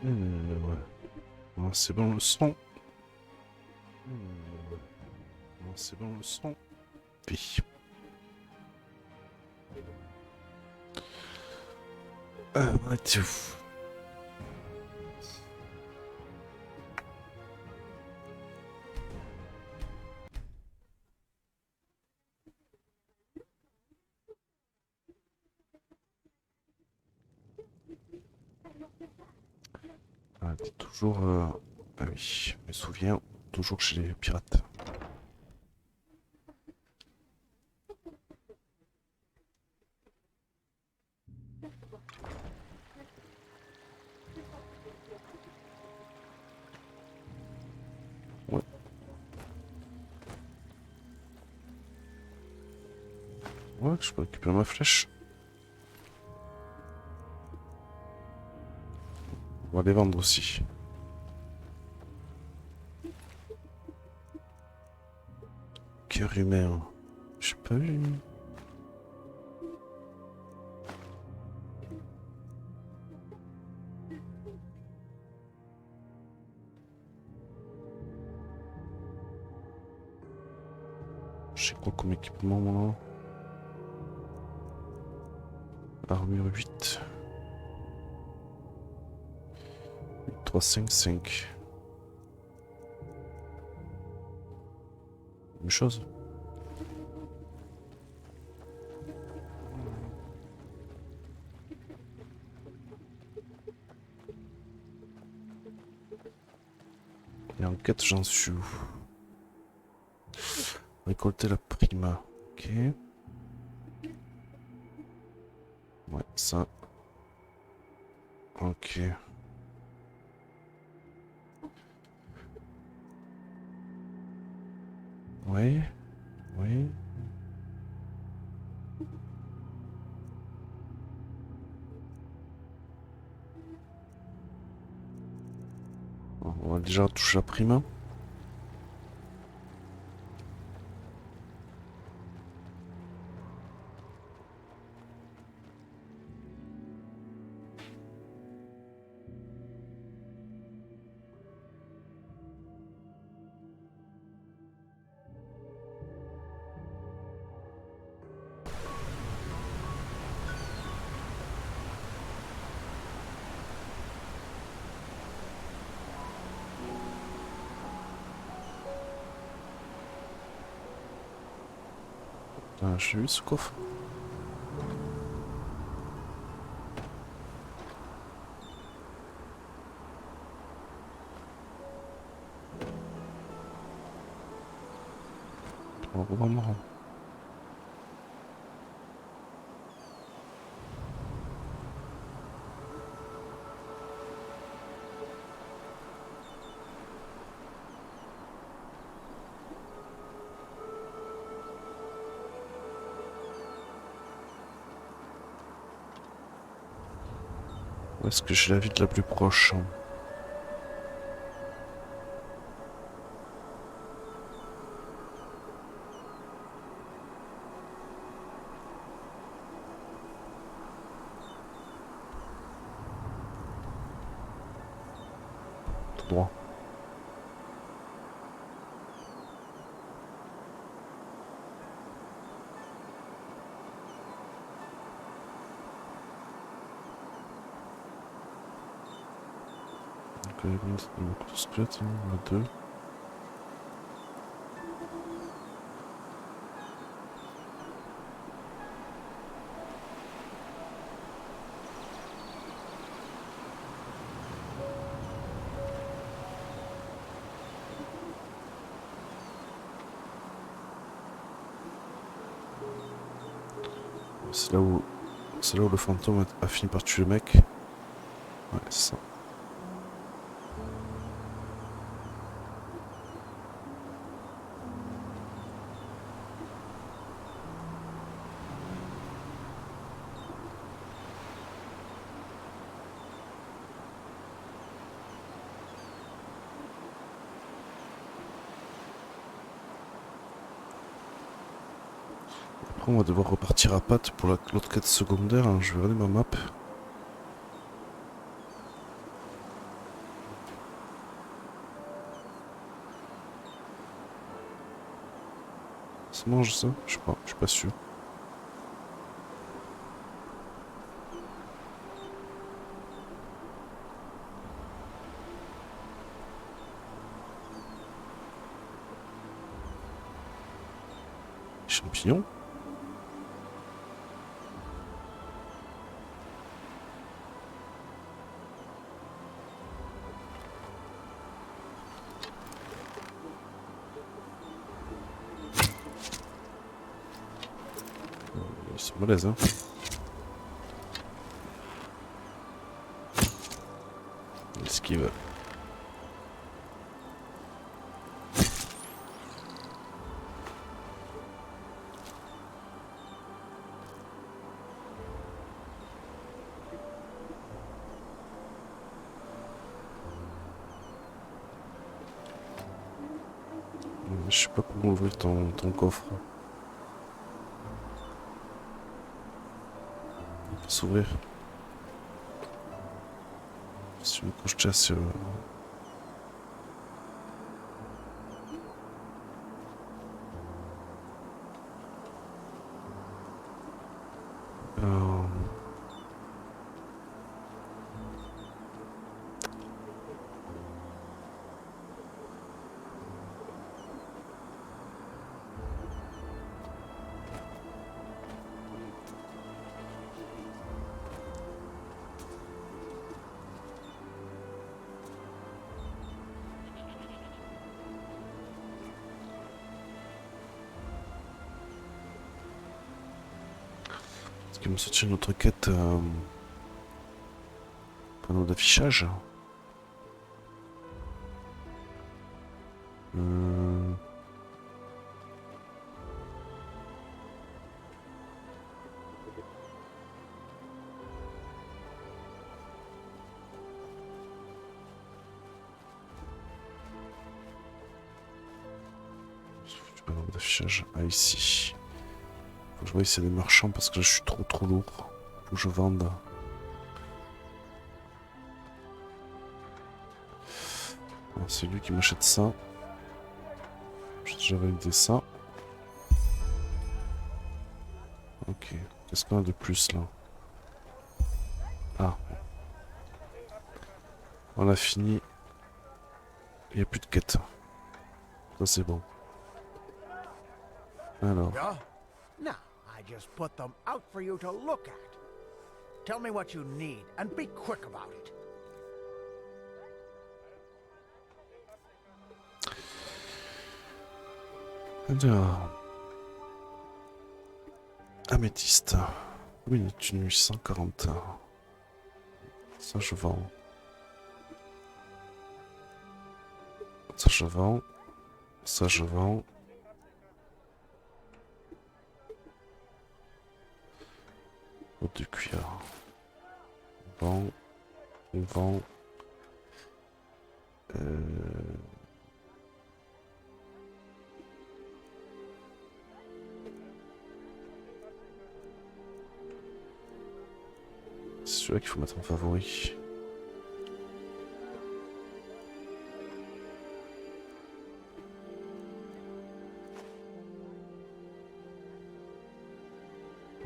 Ouais. Bon, c'est bon le son. Bon, c'est bon le son. Puis. Ouais, tout. Ah, t'es toujours. Ah oui, je me souviens, toujours chez les pirates. Ouais. Ouais, je peux récupérer ma flèche. On va les vendre aussi. Cœur humain. J'ai pas vu. J'ai quoi comme équipement moi? Armure 8. 3, 5, 5. Même chose. Et en quête, j'en suis où? Récolter la prima. Ok. Ouais, ça. Ok. Ouais. Oui. On va déjà toucher la prima. Ah, j'ai vu ce coffre. Oh, vraiment. Où est-ce que j'ai la ville la plus proche? Tout droit. Donc, le squelette, il y en a deux. C'est là où, c'est là où le fantôme a fini par tuer le mec. Ouais, c'est ça. Après, on va devoir repartir à pattes pour l'autre quête secondaire, hein. Je vais regarder ma map. Ça mange ça? Je sais pas, je suis pas sûr. Champignons? C'est malaise, hein. Esquive. Je sais pas comment ouvrir ton coffre. Il peut s'ouvrir. Si on couche chasse. Euh, Est-ce qu'il me sortir une autre quête panneau d'affichage. Panneau d'affichage. Ah, ici. Faut que je vois s'il y a des marchands parce que là je suis trop lourd. Faut que je vende. C'est lui qui m'achète ça. J'ai déjà validé ça. Ok. Qu'est-ce qu'on a de plus là? Ah. On a fini. Il n'y a plus de quête. Ça c'est bon. Alors. Now, I just put them out for you to look at. Tell me what you need and be quick about it. Alors. Améthyste. Oui, une 840. Ça je vends. Ça je vends. Ça je vends. Autre du cuir. On vend. On vend. C'est celui-là qu'il faut mettre en favori.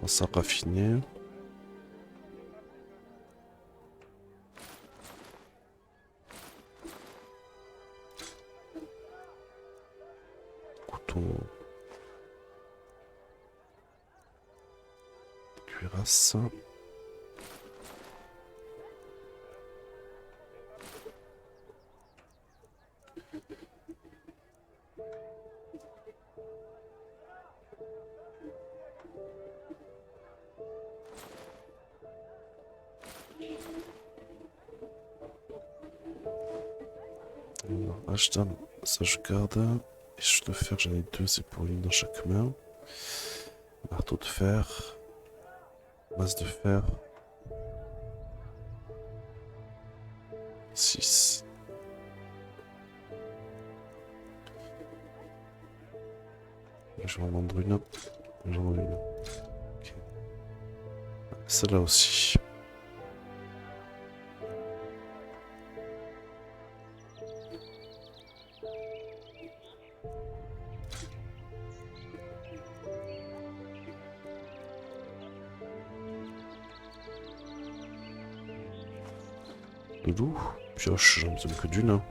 On s'en raffiner. Couteau. Cuirasse. Ashton, ça je garde. Et je de fer, j'en ai deux, c'est pour une dans chaque main. Marteau de fer. Masse de fer. 6. Je vais en vendre une. J'en ai une. Okay. Celle-là aussi. Doudou, pioche, j'en ai besoin que d'une.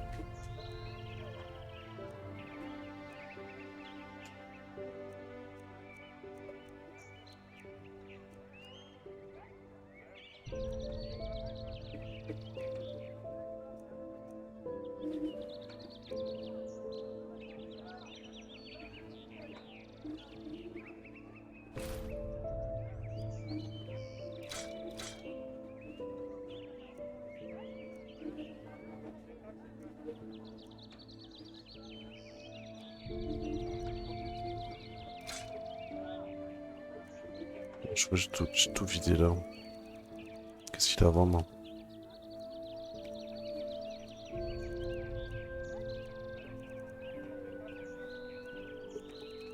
Je crois que j'ai tout vidé là. Qu'est-ce qu'il a à vendre?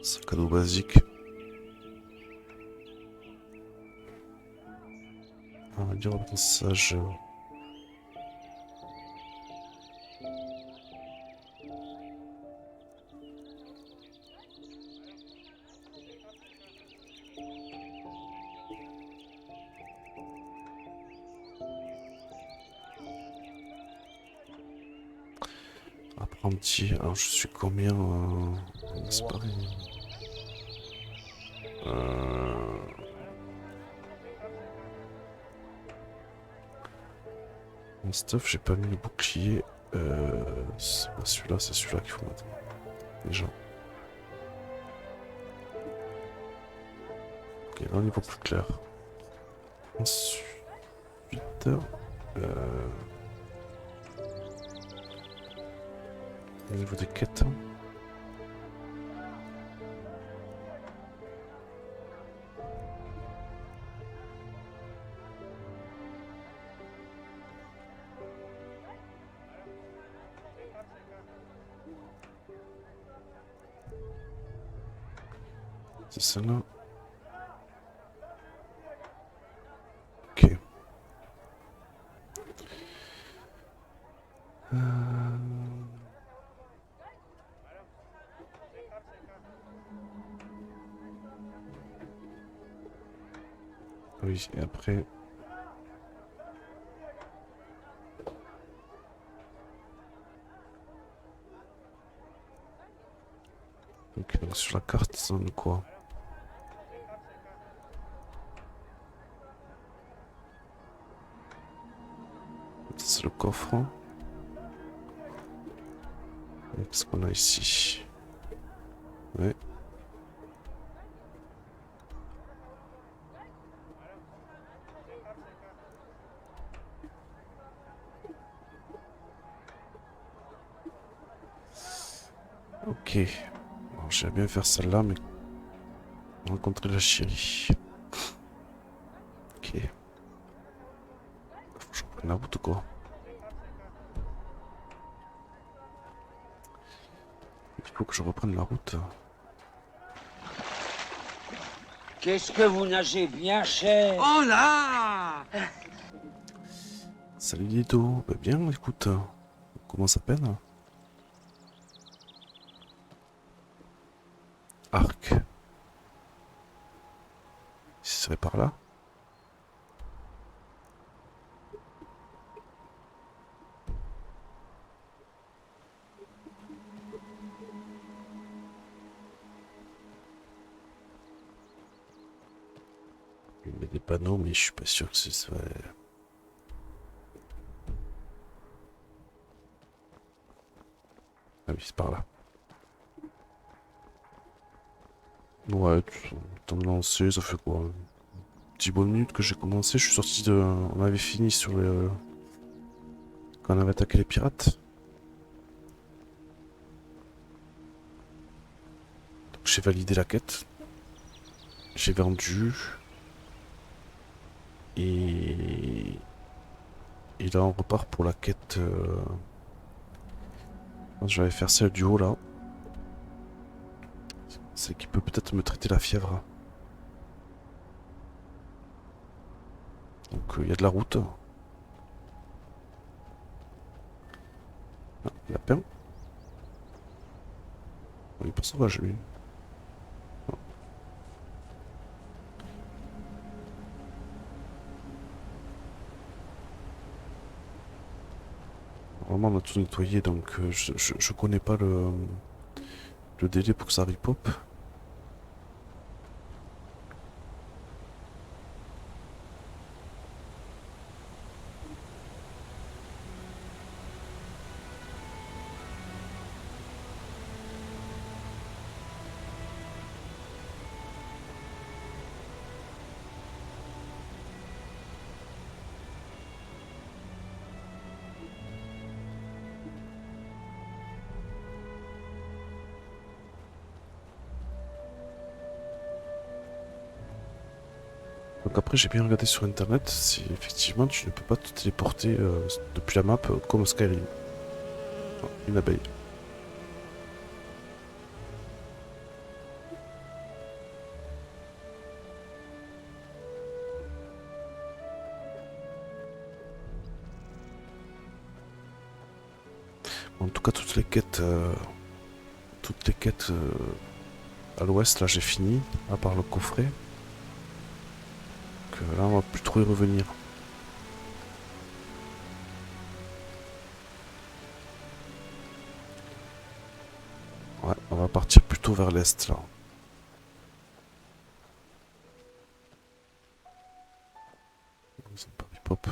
C'est un cadeau basique. On va dire un message. Apprenti, alors je suis combien c'est pareil. Mon stuff, j'ai pas mis le bouclier. C'est pas celui-là, c'est celui-là qu'il faut mettre. Déjà. Ok, là on y voit plus clair. Ensuite... au niveau des quêtes... C'est celle-là. Ok. Oui, et après... Ok, donc sur la carte, ça donne quoi? C'est le coffre. Qu'est-ce qu'on a ici? Ouais. Ok. Alors, j'aimerais bien faire celle-là, mais rencontrer la chérie. Ok. Faut que je reprenne la route ou quoi? Il faut que je reprenne la route. Qu'est-ce que vous nagez bien cher? Oh là! Salut Lido. Bah bien, écoute. Comment ça s'appelle? Arc. Ce serait par là? Il y a des panneaux, mais je suis pas sûr que ce soit... Ah oui, c'est par là. Ouais, temps de lancer, ça fait quoi? Petit bonne minute que j'ai commencé, je suis sorti de... On avait fini sur le... Quand on avait attaqué les pirates. Donc j'ai validé la quête. J'ai vendu. Et... Et là on repart pour la quête... Je vais faire celle du haut là. C'est qui peut peut-être me traiter la fièvre. Donc il y a de la route. Ah, lapin. Il est pas sauvage lui. Vraiment on a tout nettoyé donc je connais pas le délai pour que ça repop. Donc après j'ai bien regardé sur internet, si effectivement tu ne peux pas te téléporter depuis la map comme Skyrim. Oh, une abeille. En tout cas toutes les quêtes à l'ouest là j'ai fini, à part le coffret. Donc là on va plus trop y revenir. Ouais, on va partir plutôt vers l'est là. C'est pas hip-hop.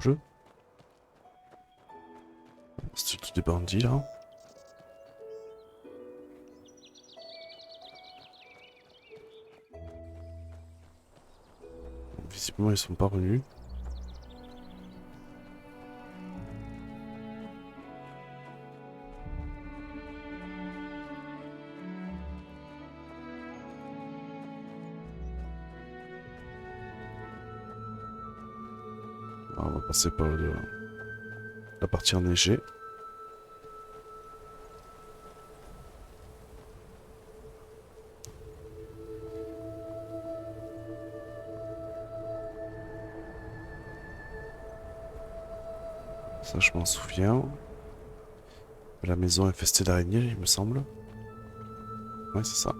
jeu. C'est tout des bandits là. Visiblement ils sont pas revenus. On va passer par la partie enneigée. Ça, je m'en souviens. La maison infestée d'araignées, il me semble. Ouais, c'est ça.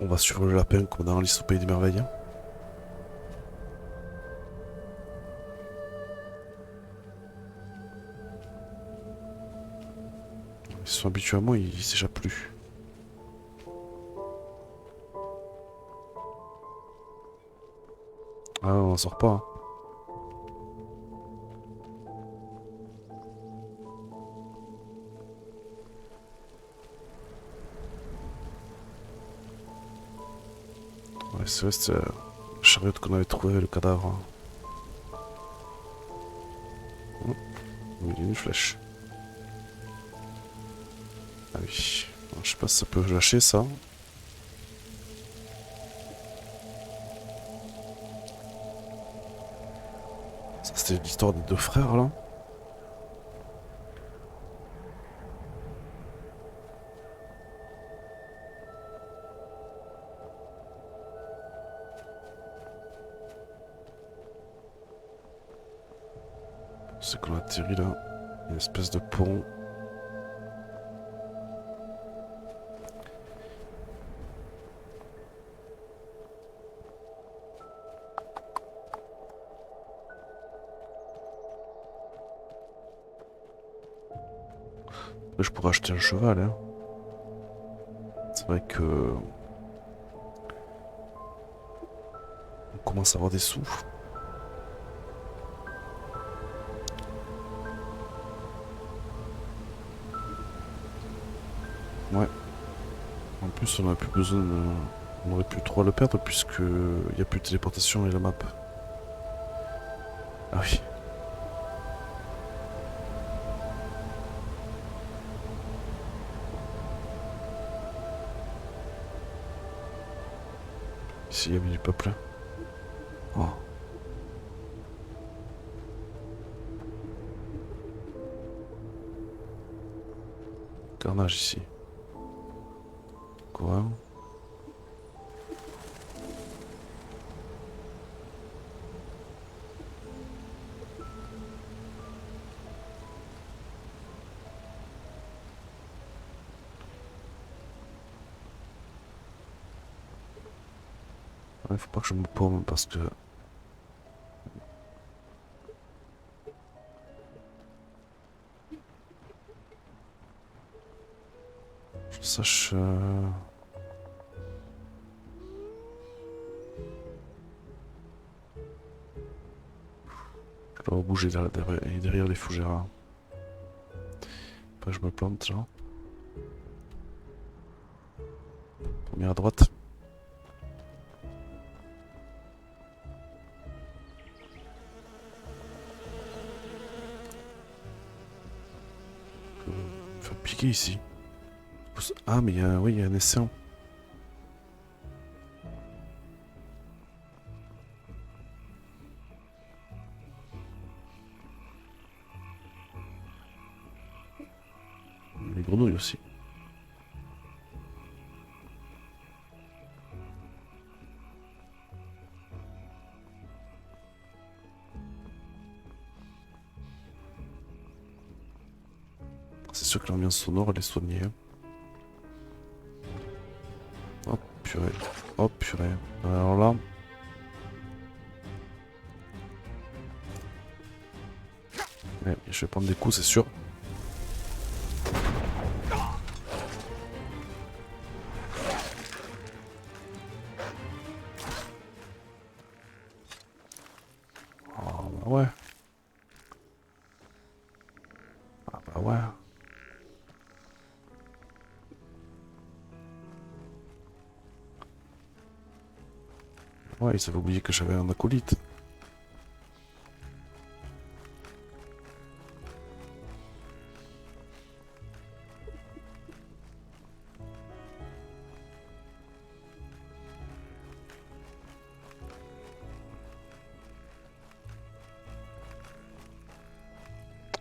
On va suivre le lapin comme dans Alice au Pays des Merveilles. Ils sont habitués à moi, ils s'échappent plus. Ah, on sort pas. Hein. Ouais, c'est vrai, c'était la chariote qu'on avait trouvé avec le cadavre. Oh, il y a une flèche. Ah oui. Alors, je sais pas si ça peut lâcher ça. Ça c'était l'histoire des deux frères là. C'est qu'on a atterri là. Une espèce de pont. Je pourrais acheter un cheval, hein. C'est vrai que... on commence à avoir des sous. Ouais. En plus, on n'a plus besoin de... on aurait plus trop à le perdre puisque il n'y a plus de téléportation et la map. Ah oui. Ici, il y avait du peuple. Oh. Carnage ici. Quoi? Il faut pas que je me paume parce que... je sache... je dois bouger derrière les fougères. Après je me plante là. Première à droite. Faut piquer ici. Ah mais oui, il y a un essaim. Les grenouilles aussi. C'est sûr que l'ambiance sonore elle est soignée. Hein. Oh purée. Oh purée. Alors là. Ouais, je vais prendre des coups, c'est sûr. Ah ouais. Ah bah ouais. Ouais, ils avaient oublié que j'avais un acolyte.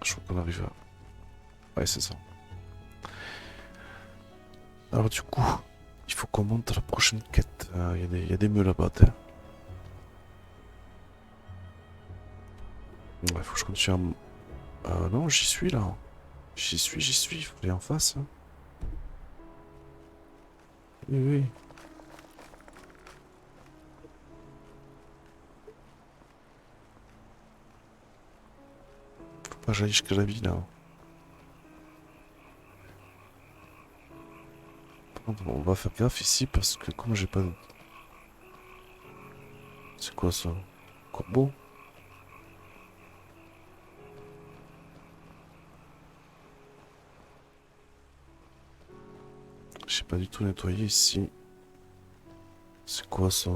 Je crois qu'on arrive à... Ouais, c'est ça. Alors du coup, il faut qu'on monte à la prochaine quête. Il y a des meules à battre. Hein. Ouais, faut que je continue à... non, j'y suis là. J'y suis. Il faut aller en face. Hein. Oui, oui. Faut pas que j'aille jusqu'à la ville là. Par contre, on va faire gaffe ici parce que comme j'ai pas... C'est quoi ça? Corbeau? J'ai pas du tout nettoyé ici. C'est quoi ça?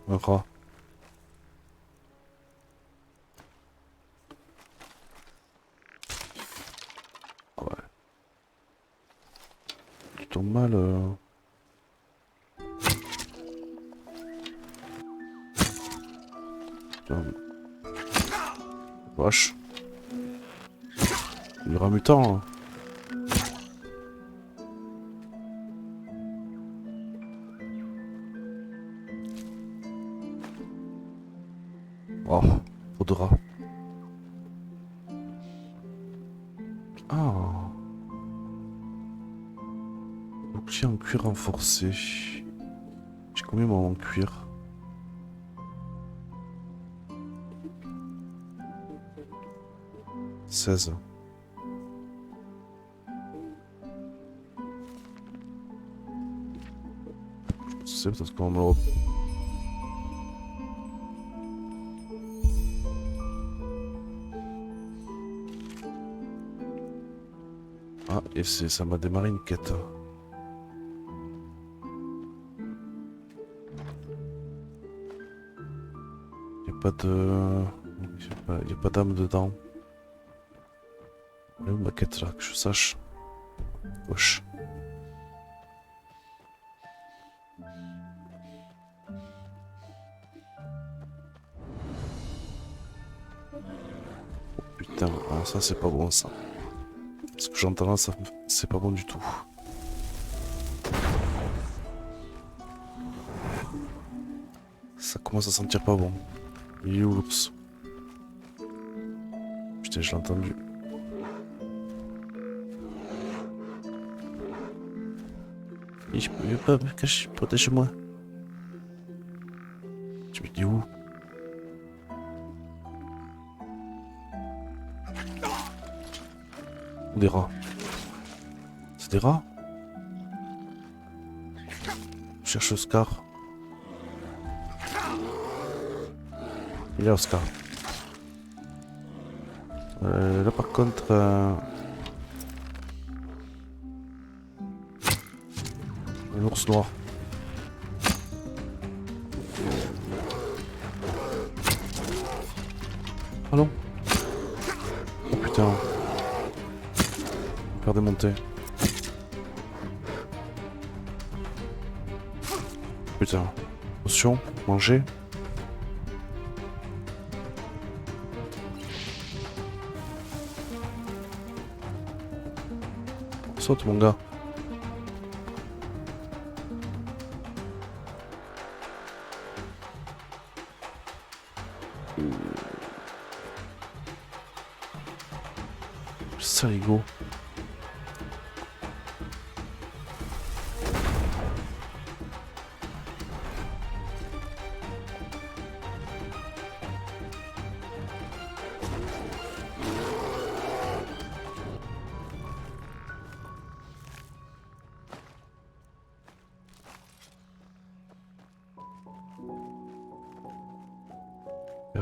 Un rat. Ah ouais. Tu tombes mal. Putain. Wesh. Il y aura mutant. Hein. Oh, trop de rats. Ah. Outil en cuir renforcé. J'ai combien moi en cuir? 16. C'est peut-être qu'on me... Ah, et ça m'a démarré une quête. Y'a pas de... Y a pas d'âme dedans. Elle est où ma quête là, que je sache? Wesh. Putain, ah, ça c'est pas bon ça. Ce que j'entends là, ça c'est pas bon du tout. Ça commence à sentir pas bon. Il est où l'ours? Putain, je l'ai entendu. Je peux pas me cacher, protège-moi. Tu me dis où? Ou des rats? C'est des rats? Je cherche Oscar. Il est là, Oscar. Là par contre... un ours noir. Ah non. Oh putain. Faire démonter. Putain. Potion, manger. Saute mon gars. Saligo.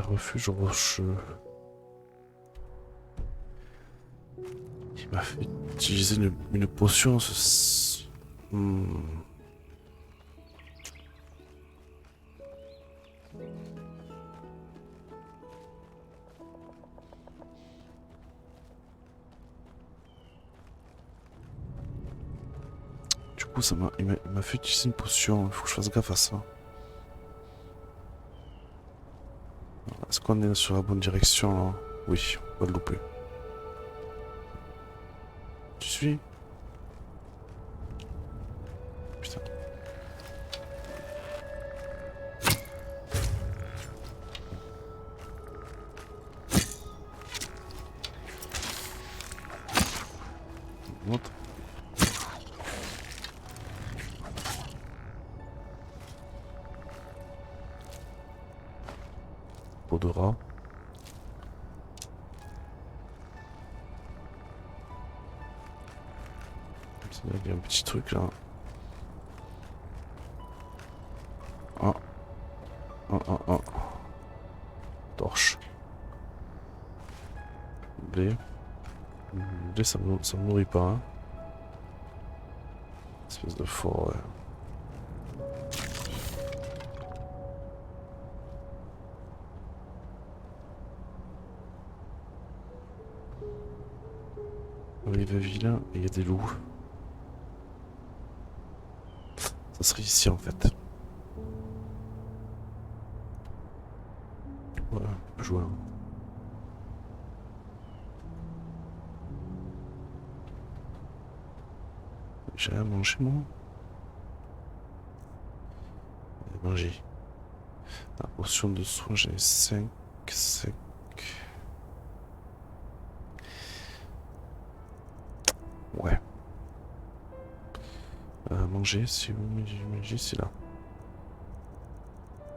refuge rocheux. Il m'a fait utiliser une potion. Du coup, il m'a fait utiliser une potion. Il faut que je fasse gaffe à ça. Est-ce qu'on est sur la bonne direction là? Oui, on va le louper. Tu suis? Putain. Monte. Peau de rat. Il y a un petit truc là. Ah. Ah. Torche. Blé. Blé, ça me nourrit pas. Hein. Espèce de forêt. Rive vilain et il y a des loups. Ça serait ici en fait. Voilà, on peut jouer. J'ai rien mangé moi. J'ai mangé. La potion de soin, j'ai 5. Ouais. Manger, si vous manger, c'est là.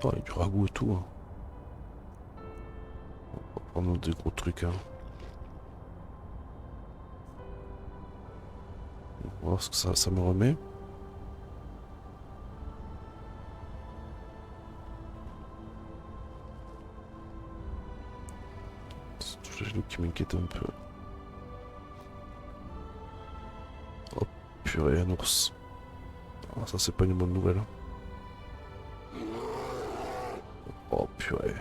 Oh, il y a du ragoût et tout. Hein. On va prendre des gros trucs. Hein. On va voir ce que ça me remet. C'est tout le genou qui m'inquiète un peu. Oh purée, un ours. Oh, ça c'est pas une bonne nouvelle. Oh purée.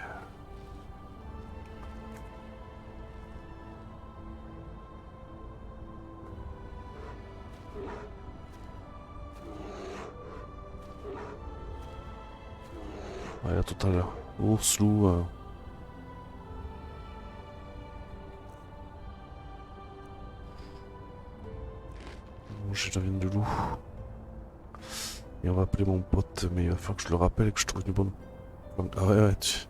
Ouais, à tout à l'heure. Ours, loup. J'ai la viande de loup. Et on va appeler mon pote, mais il va falloir que je le rappelle et que je trouve une bonne. Ah ouais, tu.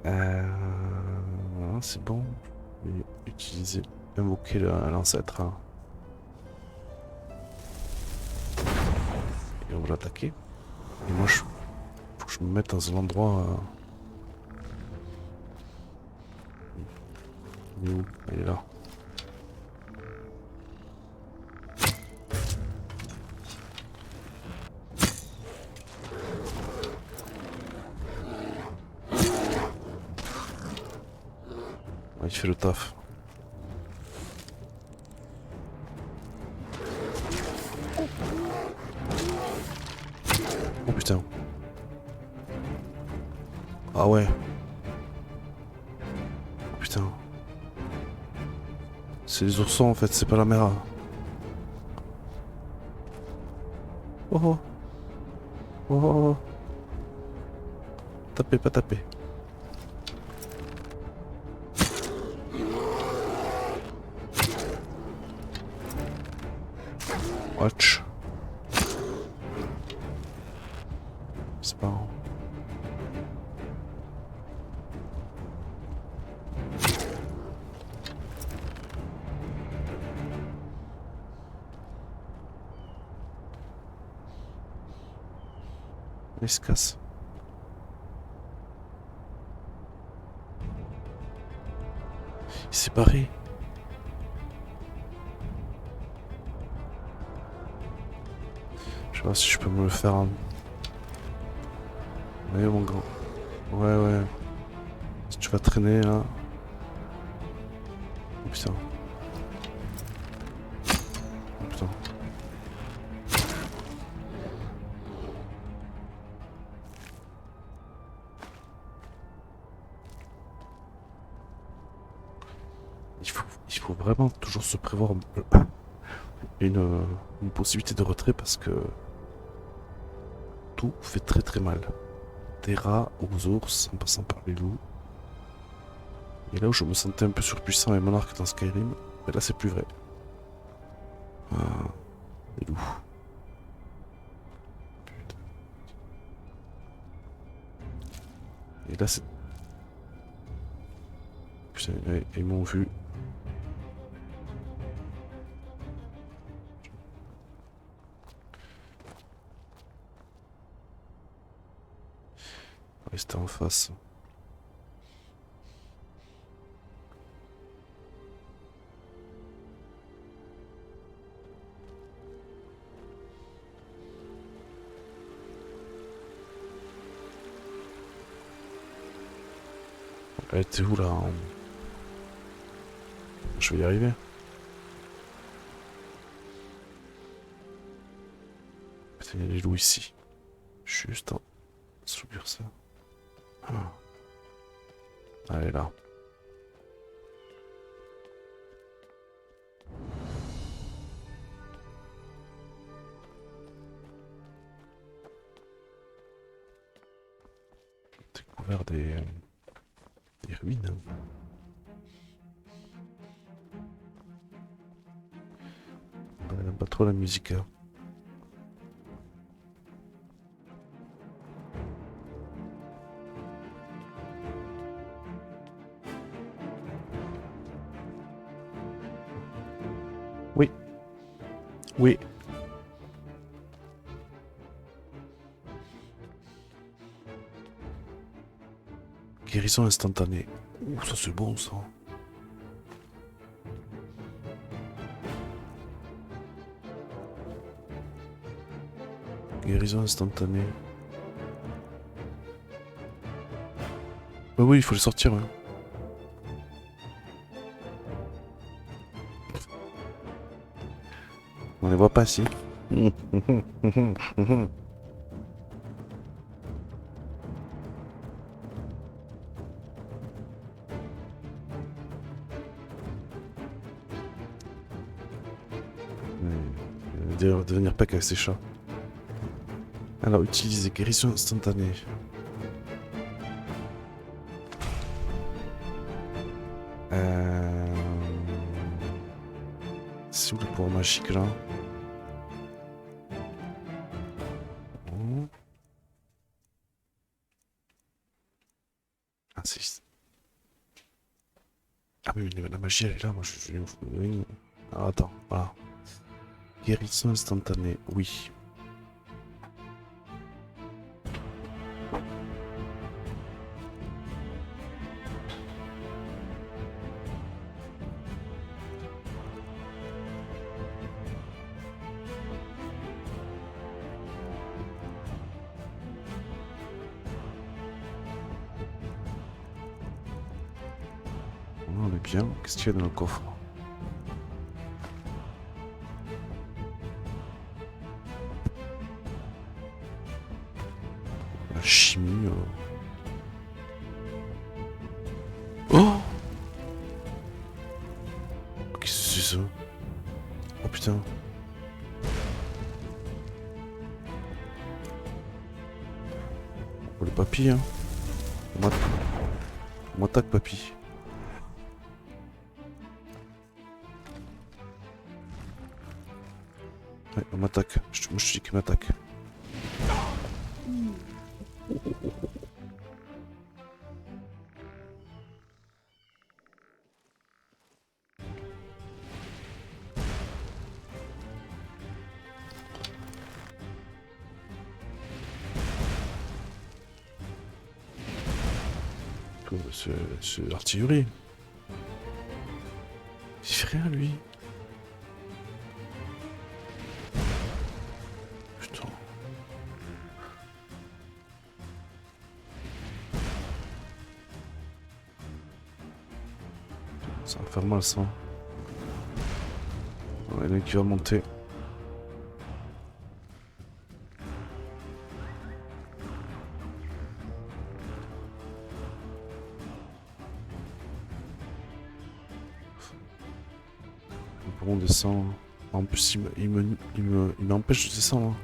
Voilà, c'est bon. Je vais utiliser, invoquer l'ancêtre. Hein. Et on va l'attaquer. Et moi, faut que je me mette dans un endroit. Il est où? Il est là. Il fait le taf. Oh putain. Ah ouais. Oh putain. C'est les oursons en fait, c'est pas la mer. Oh oh. Oh oh oh. Tapez, pas taper. Watch. C'est pas grave. Il se casse. Il s'est barré. Je sais pas si je peux me le faire. Mais mon grand. Ouais, ouais. Si tu vas traîner là. Oh putain. Oh putain. Il faut vraiment toujours se prévoir une possibilité de retrait parce que tout fait très très mal. Des rats aux ours en passant par les loups. Et là où je me sentais un peu surpuissant et monarque dans Skyrim, mais là c'est plus vrai. Ah, les loups. Putain. Et là c'est... Putain, ils m'ont vu. Ouais, c'était en face. Elle était où là Je vais y arriver. Putain, il y a les loups ici. Juste en subir ça. Ah. Elle est là. Découvert des ruines. Elle aime pas trop la musique. Hein. Oui. Oui. Guérison instantanée. Ouh, ça c'est bon ça. Guérison instantanée. Oui, il faut les sortir. Ouais. On les voit pas ici. Devenir pack avec ses chats. Alors, utiliser guérison instantanée. C'est où le pouvoir magique là? Ah, c'est... Ah oui, la magie elle est là, moi je... Alors, attends, voilà. Guérison instantanée, oui. On est bien. Qu'est-ce qu'il y a dans le coffre? La chimie. Oh! Qu'est-ce que c'est ça? Oh putain. Oh le papy, hein. On m'attaque, papy. Ouais, on m'attaque. Moi je dis qu'il m'attaque. C'est l'artillerie. Il fait rien lui. Putain. Ça va faire mal ça. Il y en a qui va monter. Bon, on descend. En plus, il m'empêche de descendre. Hein.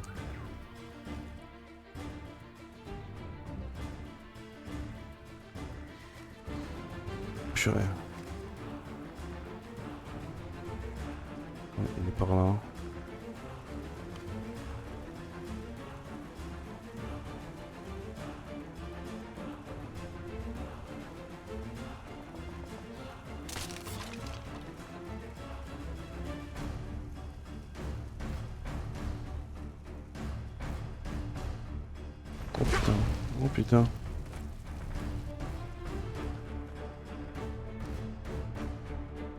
Purée. Ouais, il est par là. Oh putain, oh putain.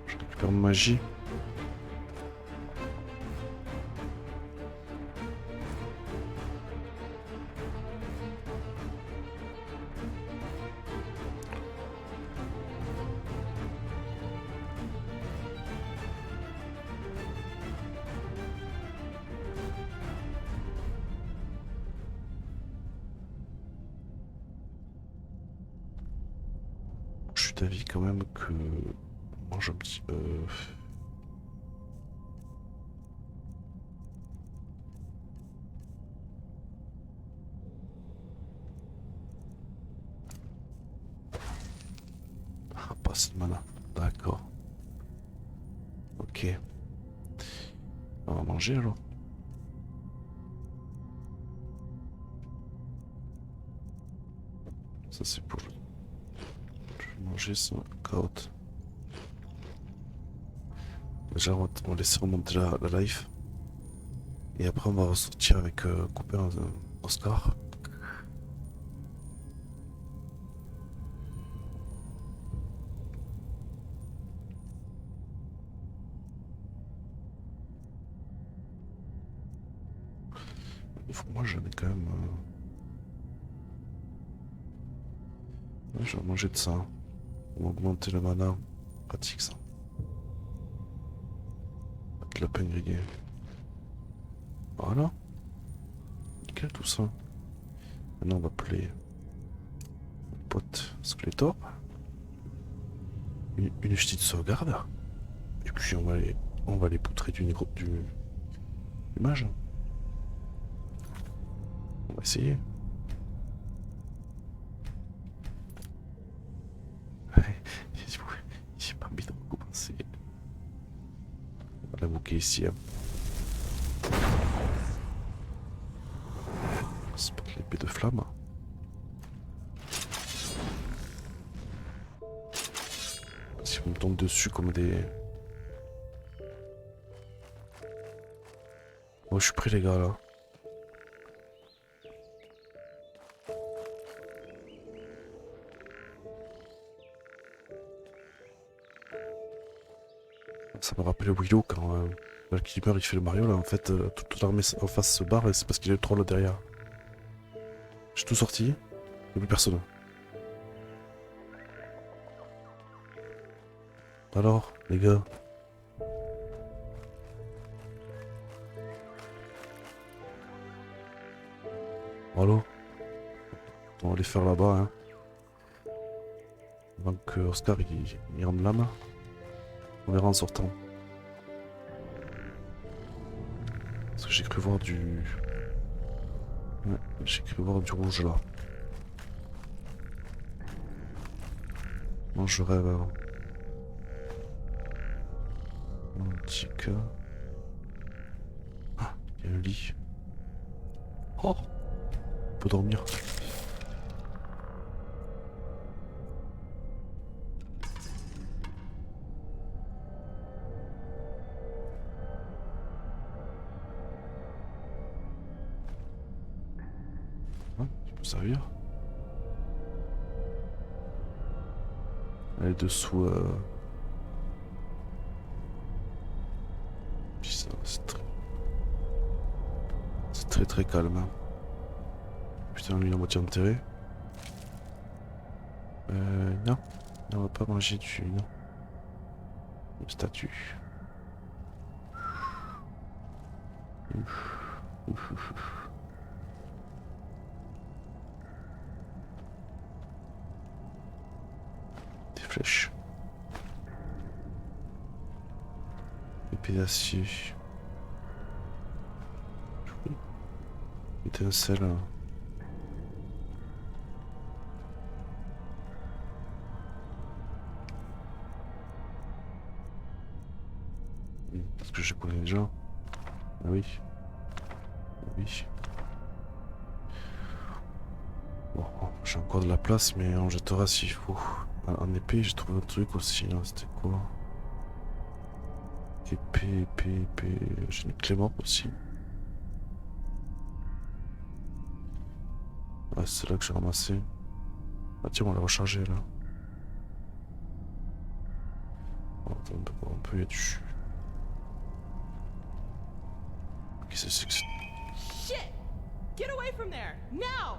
Je récupère ma magie. Je suis d'avis quand même que on mange un petit. Ah, pas assez de mana. D'accord. Ok. On va manger alors. Ça c'est pour. Je vais manger ça. Carotte. Déjà on va laisser remonter la life. Et après on va ressortir avec couper un Oscar. Il faut que moi j'en ai quand même. Ouais, je vais manger de ça. On va augmenter le mana. Pratique ça. De la peine grillée. Voilà. Nickel tout ça. Maintenant on va appeler mon pote Skeletor. Une petite sauvegarde. Et puis on va les poutrer du mage. On va essayer. J'ai pas envie de recommencer. On va la bouquer ici. Hein. C'est pas de l'épée de flamme. Si on me tombe dessus comme des... Oh, je suis prêt les gars là. Ça me rappelle Willow quand l'alchimeur il fait le Mario là, en fait toute l'armée en face se barre et c'est parce qu'il y a le troll derrière. J'ai tout sorti, il n'y a plus personne. Alors, les gars. Allô? On va les faire là-bas, hein. Avant que Oscar il rende l'âme. On verra en sortant. Parce que j'ai cru voir du... Ouais, j'ai cru voir du rouge là. Non, je rêve avant. Antique. Ah, il y a un lit. Oh! On peut dormir. Ouais, tu peux servir. Elle est dessous. Puis ça, c'est très calme. Hein. Putain, lui, il est à moitié enterré. Non. On va pas manger dessus, non. Une statue. Des flèches. Épée d'acier. Étincelle. Parce que je connais déjà. Ah oui. Oui. Bon, j'ai encore de la place, mais on jettera s'il faut. En épée, j'ai trouvé un truc aussi. Hein. C'était quoi? Épée. J'ai une clé morte aussi. Ah, c'est là que j'ai ramassé. Ah tiens, on l'a rechargé là. Oh, attends, on peut y être dessus. Qu'est-ce que c'est que ça? Shit! Get away from there! Now!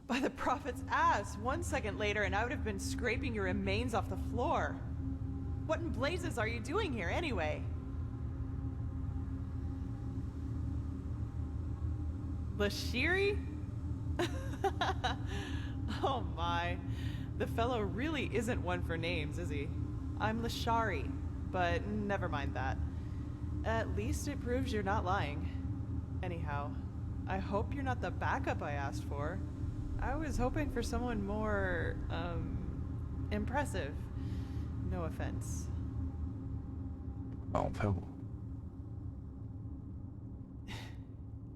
By the prophet's ass! 1 second later and I would have been scraping your remains off the floor. What in blazes are you doing here anyway? Lashiri? Oh my. The fellow really isn't one for names, is he? I'm Lashari, but never mind that. At least it proves you're not lying. Anyhow, I hope you're not the backup I asked for. I was hoping for someone more, impressive. No offense. Ah, enfin.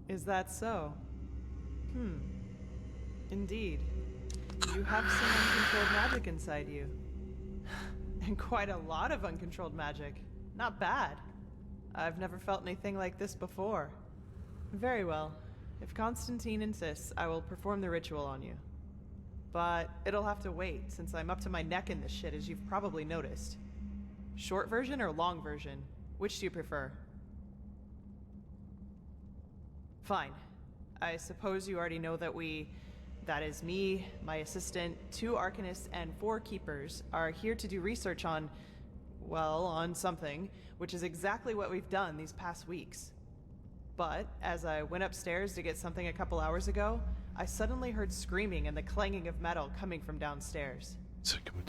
Is that so? Indeed. You have some uncontrolled magic inside you. And quite a lot of uncontrolled magic. Not bad. I've never felt anything like this before. Very well. If Constantine insists, I will perform the ritual on you. But it'll have to wait, since I'm up to my neck in this shit, as you've probably noticed. Short version or long version? Which do you prefer? Fine. I suppose you already know that that is me, my assistant, 2 arcanists, and 4 keepers, are here to do research on, well, on something, which is exactly what we've done these past weeks. But, as I went upstairs to get something a couple hours ago, I suddenly heard screaming and the clanging of metal coming from downstairs.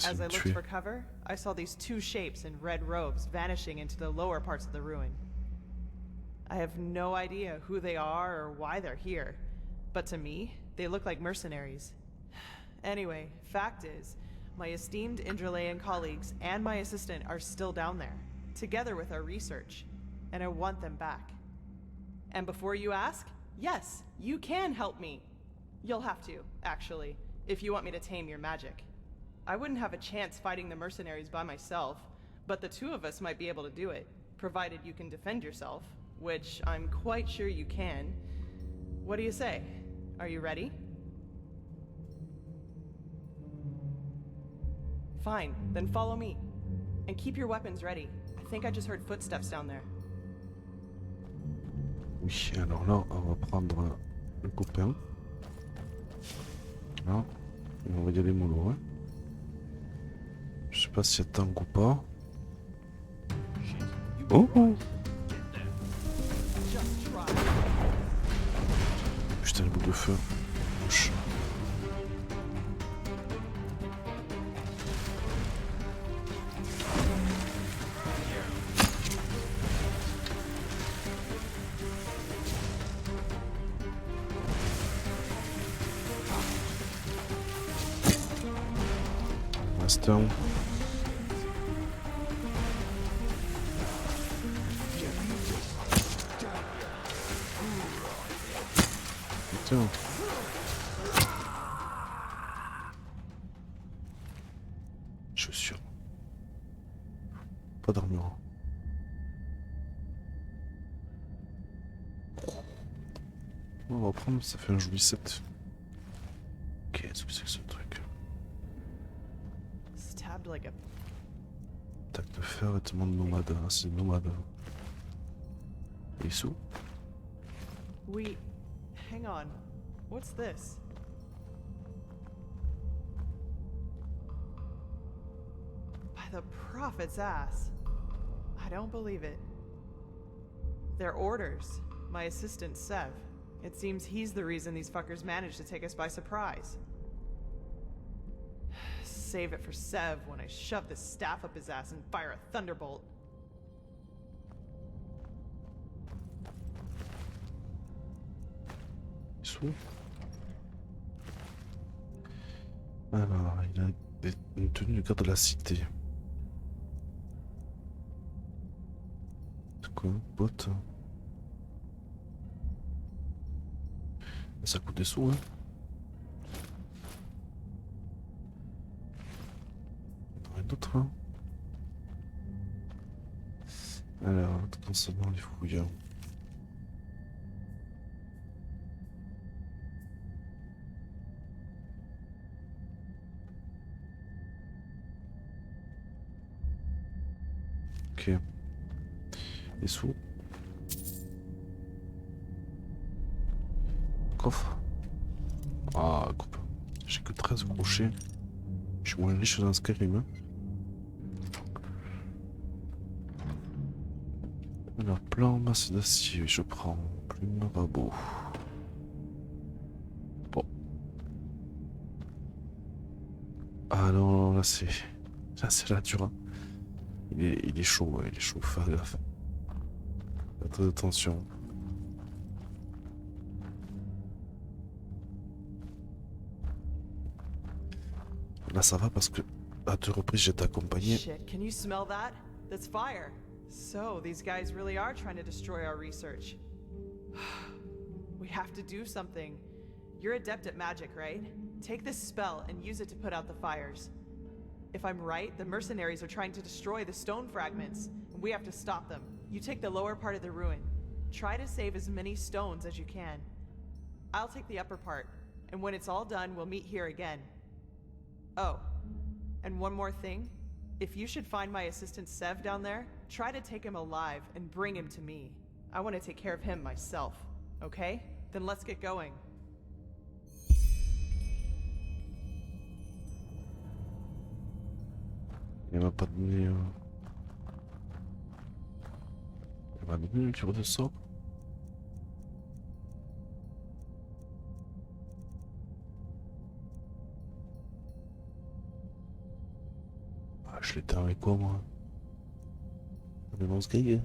As I looked for cover, I saw these 2 shapes in red robes vanishing into the lower parts of the ruin. I have no idea who they are or why they're here, but to me, they look like mercenaries. Anyway, fact is, my esteemed Indralean colleagues and my assistant are still down there, together with our research, and I want them back. And before you ask, yes, you can help me. You'll have to, actually, if you want me to tame your magic. I wouldn't have a chance fighting the mercenaries by myself, but the 2 of us might be able to do it, provided you can defend yourself, which I'm quite sure you can. What do you say? Are you ready? Fine, then follow me. And keep your weapons ready. I think I just heard footsteps down there. Oui, alors là, on va prendre le copain. Là, et on va y aller mollo, hein. Je sais pas s'il y a tank ou pas. Oh, oh. Putain, le bout de feu. Ouch. Instant. Putain. Chaussures. Pas d'armure. On va prendre, ça fait un joli set. Qu'est-ce que c'est que ce truc? Stabbed like a... Tac de fer, vêtements de nomade. Ah, c'est nomade. Et sous? We... hang on. What's this? By the prophet's ass. I don't believe it. They're orders. My assistant, Sev. It seems he's the reason these fuckers managed to take us by surprise. Save it for Sev when I shove this staff up his ass and fire a thunderbolt. Alors, il a une tenue de garde de la cité. C'est quoi, botte? Ça coûte des sous, hein. Il y en aurait d'autres, hein. Alors, concernant les fouilles. Ok. Les sous. Coffre. Ah, coupe. J'ai que 13 crochets. Je suis moins riche dans Skyrim. Hein. Alors, plan, masse d'acier, je prends. Plume, rabot. Bon. Ah non, là c'est. Là c'est la dure. Hein. Il est chaud, ouais, il est chaud, faire gaffe. Faites attention. Là ça va parce que à 2 reprises j'ai été accompagné. Shit, can you smell that? That's fire. So, these guys really are trying to destroy our research. We have to do something. You're adept at magic, right? Take this spell and use it to put out the fires. If I'm right, the mercenaries are trying to destroy the stone fragments, and we have to stop them. You take the lower part of the ruin. Try to save as many stones as you can. I'll take the upper part, and when it's all done, we'll meet here again. Oh, and one more thing. If you should find my assistant Sev down there, try to take him alive and bring him to me. I want to take care of him myself, okay? Then let's get going. Il m'a pas donné. Il m'a donné le tir de sort. Ah, je l'éteins avec quoi moi? Le lance-grille.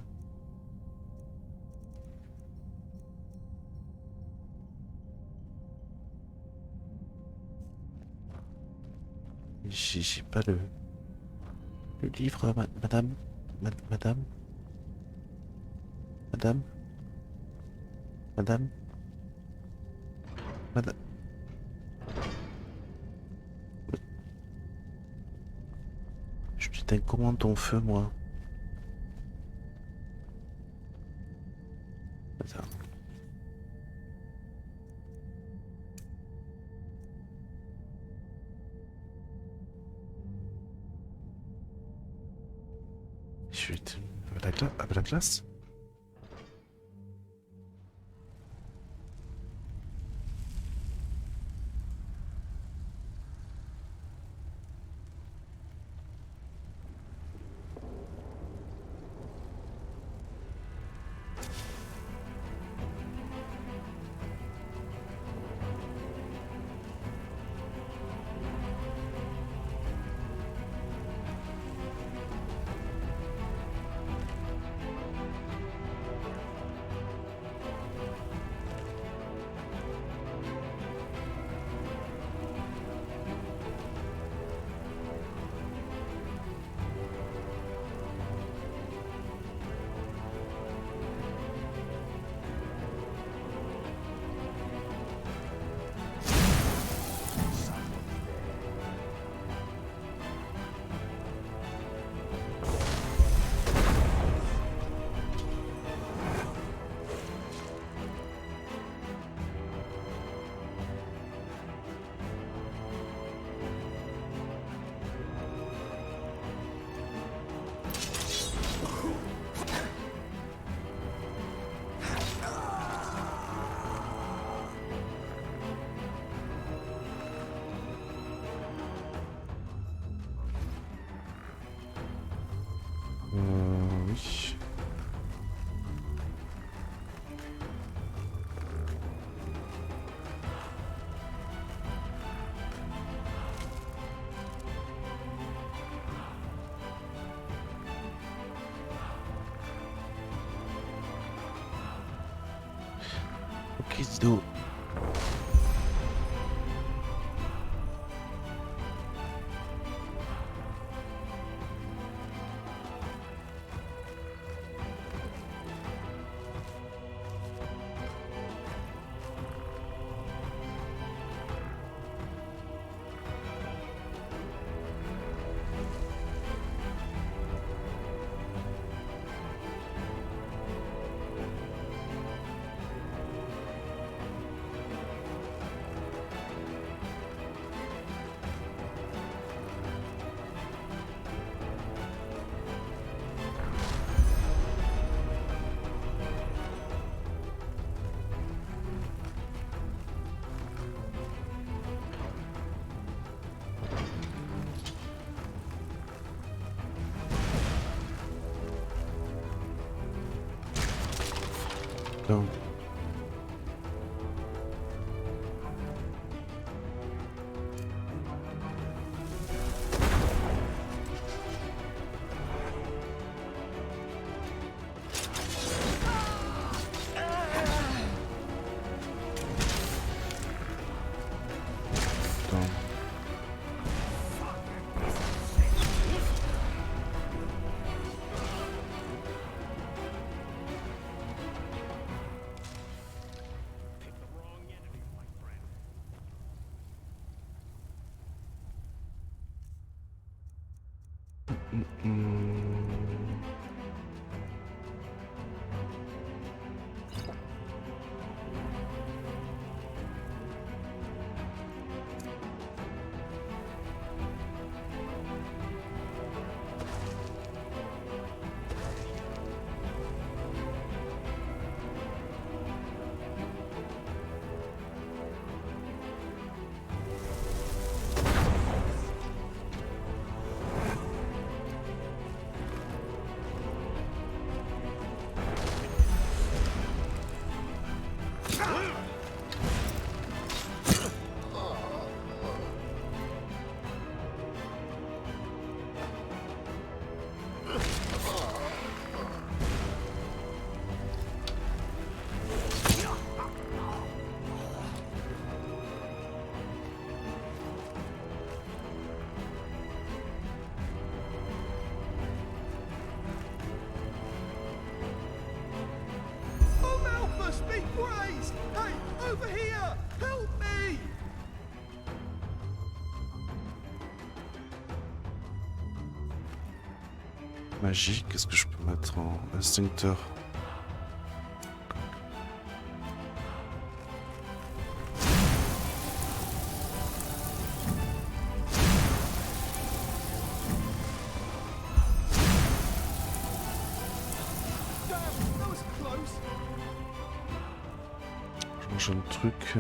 J'ai pas le livre, madame. Madame. Madame. Madame. Madame. Je t'éteins comment ton feu, moi? Attends. Je vais te... avec la glace. crise d'eau. Donc. Magie, qu'est-ce que je peux mettre en instincteur? Je mange un truc.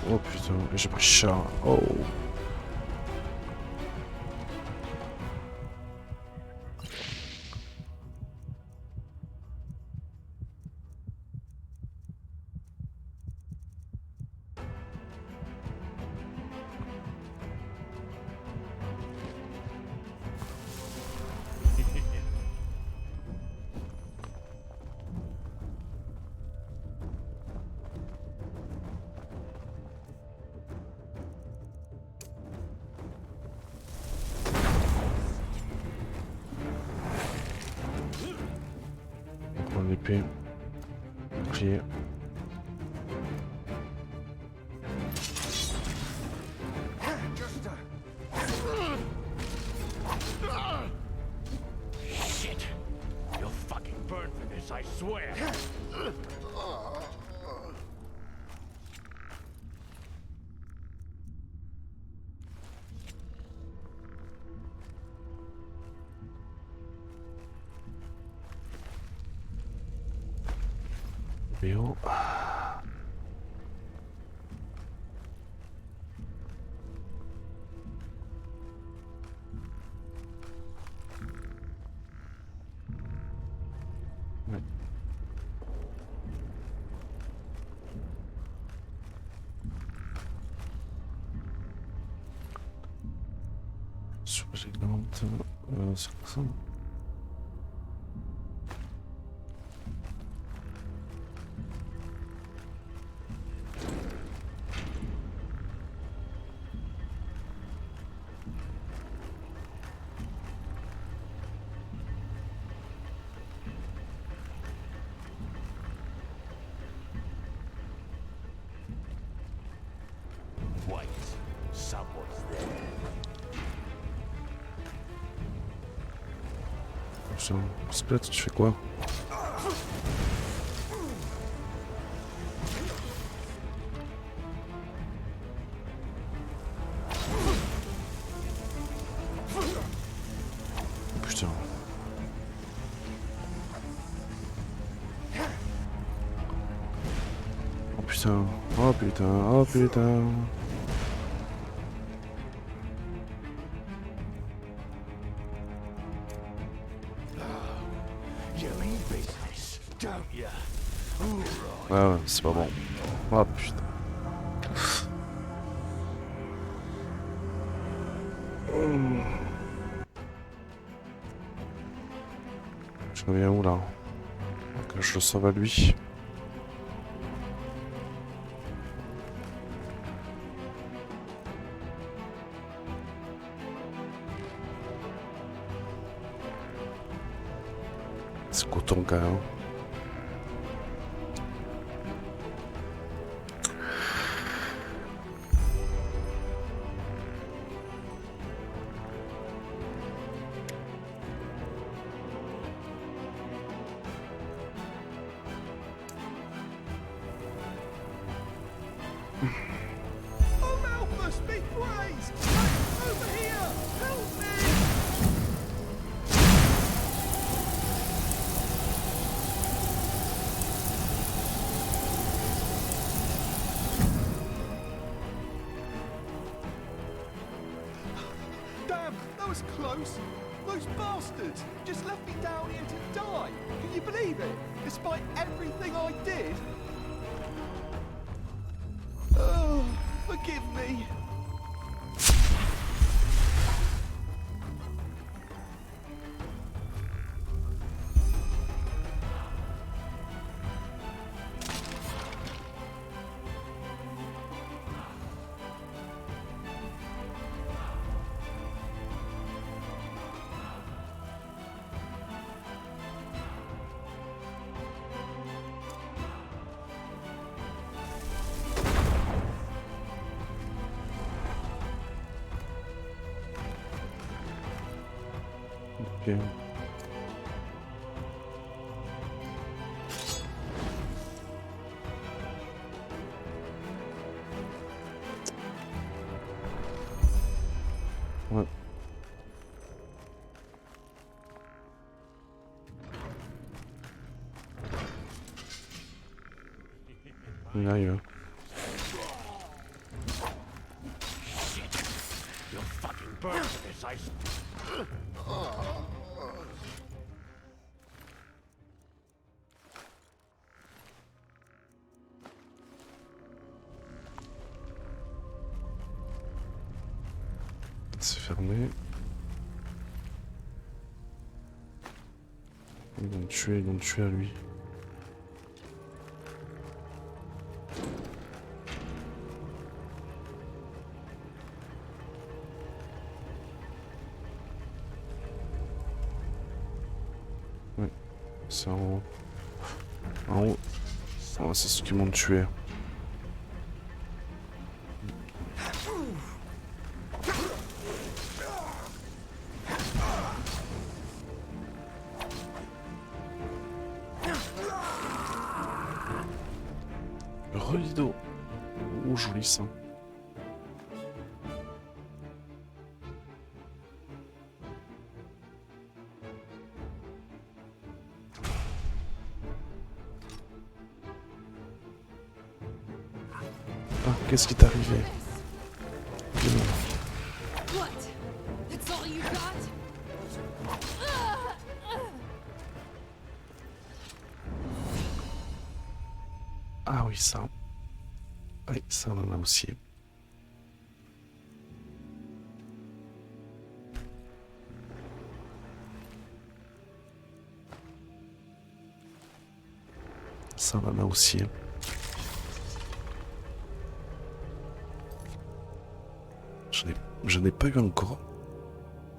Oh putain, j'ai pris cher. Oh. épée. Bouclier. Shit! You'll fucking burn for this, I swear! BO. Ouais. Surgigante. C'est quoi ça? Wait, someone's there. Putain, Splat, tu fais quoi? Putain. Oh putain, oh putain, oh putain. You mean business, don't ya? Ah ouais, c'est pas bon. Oh putain. Je reviens où là? Que je le sauve à lui. C'est coton quand même. Oh, Malthus, big blaze! Over here! Help me! Damn, that was close. Those bastards just left me down here to die. Can you believe it? Despite everything I did. Oh, forgive me. Ok. Ouais. Il arrive. You'll fucking burn for this, I C'est fermé. Ils vont me tuer à lui. Ouais, c'est en haut. En haut. Oh, c'est ceux qui m'ont tué. Relido. Oh, joli ça. Ah, qu'est-ce qui t'est arrivé? Dis-moi. What? That's all you got? Ah oui, ça. Oui, ça on en a aussi. Ça on en a aussi. Je n'ai pas eu encore.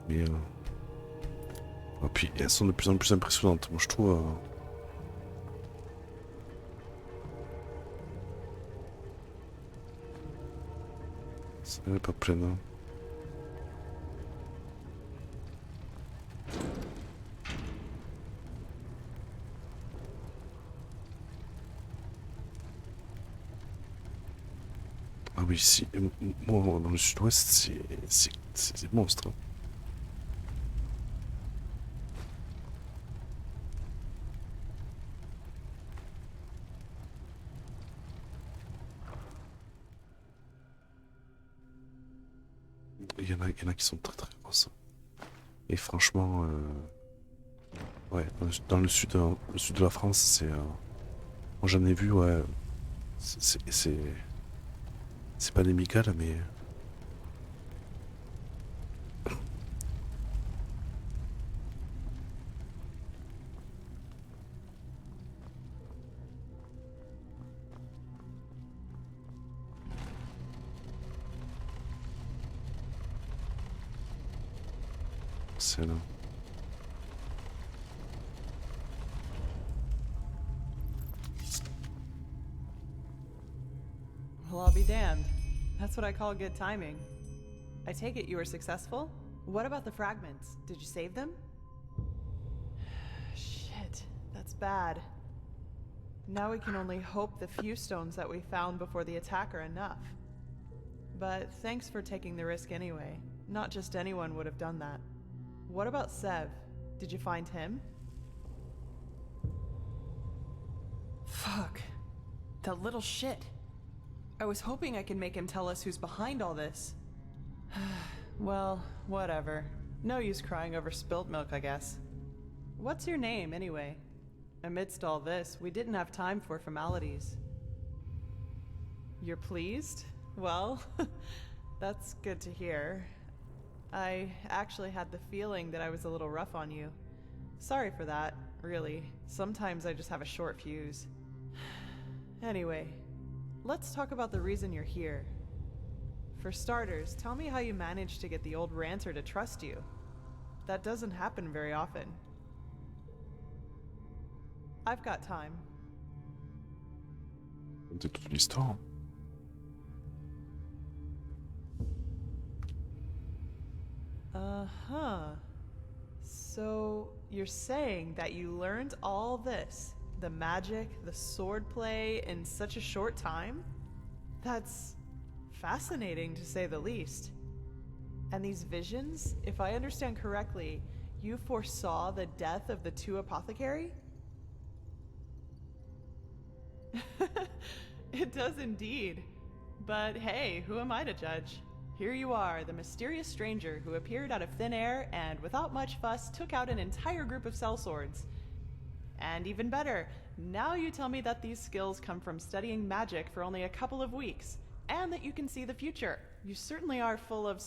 Mais... Et puis elles sont de plus en plus impressionnantes, moi je trouve. Ça n'est pas plein. Hein. Ah oui, si. Moi, dans le sud-ouest, c'est des monstres. Hein. Il y en a qui sont très très grosses. Et franchement, ouais, dans le sud de la France, c'est... moi j'en ai vu, ouais, c'est pas des migales, mais... C'est là. Well, I'll be damned. That's what I call good timing. I take it you were successful? What about the fragments? Did you save them? Shit, that's bad. Now we can only hope the few stones that we found before the attack are enough. But thanks for taking the risk anyway. Not just anyone would have done that. What about Sev? Did you find him? Fuck. That little shit. I was hoping I could make him tell us who's behind all this. Well, whatever. No use crying over spilt milk, I guess. What's your name, anyway? Amidst all this, we didn't have time for formalities. You're pleased? Well, that's good to hear. I actually had the feeling that I was a little rough on you. Sorry for that, really. Sometimes I just have a short fuse. Anyway, let's talk about the reason you're here. For starters, tell me how you managed to get the old ranter to trust you. That doesn't happen very often. I've got time. C'est toute l'histoire. Uh-huh. So, you're saying that you learned all this, the magic, the swordplay, in such a short time? That's fascinating, to say the least. And these visions, if I understand correctly, you foresaw the death of the two apothecary? It does indeed. But hey, who am I to judge? Here you are, the mysterious stranger who appeared out of thin air and, without much fuss, took out an entire group of sellswords. And even better, now you tell me that these skills come from studying magic for only a couple of weeks, and that you can see the future. You certainly are full of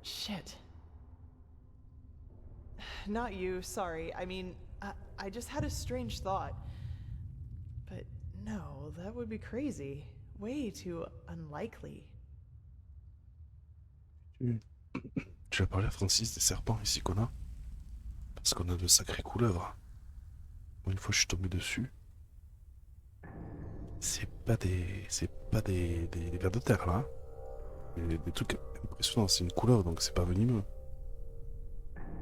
shit. Not you, sorry. I mean, I just had a strange thought. But no, that would be crazy. Way too unlikely. Tu as parlé à Francis des serpents ici qu'on a? Parce qu'on a de sacrées couleuvres. Moi, une fois je suis tombé dessus. C'est pas des vers de terre là. Des trucs impressionnants, c'est une couleur donc c'est pas venimeux.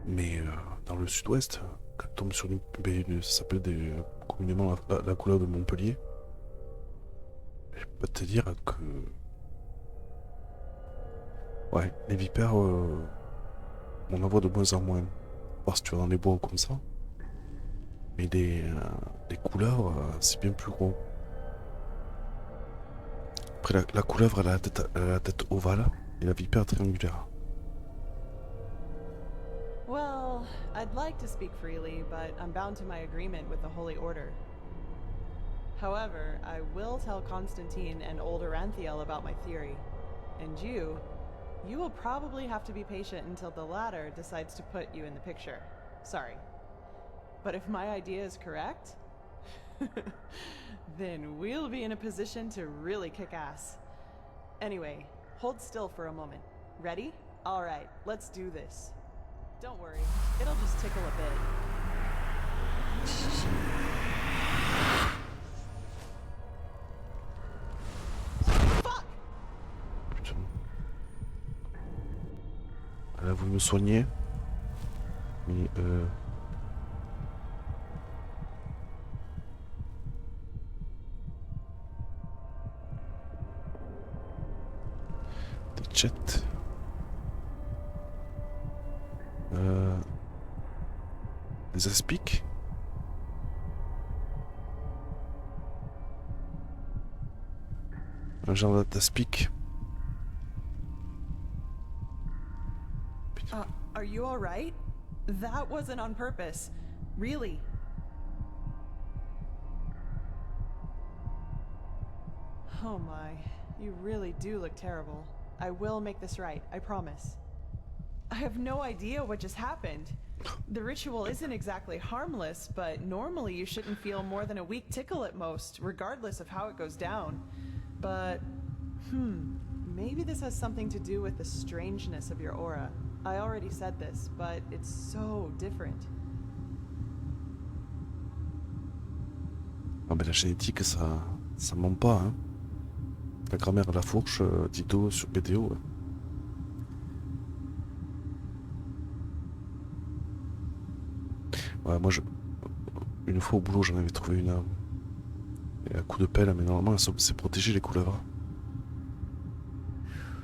Mais dans le sud-ouest, quand tu tombes sur ça s'appelle communément la couleur de Montpellier. Je peux te dire que. Ouais, les vipères, on en voit de moins en moins. Parce que tu vas dans les bois ou comme ça. Mais les couleurs, c'est bien plus gros. Après, la couleuvre, elle a la tête ovale et la vipère triangulaire. Well, I'd like to speak freely, but I'm bound to my agreement with the Holy Order. However, I will tell Constantine and old Aranthiel about my theory. And you will probably have to be patient until the latter decides to put you in the picture. Sorry. But if my idea is correct, then we'll be in a position to really kick ass. Anyway, hold still for a moment. Ready? Alright, let's do this. Don't worry, it'll just tickle a bit. Fuck! Putain. Elle a voulu me soigner. Mais des jets. Des aspics. Un genre d'aspic. Are you alright? That wasn't on purpose. Really. Oh my, you really do look terrible. I will make this right, I promise. I have no idea what just happened. The ritual isn't exactly harmless, but normally you shouldn't feel more than a weak tickle at most, regardless of how it goes down. But, maybe this has something to do with the strangeness of your aura. I already said this, but it's so different. Ah ben la génétique, ça ment pas, hein. La grammaire à la fourche, Dido sur BDO. Ouais. Ouais, moi, une fois au boulot, j'en avais trouvé une à coup de pelle, mais normalement, c'est protégé les couleuvres.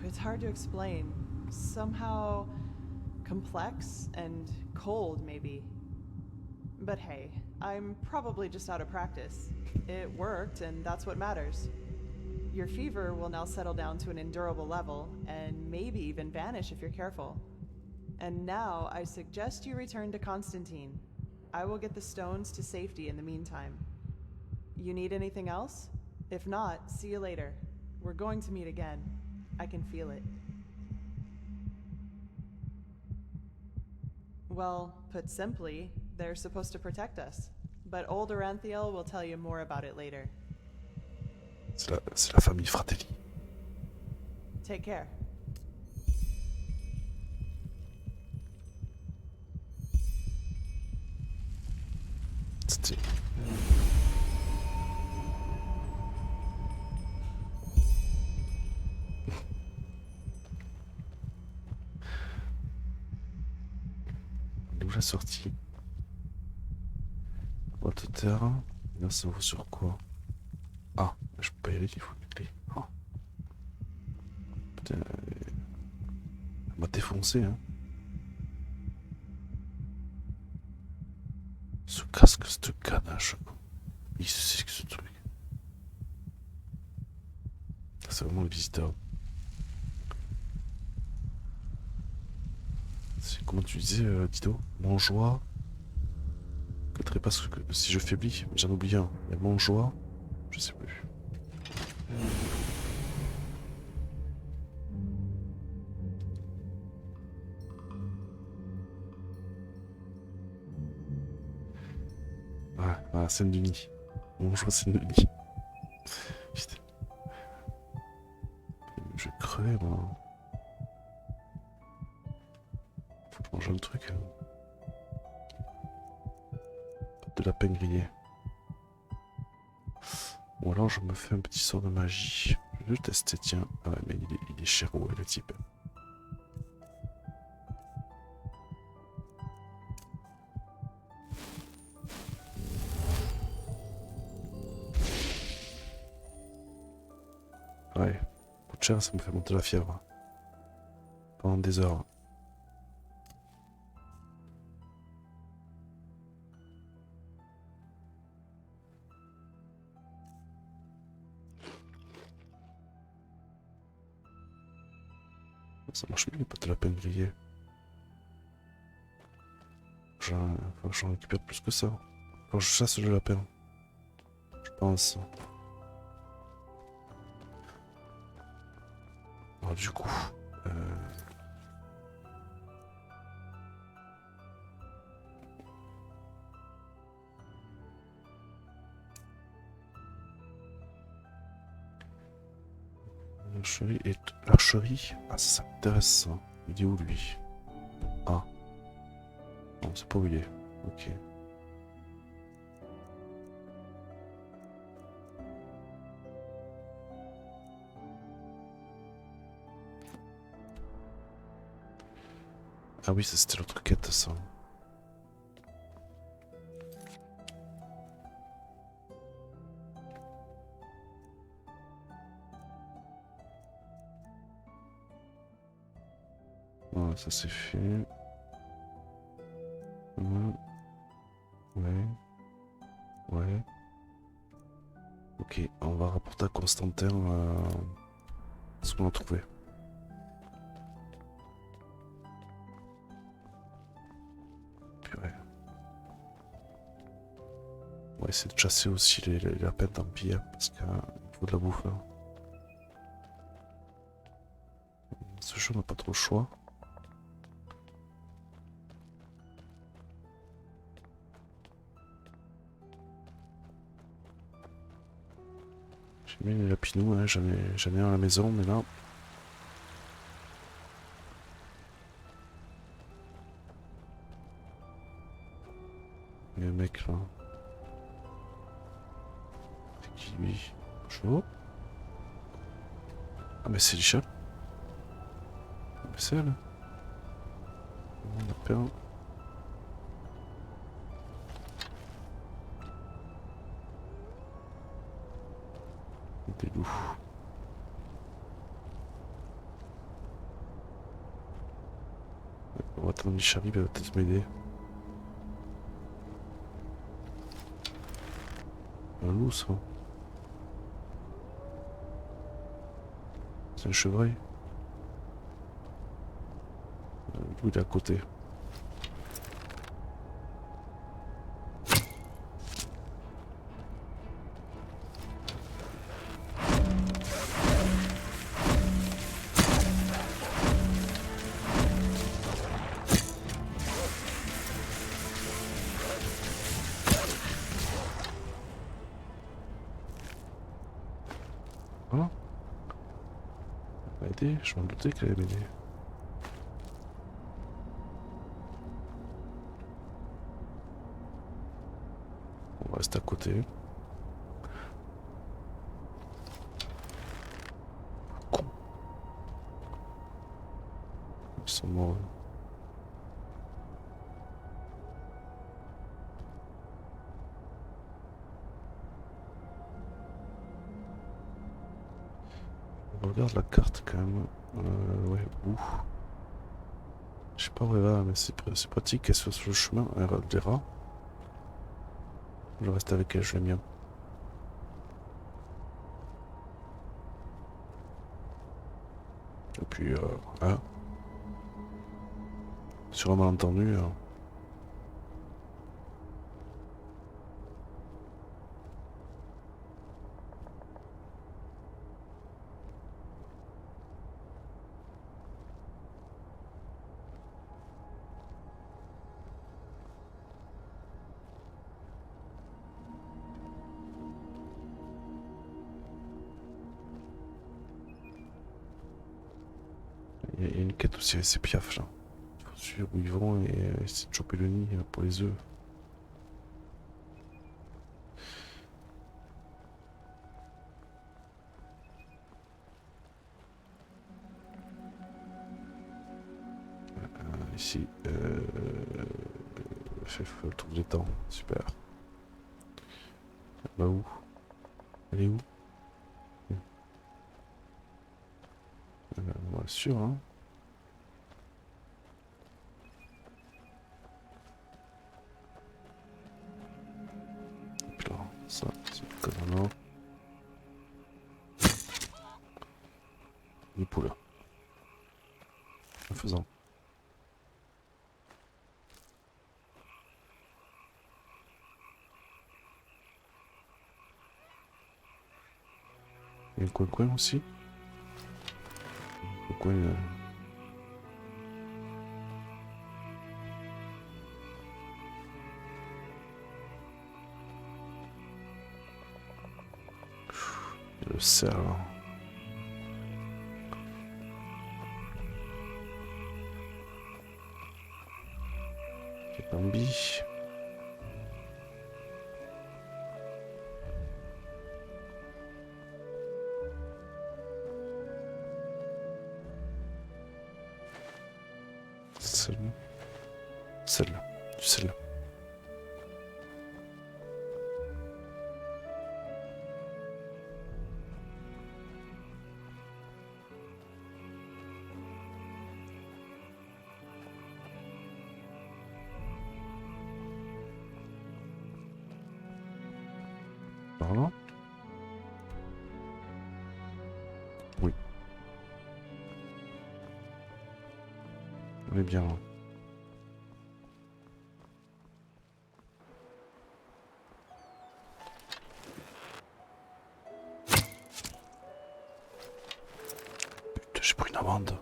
It's hard to explain. Somehow complex and cold, maybe. But hey, I'm probably just out of practice. It worked, and that's what matters. Your fever will now settle down to an endurable level, and maybe even vanish if you're careful. And now I suggest you return to Constantine. I will get the stones to safety in the meantime. You need anything else? If not, see you later. We're going to meet again. I can feel it. Well, put simply, they're supposed to protect us. But old Aranthiel will tell you more about it later. C'est la famille Fratelli. Take care. C'était... D'où la sortie? Boîte de terre. Là, ça vaut sur quoi? Ah, je peux pas y aller, il faut une clé. Oh. Putain, elle m'a défoncé, hein. Ce casque, cette ganache. Il sait que ce truc. C'est vraiment le visiteur. C'est comment tu disais, Dido? Mon joie. Que trépasse que si je faiblis, j'en oublie un. Il y a mon joie. Je sais plus. Ah, scène du nid. Mon joie, scène du nid. Putain. Je vais crever, moi. Faut que je mange un truc. De lapin grillé. Ou alors je me fais un petit sort de magie. Je vais le tester, tiens. Ah ouais, mais il est cher, ouais, le type. Ouais, coûte cher, ça me fait monter la fièvre. Pendant des heures. Ça marche mieux les pâtes à lapin grillées. J'en récupère plus que ça. Quand je chasse le lapin. Je pense. Alors du coup... L'archerie. Ah, ça m'intéresse ça. Il est où lui? Ah. Non, c'est pas où il est. Ok. Ah oui, ça c'était l'autre quête ça. Voilà, ça c'est fait. Ouais. Ouais. Ok, on va rapporter à Constantin ce qu'on a trouvé. Purée. On va essayer de chasser aussi les lapins, tant pis, hein, parce qu'il faut de la bouffe. Hein. Ce jeu n'a pas trop le choix. J'ai mis les lapinous, hein, j'en ai un à la maison, mais là... Il y a un mec là. C'est qui lui? Bonjour. Ah mais c'est Licha. Ah mais c'est elle. On a peur. Des loups. On va attendre Licha arrive, elle va peut-être m'aider. Un loup ça. C'est un chevreuil. Le loup il est à côté. Voilà. Elle m'a aidé, je m'en doutais qu'elle allait m'aider. On reste à côté. Con. Ils sont morts. On regarde la carte quand même. Ouais, où? Je sais pas où elle va, mais c'est pratique qu'elle soit sur le chemin. Elle des rats. Je reste avec elle, je l'aime bien. Et puis, hein, sur un malentendu. Il y a une quête aussi avec ces piafs là. Il faut suivre où ils vont et essayer de choper le nid pour les œufs. fait le tour des temps, super. Elle va où? Elle est où? Ouais, sûr, hein. Et puis là, ça, c'est le casano. Les poules. En faisant. Il y a un coin aussi. Le coin. Il y a le cerf là. Il y a Bambi. Celle-là. Du sel. Par là. Oui. On est bien là. Putain, j'ai pris une amende.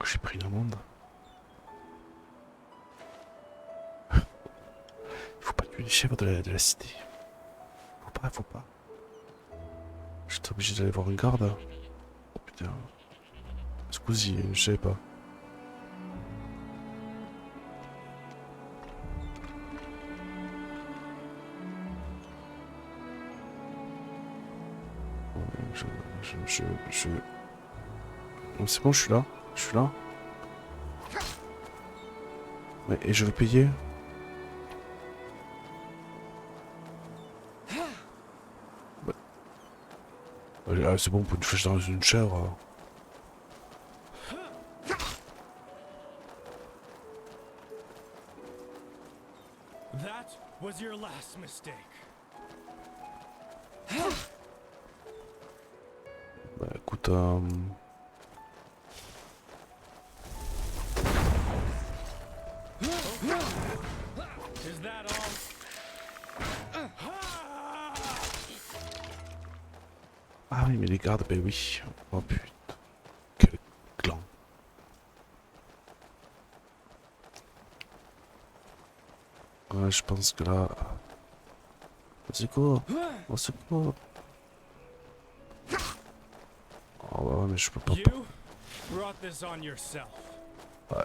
J'ai pris une amende. Il faut pas tuer les chèvres de la cité. Faut pas. J'étais obligé d'aller voir une garde. Oh putain. Scusi, je savais pas. Je... Non, c'est bon, je suis là. Je suis là. Mais, et je vais payer. Bah. Ah, c'est bon, pour une flèche dans une chèvre. That was your last mistake. Bah écoute, Is that all? ah oui, mais les gardes, bah oui. Oh putain. Quel clan. Ouais, je pense que là... Au secours. Au secours. Oh bah ouais, mais je peux pas... You brought this on yourself. Ouais,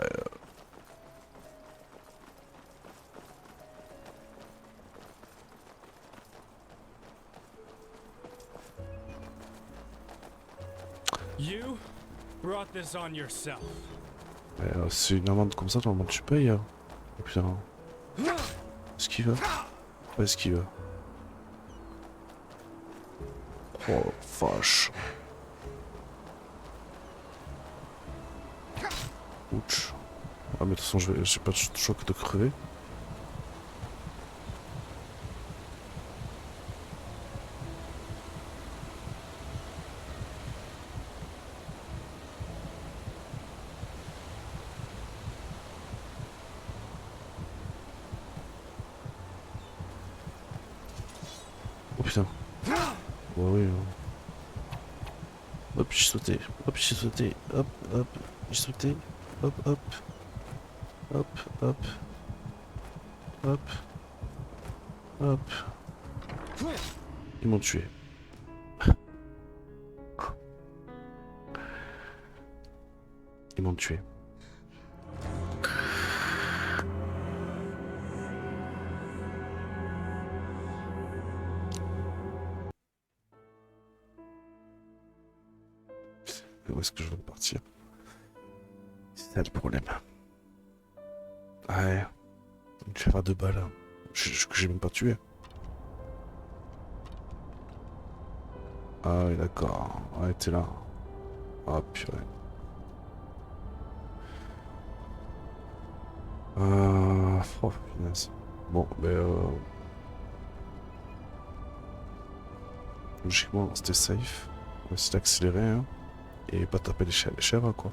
You brought this on yourself. c'est une amende comme ça, normalement tu payes. Hein. Oh putain. Esquive. Pas esquive. Oh vache. Ouch. Ah mais de toute façon j'ai pas de choix que de crever. Oh putain. Ouais, oui. Hop, j'ai sauté. Hop, j'ai sauté. Hop, hop. J'ai sauté. Hop, hop. Hop, hop. Hop. Hop. Ils m'ont tué. Ils m'ont tué. Où est-ce que je veux partir? C'est ça le problème. Ouais. Une chèvre à 2 balles. Que j'ai même pas tué. Ah oui, d'accord. Ouais, t'es là. Ah purée. Oh, punaise. Bon, logiquement, c'était safe. On va essayer d'accélérer, hein. Et pas taper les chèvres, quoi.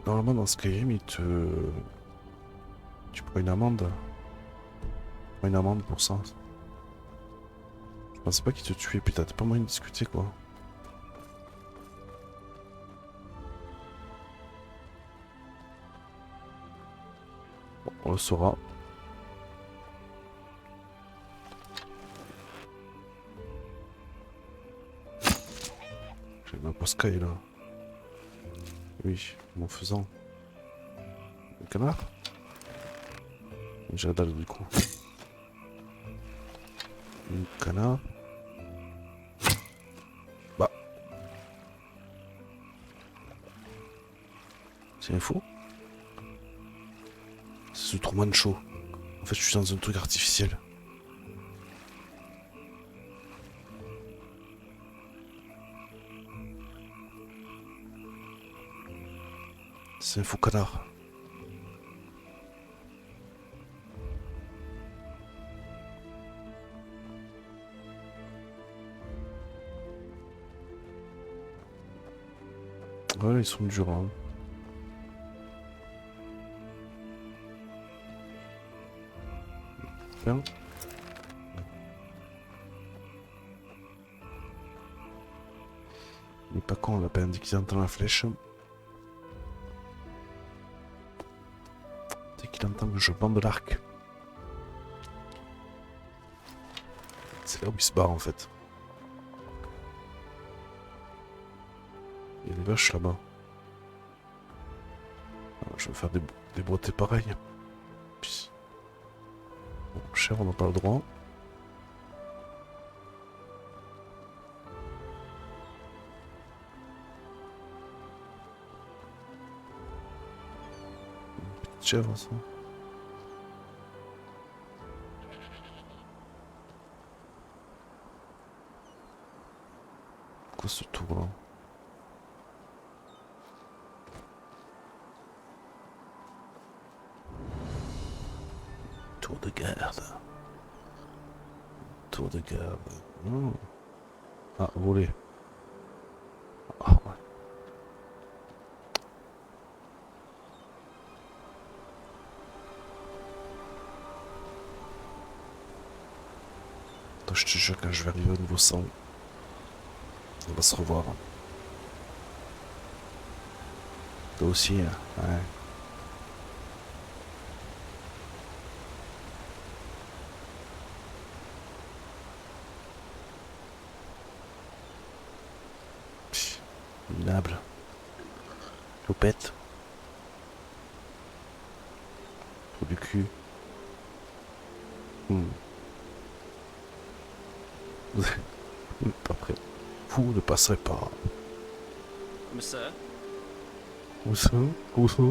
Normalement, dans Skyrim, tu prends une amende. Tu prends une amende pour ça. Je pensais pas qu'il te tuait, putain, t'as pas moyen de discuter, quoi. Bon, on le saura. J'ai même pas Sky, là. Oui, mon faisant. Le canard? J'ai la dalle, du coup. Le canard. Bah. C'est un fou. C'est ce Truman Show. En fait, je suis dans un truc artificiel. C'est un faux canard. Ouais, ils sont durs, hein. Bien. Il est pas con, on l'a pas indiqué dans la flèche. Dès qu'il entend que je bande l'arc. C'est là où il se barre en fait. Il y a des vaches là-bas. Alors, je vais faire des boîtés pareilles. Puis... Bon, cher, on n'a pas le droit. Une petite chèvre, ça. Quoi ce tour là? Tour de garde. Tour de garde. Oh. Ah, voler. Ah, ouais. Attends, je te jure, quand je vais arriver au niveau 100, on va se revoir. Toi aussi, hein. Ouais. Pff, minable. Lopette. Trou du cul. Vous n'êtes pas prêt. Vous ne passerez pas. Monsieur? Où ça? Où ça?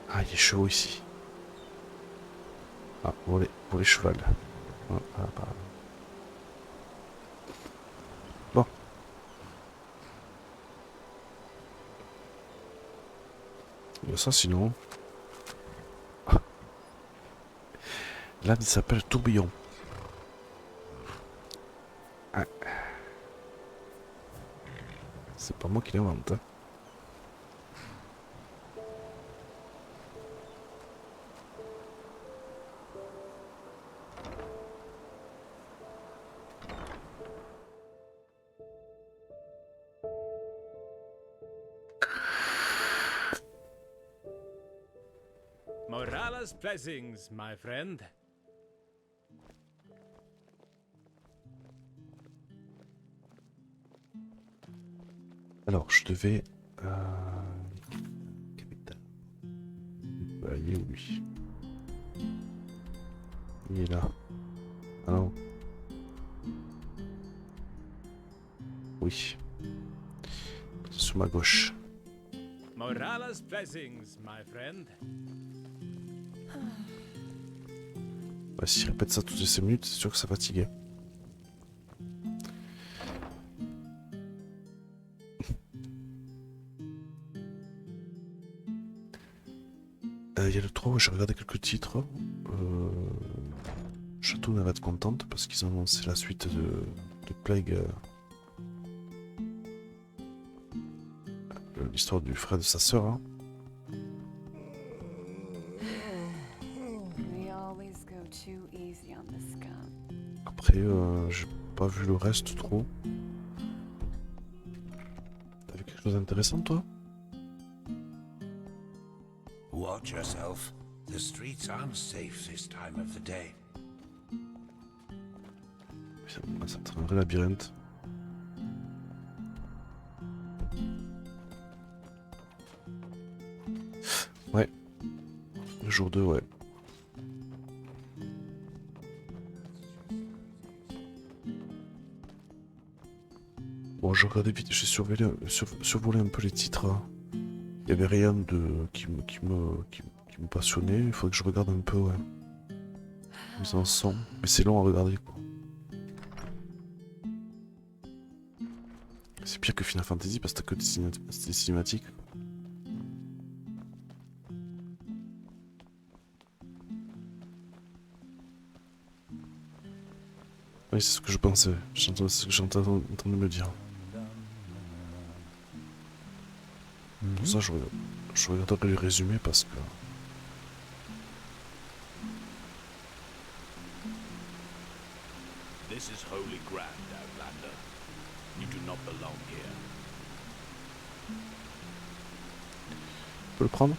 Ah, il est chaud ici. Ah, pour les chevals. Ah, ah, bah. Bon. Il y a ça sinon. Ah. Là, il s'appelle tourbillon. Ah. C'est pas moi qui l'invente. Hein. Morala's blessings, my friend. Alors, je devais... Capitale. Bah, il est où lui? Il est là. Ah non. oui. Sur ma gauche. Morala's blessings, my friend. Ouais, s'il répète ça toutes les 5 minutes, c'est sûr que ça fatigue. Il y a le 3 où j'ai regardé quelques titres. Château va être contente parce qu'ils ont annoncé la suite de Plague. L'histoire du frère de sa sœur. Hein. Après, j'ai pas vu le reste trop. T'as vu quelque chose d'intéressant, toi? Watch yourself. The streets aren't safe this time of the day. Ça va être un vrai labyrinthe. Ouais. Le jour 2, ouais. Bon, je regardais vite, j'ai survolé un peu les titres. Il y avait rien qui me passionnait. Il faudrait que je regarde un peu, ouais. Ils en sont. Mais c'est long à regarder, quoi. C'est pire que Final Fantasy parce que t'as que des cinématiques. Oui, c'est ce que je pensais. C'est ce que j'étais en train de me dire. Pour ça, je regarderai les résumés parce que... This is holy ground, Outlander. You do not belong here. Tu peux le prendre?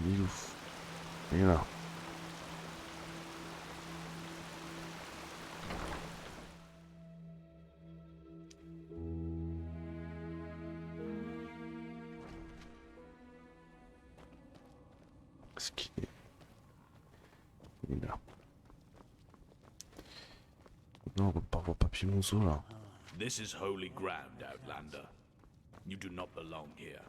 Il est ouf. Il est là. Est-ce qu'il est... Il est là. Non, on va pas voir Papy Monzo là. This is holy ground, Outlander. You do not belong here.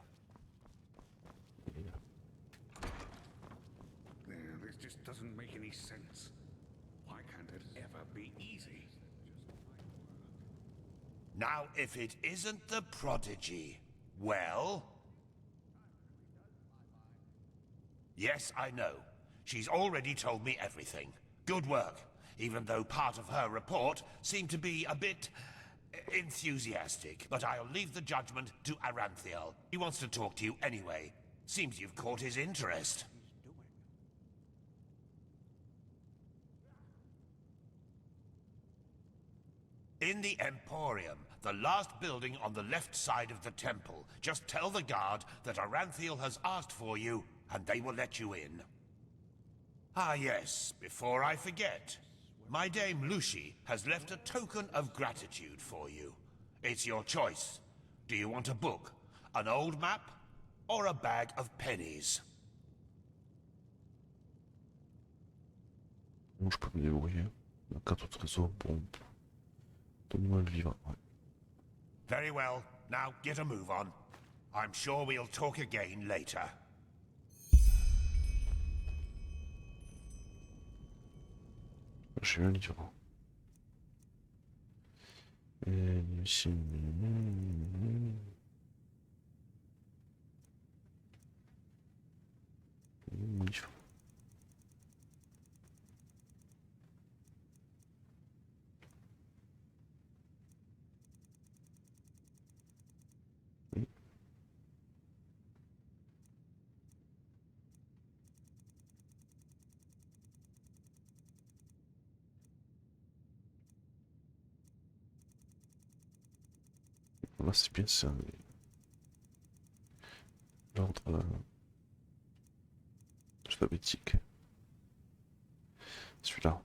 This just doesn't make any sense. Why can't it ever be easy? Now, if it isn't the prodigy, well... Yes, I know. She's already told me everything. Good work, even though part of her report seemed to be a bit... enthusiastic. But I'll leave the judgment to Aranthiel. He wants to talk to you anyway. Seems you've caught his interest. In the Emporium, the last building on the left side of the temple. Just tell the guard that Aranthiel has asked for you, and they will let you in. Ah yes, before I forget. My dame Lucy has left a token of gratitude for you. It's your choice. Do you want a book, an old map, or a bag of pennies? Bon, je peux me débrouiller. La carte au trésor, bon. Donne-moi le vivre. Ouais. Very well. Now get a move on. I'm sure we'll talk again later. J'ai eu un livre. Et ici. Livre. Oui. Là, c'est bien ça. L'ordre alphabétique. Celui-là.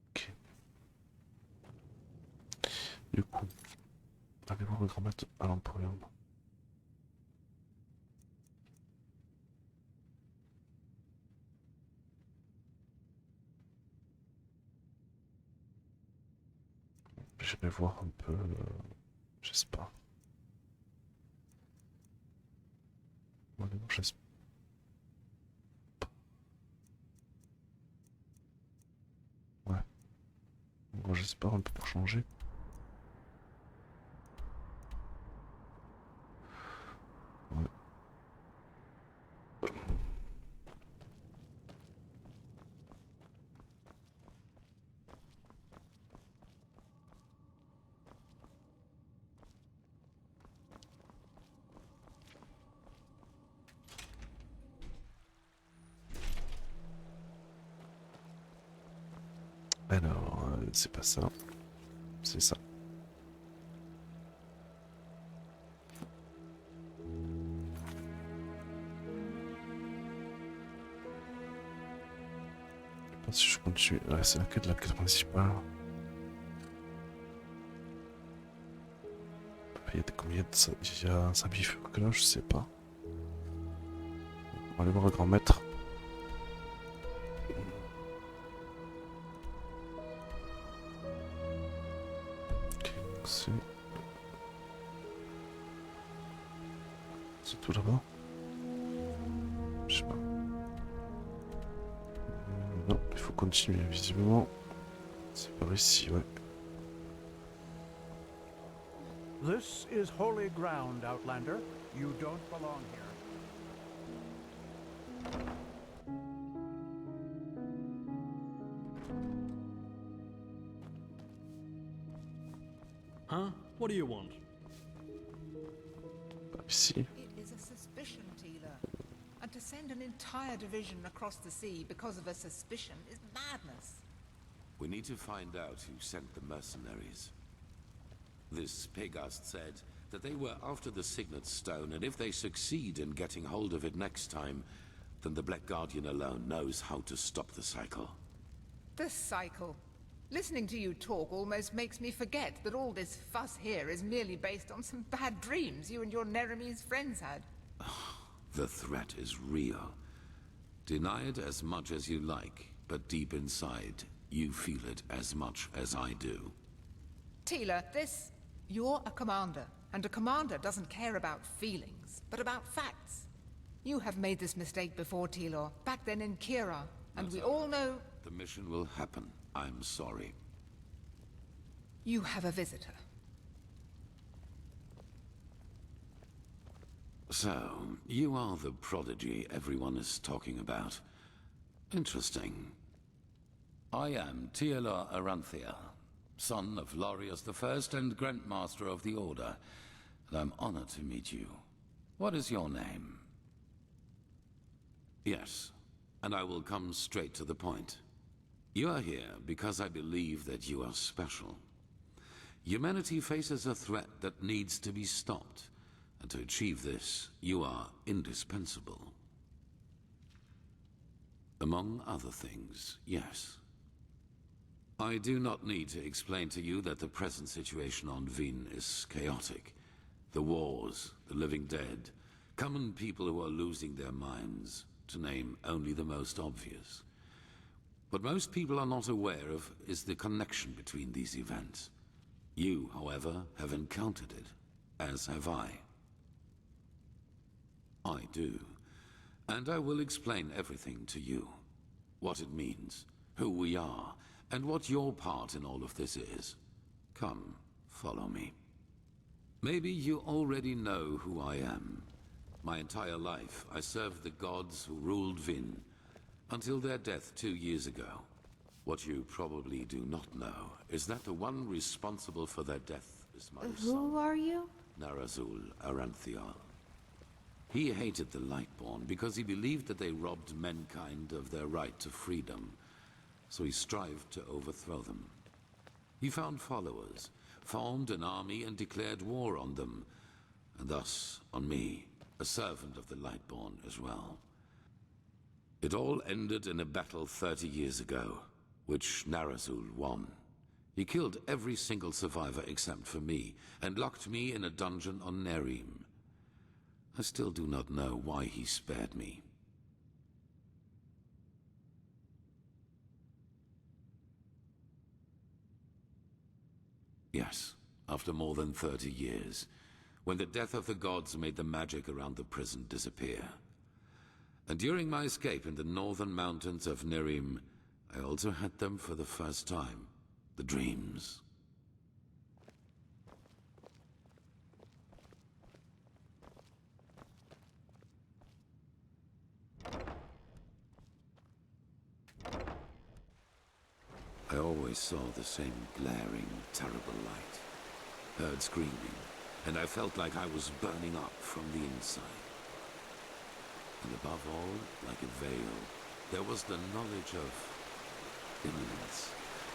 Ok. le grand maître à l'Emporium. Je vais voir un peu, j'espère. Ouais, non, j'espère. Ouais. Bon, j'espère un peu pour changer. Ouais. Alors, c'est pas ça. C'est ça. Je sais pas si je continue. Ouais, c'est la quête principale. Il y a des combien de... Il y a un sabifeux que là, je sais pas. On va aller voir le grand maître. C'est tout là-bas. Je sais pas. Non, il faut continuer visiblement. C'est par ici, ouais. This is holy ground, Outlander. You don't belong here. Huh? What do you want? Par ici. It is a suspicion, Teela. And to send an entire division across the sea because of a suspicion is madness. We need to find out who sent the mercenaries. This Pegast said that they were after the Signet Stone, and if they succeed in getting hold of it next time, then the Black Guardian alone knows how to stop the cycle. The cycle. Listening to you talk almost makes me forget that all this fuss here is merely based on some bad dreams you and your Neremese friends had. The threat is real. Deny it as much as you like, but deep inside, you feel it as much as I do. Teela, this... You're a commander, and a commander doesn't care about feelings, but about facts. You have made this mistake before, Teela, back then in Kira, and we all know... The mission will happen. I'm sorry. You have a visitor. So, you are the prodigy everyone is talking about. Interesting. I am Teela Aranthia, son of Lorius I and Grandmaster of the Order, and I'm honored to meet you. What is your name? Yes, and I will come straight to the point. You are here because I believe that you are special. Humanity faces a threat that needs to be stopped, and to achieve this, you are indispensable. Among other things, yes. I do not need to explain to you that the present situation on Vin is chaotic. The wars, the living dead, common people who are losing their minds, to name only the most obvious. What most people are not aware of is the connection between these events. You, however, have encountered it, as have I. I do, and I will explain everything to you. What it means, who we are, and what your part in all of this is. Come, follow me. Maybe you already know who I am. My entire life, I served the gods who ruled Vin, until their death 2 years ago. What you probably do not know is that the one responsible for their death is my son. Who are you? Narazul Aranthial. He hated the Lightborn because he believed that they robbed mankind of their right to freedom, so he strived to overthrow them. He found followers, formed an army and declared war on them, and thus on me, a servant of the Lightborn as well. It all ended in a battle 30 years ago, which Narazul won. He killed every single survivor except for me, and locked me in a dungeon on Nerim. I still do not know why he spared me. Yes, after more than 30 years, when the death of the gods made the magic around the prison disappear. And during my escape in the northern mountains of Nerim, I also had them for the first time, the dreams. I always saw the same glaring, terrible light. Heard screaming, and I felt like I was burning up from the inside. And above all, like a veil, there was the knowledge of imminence.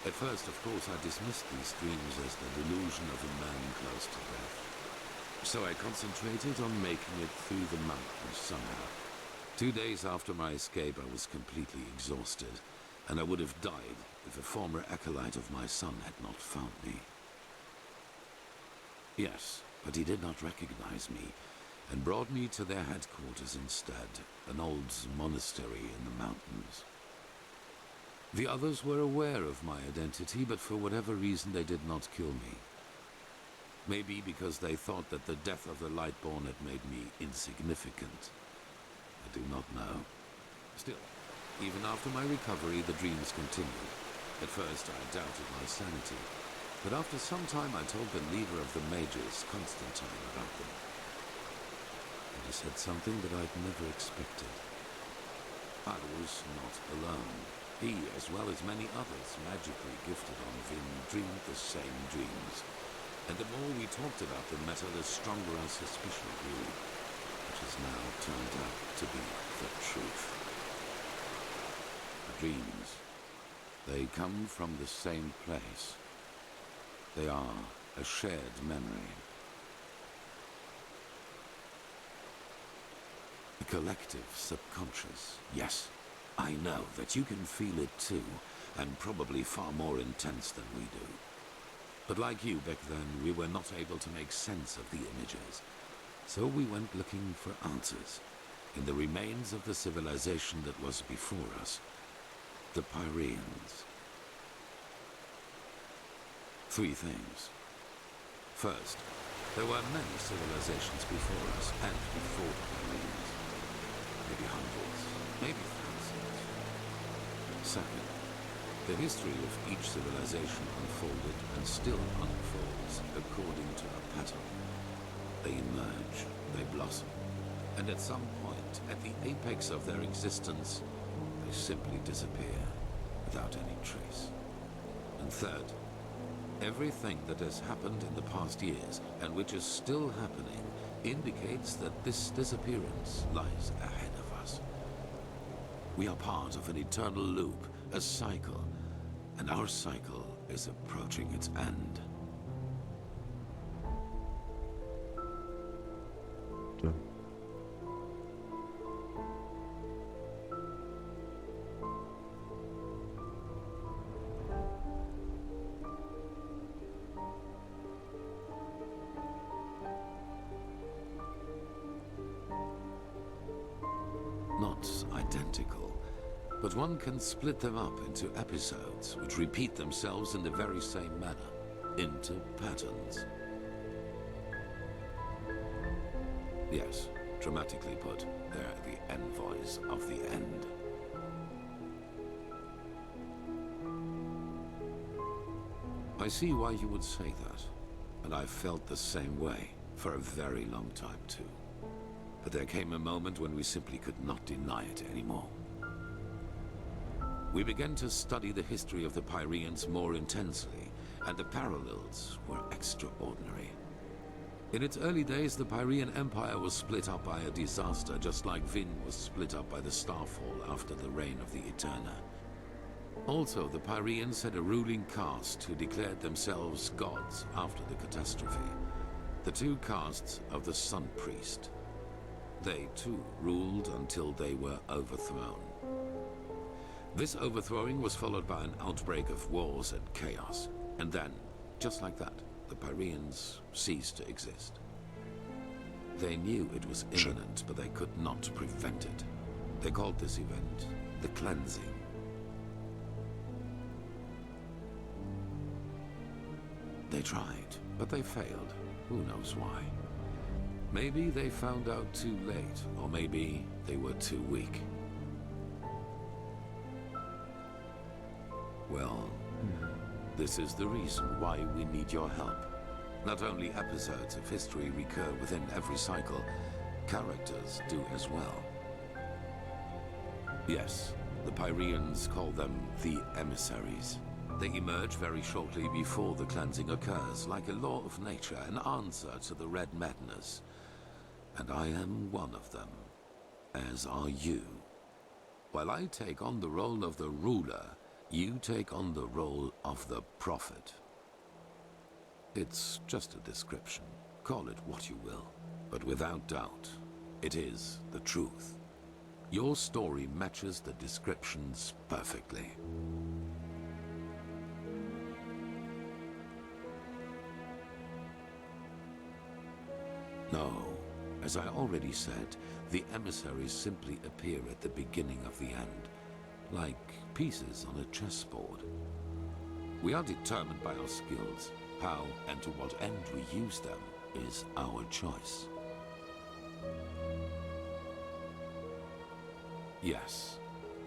At first, of course, I dismissed these dreams as the delusion of a man close to death. So I concentrated on making it through the mountains somehow. 2 days after my escape, I was completely exhausted, and I would have died if a former acolyte of my son had not found me. Yes, but he did not recognize me, and brought me to their headquarters instead, an old monastery in the mountains. The others were aware of my identity, but for whatever reason they did not kill me. Maybe because they thought that the death of the Lightborn had made me insignificant. I do not know. Still, even after my recovery, the dreams continued. At first, I doubted my sanity, but after some time I told the leader of the mages, Constantine, about them. And he said something that I'd never expected. I was not alone. He, as well as many others magically gifted on Vin, dreamed the same dreams. And the more we talked about the matter, the stronger our suspicion grew, which has now turned out to be the truth. The dreams, they come from the same place. They are a shared memory. The collective subconscious. Yes, I know that you can feel it too, and probably far more intense than we do. But like you back then, we were not able to make sense of the images. So we went looking for answers in the remains of the civilization that was before us, the Pyreans. 3 things. First, there were many civilizations before us and before the Pyreans. Maybe hundreds, maybe thousands. Second, the history of each civilization unfolded and still unfolds according to a pattern. They emerge, they blossom, and at some point, at the apex of their existence, they simply disappear without any trace. And third, everything that has happened in the past years, and which is still happening, indicates that this disappearance lies ahead of us. We are part of an eternal loop, a cycle, and our cycle is approaching its end. Not identical, but one can split them up into episodes which repeat themselves in the very same manner, into patterns. Yes, dramatically put, they're the envoys of the end. I see why you would say that, and I've felt the same way for a very long time too. But there came a moment when we simply could not deny it anymore. We began to study the history of the Pyreans more intensely, and the parallels were extraordinary. In its early days, the Pyrean Empire was split up by a disaster, just like Vin was split up by the Starfall after the reign of the Eterna. Also, the Pyreans had a ruling caste who declared themselves gods after the catastrophe. The 2 castes of the Sun Priest. They too ruled until they were overthrown. This overthrowing was followed by an outbreak of wars and chaos, And then, just like that, the Pyreans ceased to exist. They knew it was imminent, but they could not prevent it. They called this event the Cleansing. They tried, but they failed. Who knows why? Maybe they found out too late, or maybe they were too weak. Well, this is the reason why we need your help. Not only episodes of history recur within every cycle, characters do as well. Yes, the Pyreans call them the Emissaries. They emerge very shortly before the cleansing occurs, like a law of nature, an answer to the Red Madness. And I am one of them, as are you. While I take on the role of the ruler, you take on the role of the prophet. It's just a description. Call it what you will. But without doubt, it is the truth. Your story matches the descriptions perfectly. No, as I already said, the emissaries simply appear at the beginning of the end, like pieces on a chessboard. We are determined by our skills. How and to what end we use them is our choice. Yes,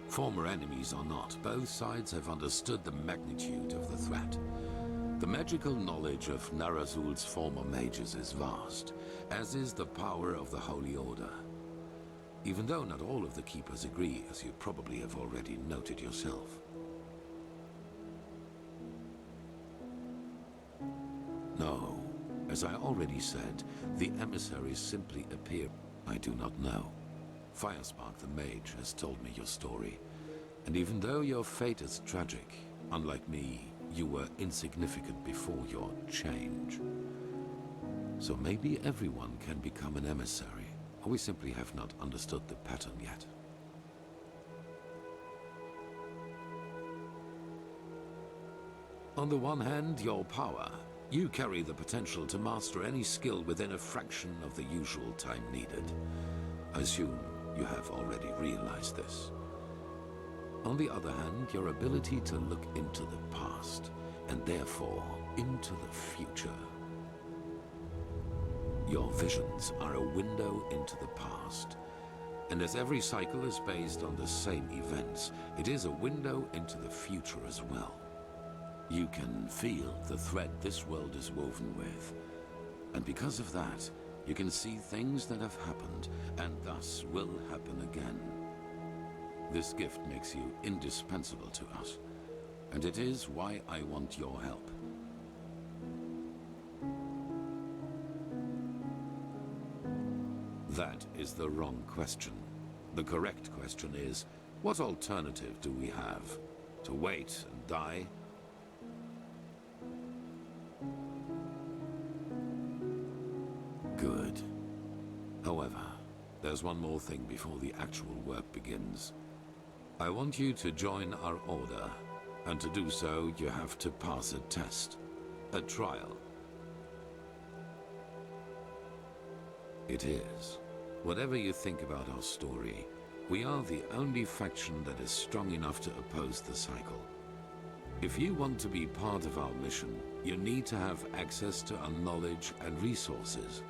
former enemies or not, both sides have understood the magnitude of the threat. The magical knowledge of Narazul's former mages is vast, as is the power of the Holy Order. Even though not all of the Keepers agree, as you probably have already noted yourself. No, as I already said, the emissaries simply appear. I do not know. Firespark the Mage has told me your story, and even though your fate is tragic, unlike me, you were insignificant before your change. So maybe everyone can become an emissary, or we simply have not understood the pattern yet. On the one hand, your power. You carry the potential to master any skill within a fraction of the usual time needed. I assume you have already realized this. On the other hand, your ability to look into the past, and therefore into the future. Your visions are a window into the past, and as every cycle is based on the same events, it is a window into the future as well. You can feel the thread this world is woven with, and because of that, you can see things that have happened, and thus will happen again. This gift makes you indispensable to us, and it is why I want your help. That is the wrong question. The correct question is, what alternative do we have? To wait and die? Good. However, there's one more thing before the actual work begins. I want you to join our order, and to do so, you have to pass a test. A trial. It is. Whatever you think about our story, we are the only faction that is strong enough to oppose the cycle. If you want to be part of our mission, you need to have access to our knowledge and resources.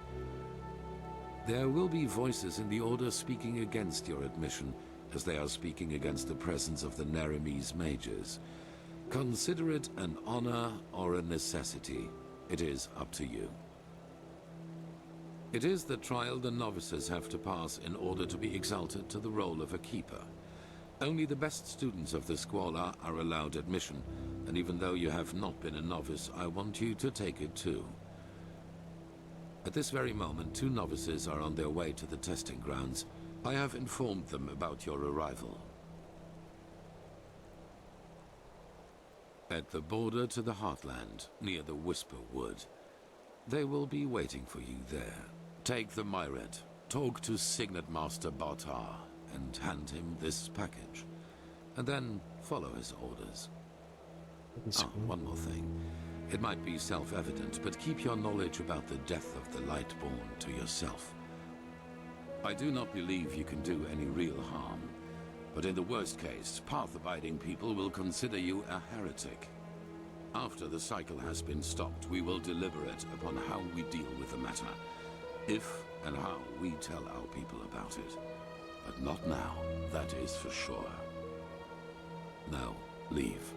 There will be voices in the Order speaking against your admission, as they are speaking against the presence of the Naramese mages. Consider it an honor or a necessity. It is up to you. It is the trial the novices have to pass in order to be exalted to the role of a keeper. Only the best students of the Squalor are allowed admission, and even though you have not been a novice, I want you to take it too. At this very moment, 2 novices are on their way to the testing grounds. I have informed them about your arrival. At the border to the Heartland, near the Whisper Wood. They will be waiting for you there. Take the Myret, talk to Signet Master Bartar, and hand him this package. And then follow his orders. One more thing. It might be self-evident, but keep your knowledge about the death of the Lightborn to yourself. I do not believe you can do any real harm, but in the worst case, path-abiding people will consider you a heretic. After the cycle has been stopped, we will deliberate upon how we deal with the matter. If and how we tell our people about it. But not now, that is for sure. Now, leave.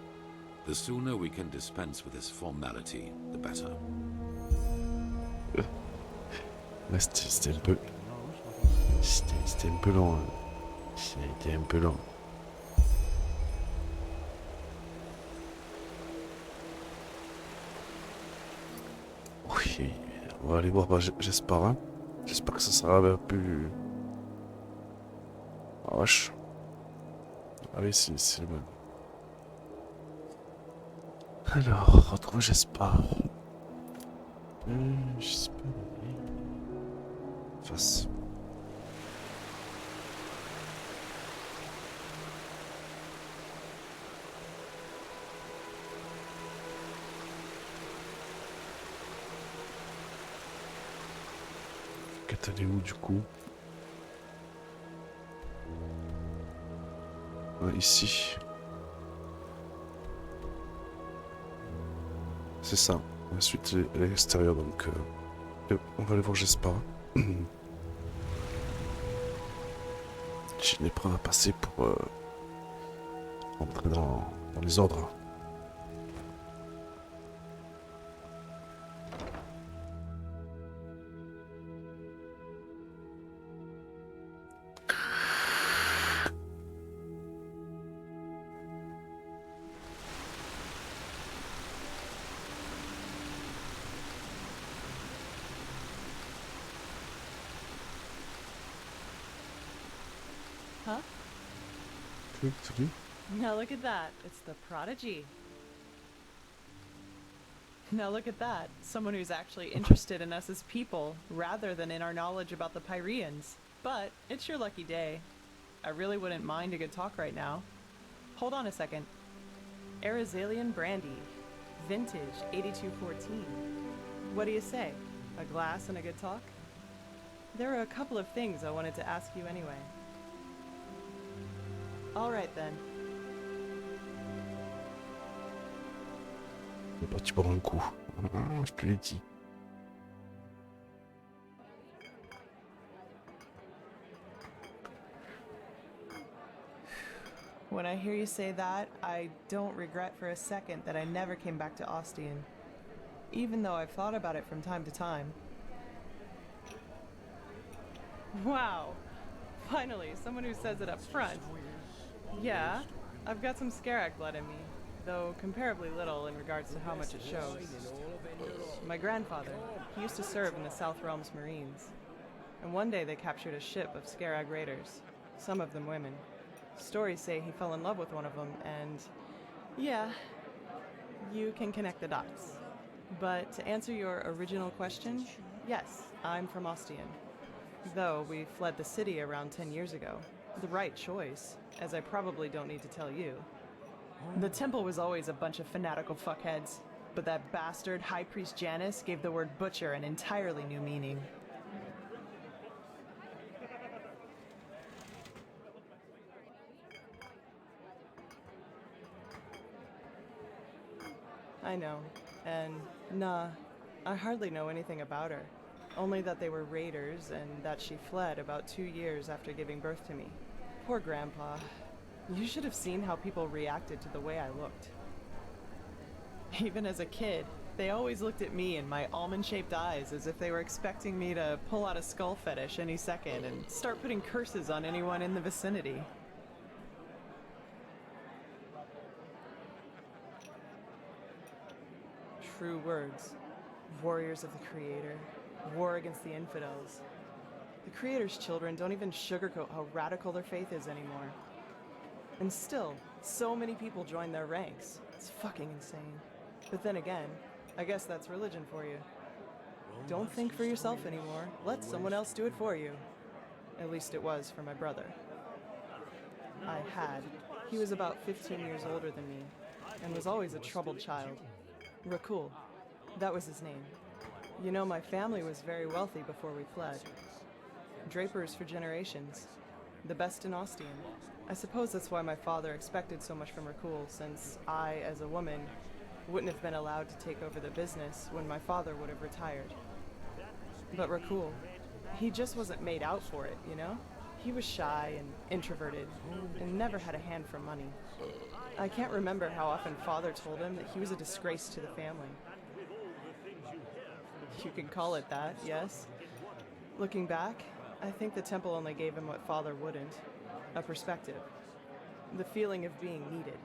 The sooner we can dispense with this formality, the better. Ouais, c'était un peu... C'était un peu long. Hein. C'était un peu long. Oui, on va aller voir, bah, j'espère. Hein. J'espère que ça sera plus... Ah wesh. Ah oui, c'est le même. Alors, retrouver j'espère. J'espère. Face. Quête, elle est où du coup? Ouais, ici. C'est ça. Ensuite, l'extérieur, donc... on va aller voir, j'espère. J'ai une épreuve à passer pour entrer dans les ordres. Huh? Now look at that. It's the Prodigy. Now look at that. Someone who's actually interested in us as people, rather than in our knowledge about the Pyreans. But it's your lucky day. I really wouldn't mind a good talk right now. Hold on a second. Arizalian Brandy. Vintage 8214. What do you say? A glass and a good talk? There are a couple of things I wanted to ask you anyway. All right then. On est parti pour un coup. Je te l'ai dit. When I hear you say that, I don't regret for a second that I never came back to Ostian. Even though I've thought about it from time to time. Wow. Finally, someone who says it up front. Yeah, I've got some Scarag blood in me, though comparably little in regards to how much it shows. My grandfather, he used to serve in the South Realms Marines, and one day they captured a ship of Scarag raiders, some of them women. Stories say he fell in love with one of them, and yeah, you can connect the dots. But to answer your original question, yes, I'm from Ostian. Though we fled the city around 10 years ago. The right choice, as I probably don't need to tell you. The temple was always a bunch of fanatical fuckheads, but that bastard High Priest Janus gave the word butcher an entirely new meaning. I know, and nah, I hardly know anything about her. Only that they were raiders and that she fled about 2 years after giving birth to me. Poor Grandpa. You should have seen how people reacted to the way I looked. Even as a kid, they always looked at me and my almond-shaped eyes as if they were expecting me to pull out a skull fetish any second and start putting curses on anyone in the vicinity. True words. Warriors of the Creator. War against the infidels. The Creator's children don't even sugarcoat how radical their faith is anymore. And still, so many people join their ranks. It's fucking insane. But then again, I guess that's religion for you. Don't think for yourself anymore. Let someone else do it for you. At least it was for my brother. He was about 15 years older than me, and was always a troubled child. Rakul. That was his name. You know, my family was very wealthy before we fled. Drapers for generations. The best in Ostian. I suppose that's why my father expected so much from Rakul, since I, as a woman, wouldn't have been allowed to take over the business when my father would have retired. But Rakul, he just wasn't made out for it, you know? He was shy and introverted, and never had a hand for money. I can't remember how often father told him that he was a disgrace to the family. You can call it that, yes. Looking back, I think the temple only gave him what father wouldn't. A perspective. The feeling of being needed.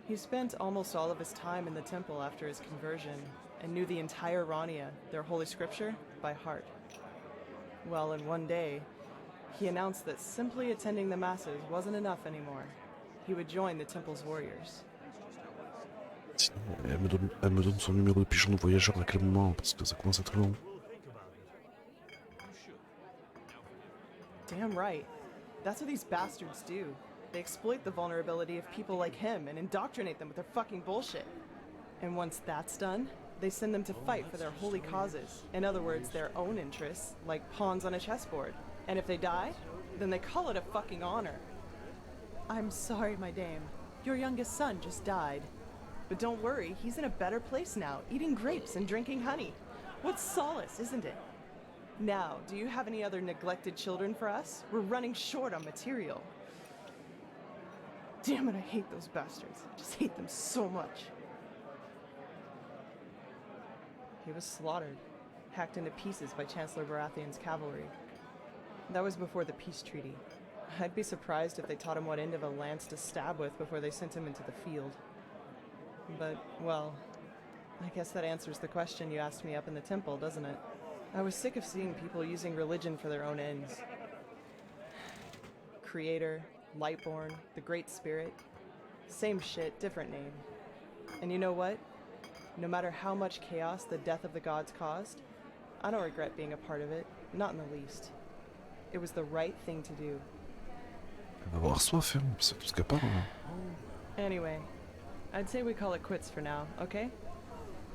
He spent almost all of his time in the temple after his conversion, and knew the entire Rania, their holy scripture, by heart. Well, and one day, he announced that simply attending the masses wasn't enough anymore. He would join the temple's warriors. Sinon, elle me donne son numéro de pigeon de voyageur à quel moment? Parce que ça commence à être long. Damn right. That's what these bastards do. They exploit the vulnerability of people like him and indoctrinate them with their fucking bullshit. And once that's done, they send them to fight for their holy causes. In other words, their own interests, like pawns on a chessboard. And if they die, then they call it a fucking honor. I'm sorry, my dame. Your youngest son just died. But don't worry, he's in a better place now, eating grapes and drinking honey. What solace, isn't it? Now, do you have any other neglected children for us? We're running short on material. Damn it, I hate those bastards. I just hate them so much. He was slaughtered, hacked into pieces by Chancellor Baratheon's cavalry. That was before the peace treaty. I'd be surprised if they taught him what end of a lance to stab with before they sent him into the field. But, well, I guess that answers the question you asked me up in the temple, doesn't it? I was sick of seeing people using religion for their own ends. Creator, Lightborn, the Great Spirit. Same shit, different name. And you know what? No matter how much chaos the death of the gods caused, I don't regret being a part of it, not in the least. It was the right thing to do. Elle va avoir soif, hein, c'est tout ce qu'elle parle. Hein. Anyway, I'd say we call it quits for now, okay?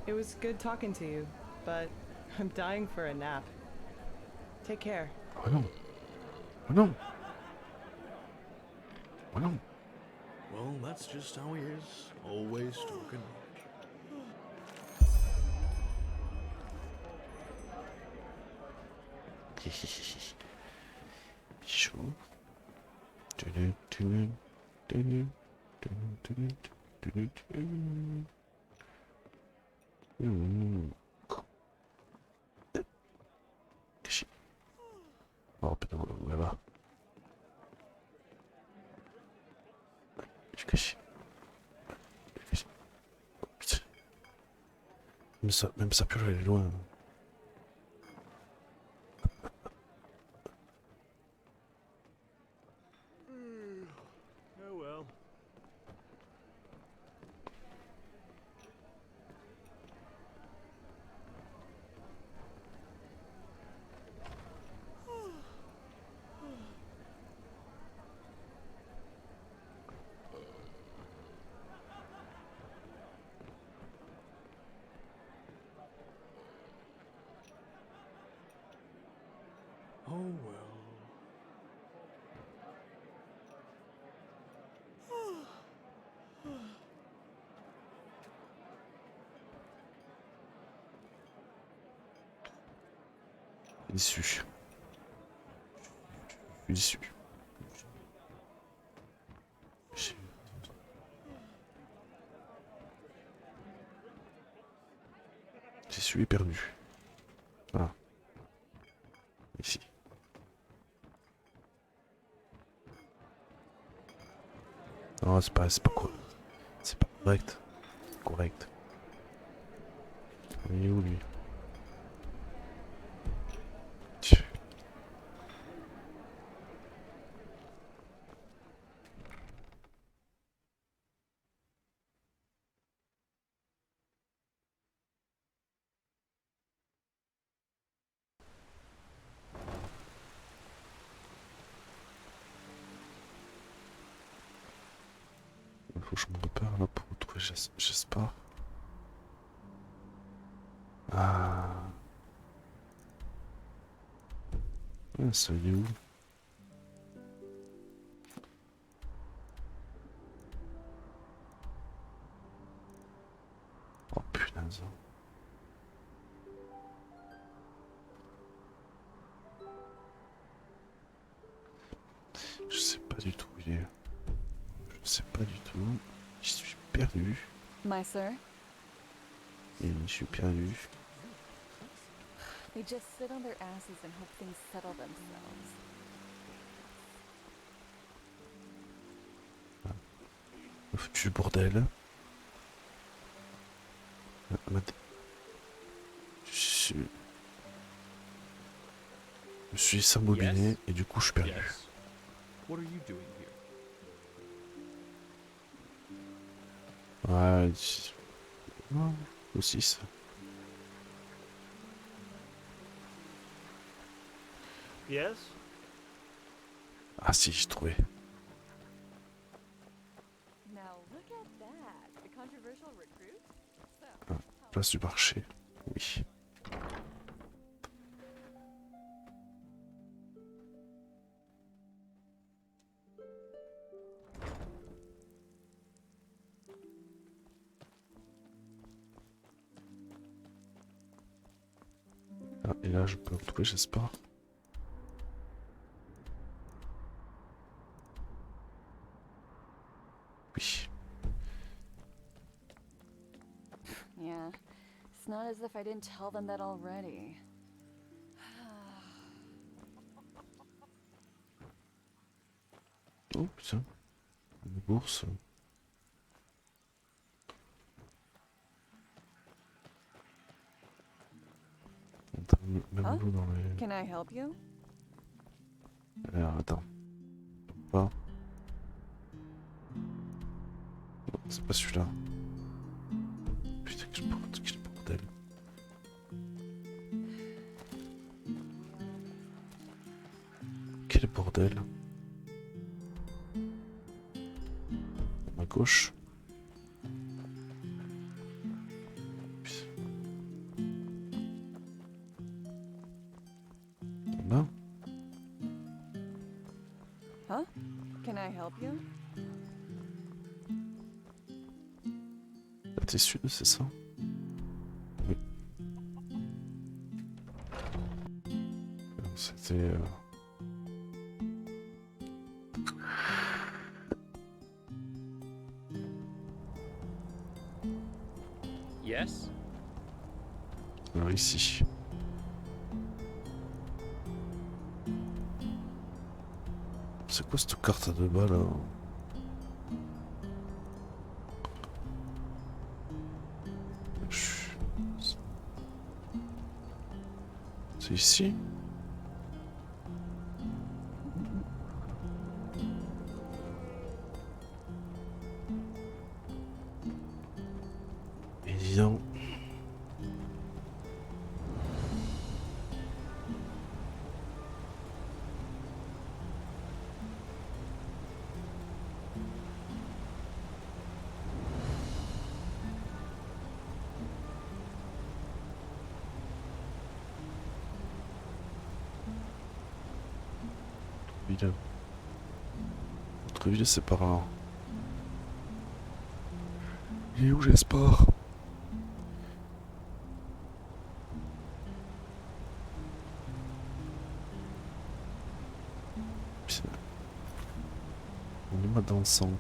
It was good talking to you, but I'm dying for a nap. Take care. Oh non. Oh non. Oh non. Well, that's just how he is. Always talking. Chaud. Oh putain, où elle va? Je suis caché. Oh, putain. Même sa purée, elle est loin. Oh well. Oh well. Déçu. Je suis déçu. Déçu et perdu. Ah. Ici. Non, c'est pas correct. C'est pas correct. Correct. Il est où lui? Il faut que je me repère là pour trouver j'espère. Ah. Ah, ça il est où? Oh putain ça. Je sais pas du tout où il est. Je sais pas du tout. Je suis perdu. My sir? Et je suis perdu. They just sit on their asses and hope things settle themselves. Foutu le bordel. Je suis sans bobiner et du coup je suis perdu. Yes. What are you doing here? Ouais, non, aussi ça. Yes? Ah si, j'ai trouvé. Now look at that. The controversial recruit? So, Ah, place du marché. Oui. Ah, et là je peux retrouver, j'espère. Oui. yeah. It's not as if I didn't tell them that already. Oh putain. Une bourse. Même l'eau dans les... Can I help you? Alors attends. Pas. Non, c'est pas celui-là. Putain, quel bordel. Quel bordel. À ma gauche. Là. Huh? Can I help you? Là, t'es sud, c'est ça? Oui. C'était... Yes? Alors ici. C'est quoi cette carte à 2 balles là? C'est ici? Évident. Notre ville c'est par là. Il est où j'espère? On est mal dans le sang.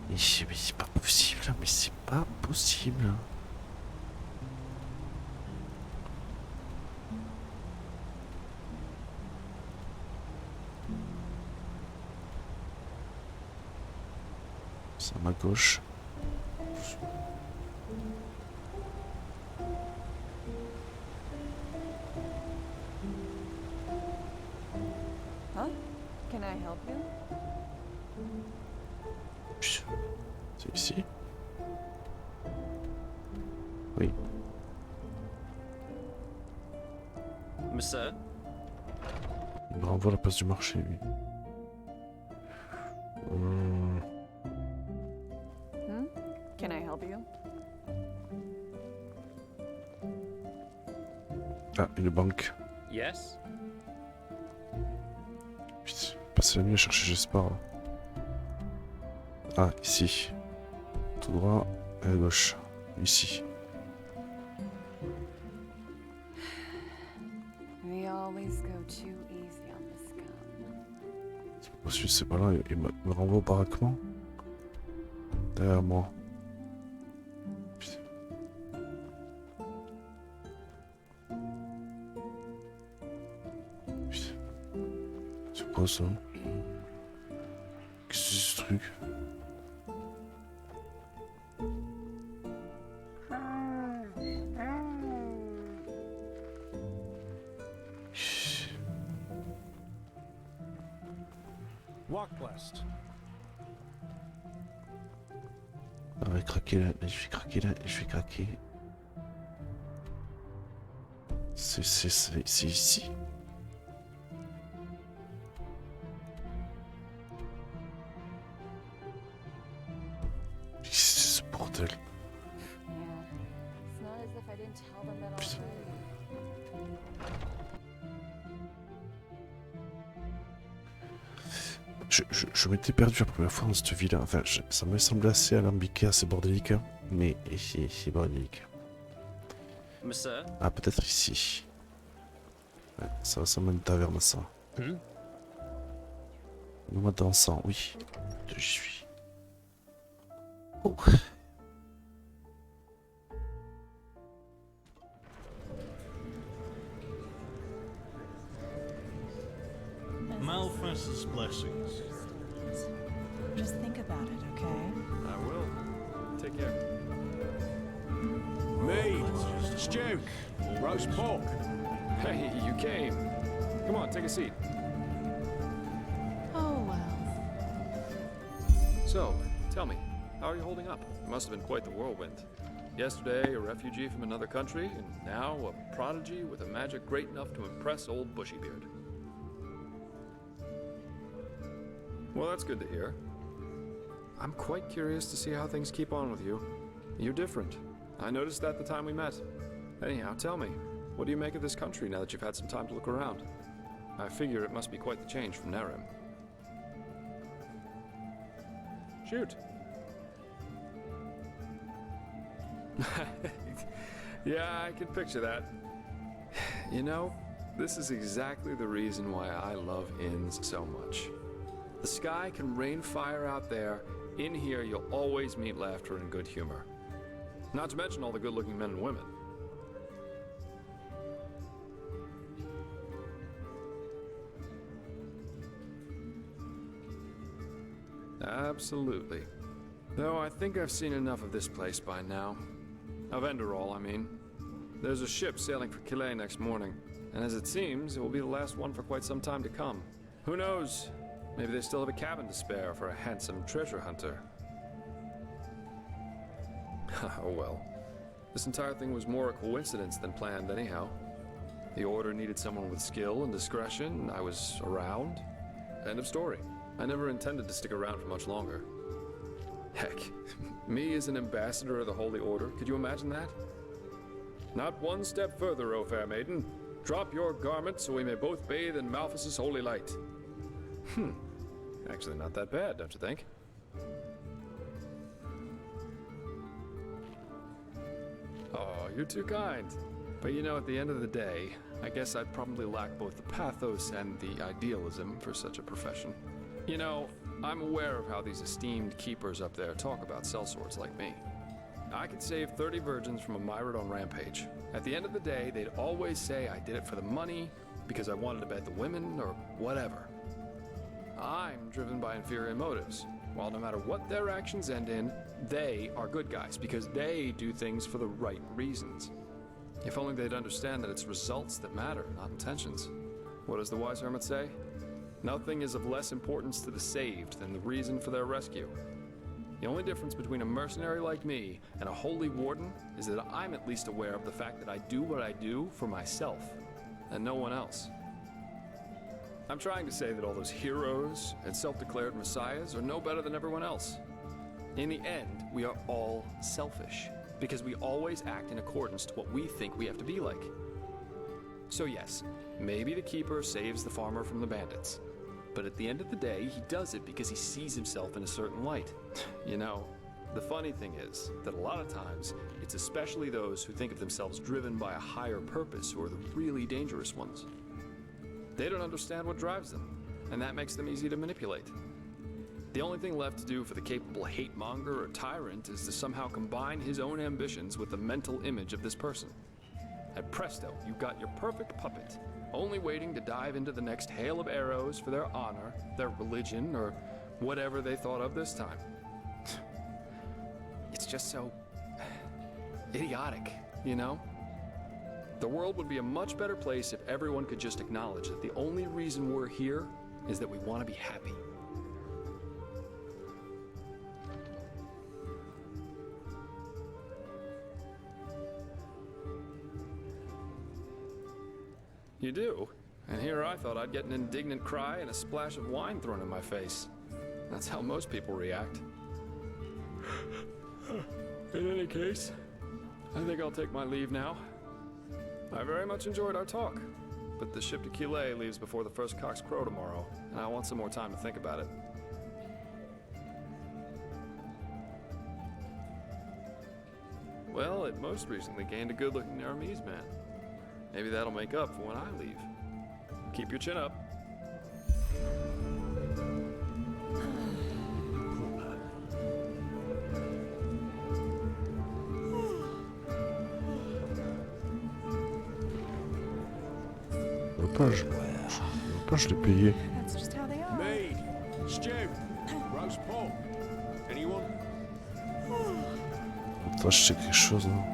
Mais c'est pas possible, mais c'est pas possible. C'est à ma gauche. Huh? Can I help you? C'est ici? Oui. Monsieur? Il me renvoie à la place du marché, lui. Can I help you? Ah, une banque. Yes? Putain, passer la nuit à chercher, j'espère. Ah, ici. Tout droit, à gauche. Ici. We always go too easy on this gun. C'est pas possible, c'est pas là. Il me renvoie au baraquement. Derrière moi. Putain. Putain. C'est quoi ça? Qu'est-ce que c'est ce truc? Walk west. Ah, je vais craquer là, je vais craquer là, je vais craquer. C'est ici. Qu'est-ce que c'est ce bordel? Yeah. It's not as if I didn't tell them that Putain. already. Je m'étais perdu la première fois dans cette ville. Enfin, ça me semblait assez alambiqué, assez bordélique. Mais c'est bordélique. Monsieur? Ah, peut-être ici. Ouais, ça ressemble à une taverne, ça. Moi dansant, oui. Je suis. Oh. Malfest's blessings. Just think about it, okay? I will. Take care. Me, stew, roast pork. Hey, you came. Come on, take a seat. Oh, well. So, tell me, how are you holding up? It must have been quite the whirlwind. Yesterday, a refugee from another country, and now a prodigy with a magic great enough to impress old Bushybeard. Well, that's good to hear. I'm quite curious to see how things keep on with you. You're different. I noticed that the time we met. Anyhow, tell me, what do you make of this country now that you've had some time to look around? I figure it must be quite the change from Nerim. Shoot. Yeah, I can picture that. You know, this is exactly the reason why I love inns so much. The sky can rain fire out there. In here, you'll always meet laughter and good humor. Not to mention all the good-looking men and women. Absolutely. Though I think I've seen enough of this place by now. Of Enderal, I mean. There's a ship sailing for Calais next morning, and as it seems, it will be the last one for quite some time to come. Who knows? Maybe they still have a cabin to spare for a handsome treasure hunter. Oh well. This entire thing was more a coincidence than planned anyhow. The Order needed someone with skill and discretion, I was around. End of story. I never intended to stick around for much longer. Heck, me as an ambassador of the Holy Order, could you imagine that? Not one step further, O fair maiden. Drop your garment so we may both bathe in Malphas's holy light. Actually not that bad, don't you think? Oh, you're too kind. But you know, at the end of the day, I guess I'd probably lack both the pathos and the idealism for such a profession. You know, I'm aware of how these esteemed keepers up there talk about sellswords like me. I could save 30 virgins from a Myrodon rampage. At the end of the day, they'd always say I did it for the money, because I wanted to bed the women, or whatever. I'm driven by inferior motives. While no matter what their actions end in, they are good guys, because they do things for the right reasons. If only they'd understand that it's results that matter, not intentions. What does the wise hermit say? Nothing is of less importance to the saved than the reason for their rescue. The only difference between a mercenary like me and a holy warden is that I'm at least aware of the fact that I do what I do for myself, and no one else. I'm trying to say that all those heroes and self-declared messiahs are no better than everyone else. In the end, we are all selfish, because we always act in accordance to what we think we have to be like. So yes, maybe the Keeper saves the farmer from the bandits. But at the end of the day, he does it because he sees himself in a certain light. You know, the funny thing is that a lot of times, it's especially those who think of themselves driven by a higher purpose who are the really dangerous ones. They don't understand what drives them, and that makes them easy to manipulate. The only thing left to do for the capable hate-monger or tyrant is to somehow combine his own ambitions with the mental image of this person. And presto, you've got your perfect puppet, only waiting to dive into the next hail of arrows for their honor, their religion, or whatever they thought of this time. It's just so idiotic, you know? The world would be a much better place if everyone could just acknowledge that the only reason we're here is that we want to be happy. You do? And here I thought I'd get an indignant cry and a splash of wine thrown in my face. That's how most people react. In any case, I think I'll take my leave now. I very much enjoyed our talk, but the ship to Killet leaves before the first cocks crow tomorrow, and I want some more time to think about it. Well, it most recently gained a good-looking Aramese man. Maybe that'll make up for when I leave. Keep your chin up. Je l'ai payé. That's just how they are. Mead, stew, roast pork. Anyone? Attends, je sais quelque chose. Hein.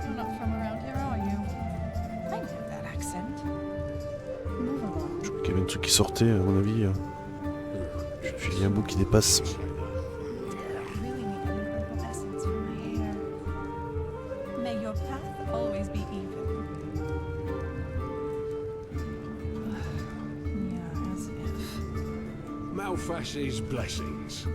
You're not from around here, are you? I know that accent. Move along. Je crois qu'il y avait un truc qui sortait, à mon avis. Il y a un bout qui dépasse. Malfash's blessings.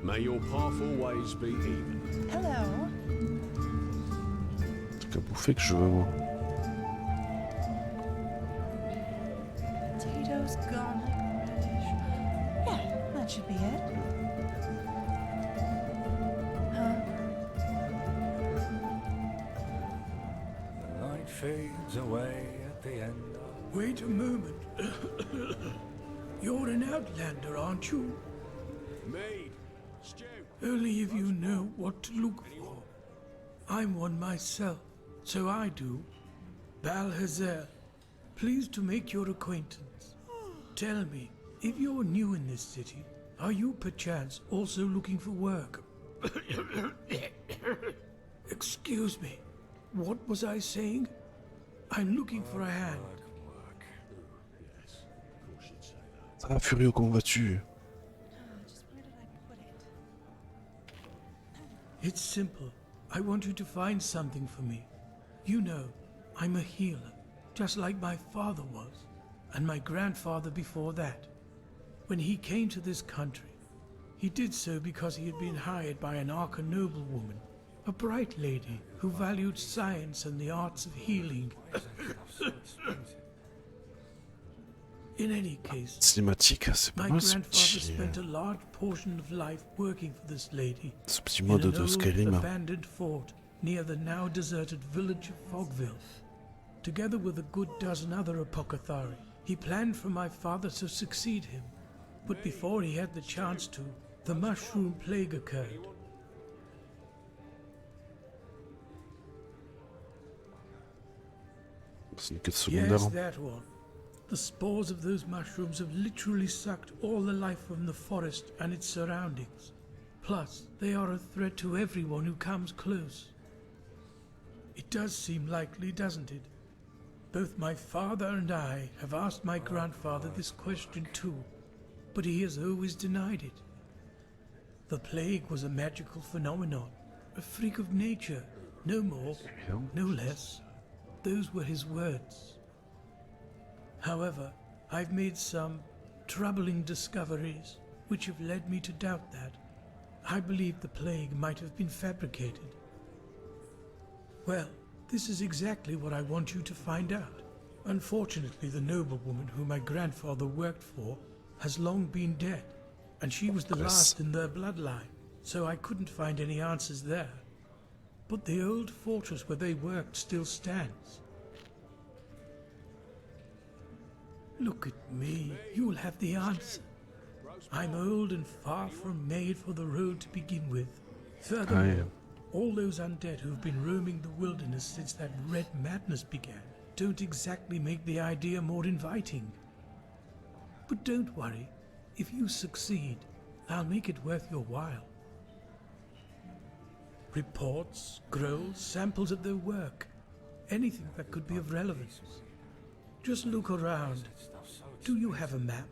May your path always be even. Hello. Truc à bouffer que je veux, moi. Potatoes, garlic, radish. Yeah, that should be it. The light fades away at the end. Wait a moment. You're an outlander, aren't you? Mead, stew. Only if you know what to look for. I'm one myself, so I do. Balhazer, pleased to make your acquaintance. Tell me, if you're new in this city, are you perchance also looking for work? Excuse me, what was I saying? I'm looking for a hand. Ça va, Furio, comment vas-tu? It's simple. I want you to find something for me. You know, I'm a healer, just like my father was, and my grandfather before that. When he came to this country, he did so because he had been hired by an Arca noblewoman, a bright lady who valued science and the arts of healing. In any case, cinématique, c'est pas my mal ce grandfather petit, spent a large portion of life working for this lady ce petit in mode an de old Skyrim. abandoned fort near the now deserted village of Fogville. Together with a good dozen other apothecary, he planned for my father to succeed him. But before he had the chance to, the mushroom plague occurred. C'est une quête secondaire. Yes, that one. The spores of those mushrooms have literally sucked all the life from the forest and its surroundings. Plus, they are a threat to everyone who comes close. It does seem likely, doesn't it? Both my father and I have asked my grandfather this question too, but he has always denied it. The plague was a magical phenomenon, a freak of nature, no more, no less. those were his words. However, I've made some troubling discoveries which have led me to doubt that. I believe the plague might have been fabricated. Well, this is exactly what I want you to find out. Unfortunately, the noblewoman who my grandfather worked for has long been dead, and she was the last in their bloodline, so I couldn't find any answers there. But the old fortress where they worked still stands. Look at me, you'll have the answer. I'm old and far from made for the road to begin with. Furthermore, all those undead who've been roaming the wilderness since that red madness began don't exactly make the idea more inviting. But don't worry, if you succeed, I'll make it worth your while. Reports, scrolls, samples of their work, anything that could be of relevance. Just look around. Do you have a map?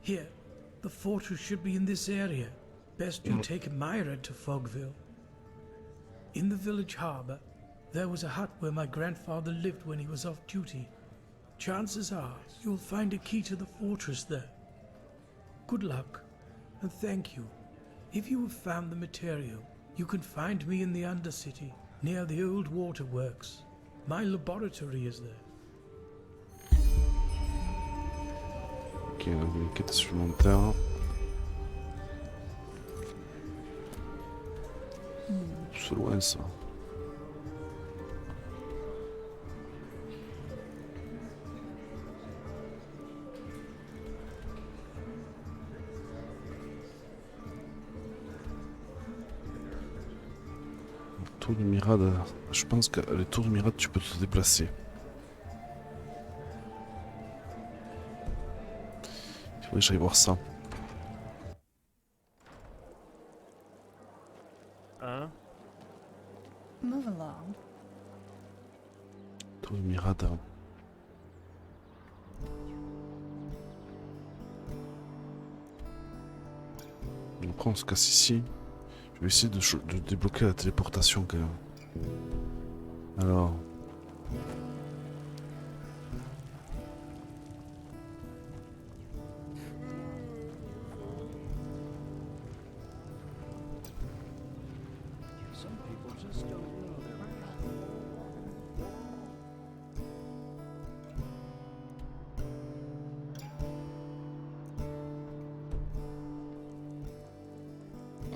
Here, the fortress should be in this area. Best you take Myra to Fogville. In the village harbour, there was a hut where my grandfather lived when he was off duty. Chances are you'll find a key to the fortress there. Good luck, and thank you. If you have found the material, you can find me in the Undercity, near the old waterworks. My laboratory is there. Ok, donc une quête supplémentaire. C'est loin ça. Tour du Mirade. Je pense que les tours du Mirade, tu peux te déplacer. Il faudrait que j'aille voir ça. Hein? Move along. Tour du Mirade. Après on se casse ici. Je vais essayer de débloquer la téléportation quand même. Alors.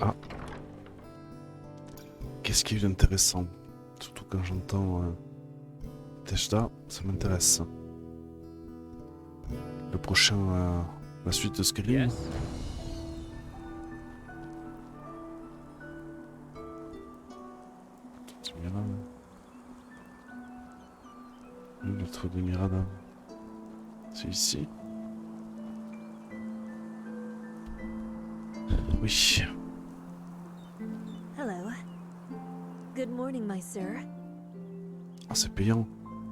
Ah. Qu'est-ce qu'il y a eu d'intéressant? Surtout quand j'entends Teshta, ça m'intéresse. Le prochain, la suite de Skyrim. Yes. Le truc de Mirada. C'est ici. Oui. Hello. Good morning, my sir. Ah, c'est payant.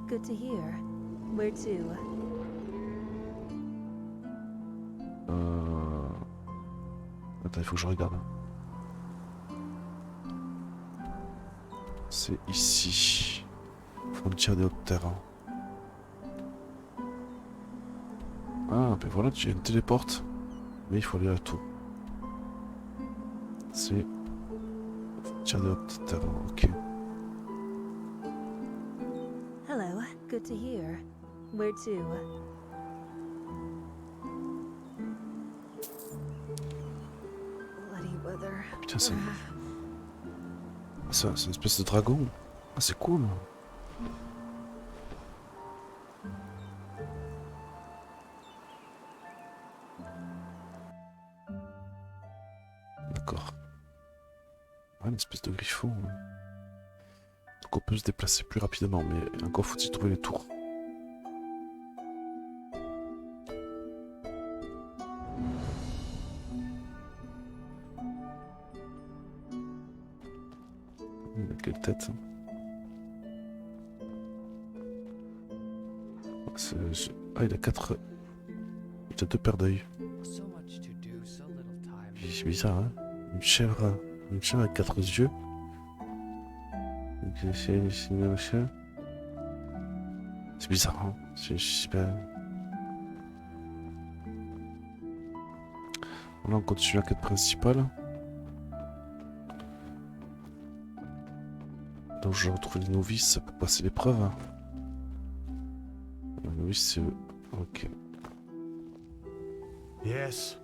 Good to hear. Where to? Attends, il faut que je regarde. C'est ici. Frontière des hautes terres. Ah, ben voilà, tu une téléporte. Mais il faut aller à tout. C'est frontière des hautes terres, ok. Hello. Good to hear. Where to? Bloody weather. Putain, c'est une espèce de dragon. Ah, c'est cool. D'accord. Ah, une espèce de griffon. Donc on peut se déplacer plus rapidement, mais encore faut-il trouver les tours. Il a quelle tête? Ah, il a 4... Il a 2 paires d'œils. C'est bizarre, hein? Une chèvre avec 4 yeux. C'est bizarre, hein. Je sais pas. Là, on continue la quête principale. Donc, je retrouve les novices pour passer l'épreuve. Les novices, c'est eux. Ok. Yes.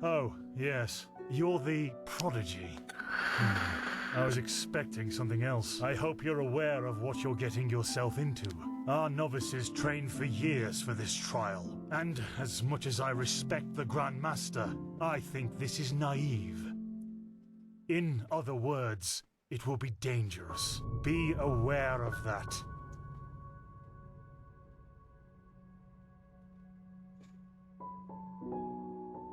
Oh, yes. You're the prodigy. I was expecting something else. I hope you're aware of what you're getting yourself into. Our novices trained for years for this trial, and as much as I respect the Grand Master, I think this is naive. In other words, it will be dangerous. Be aware of that.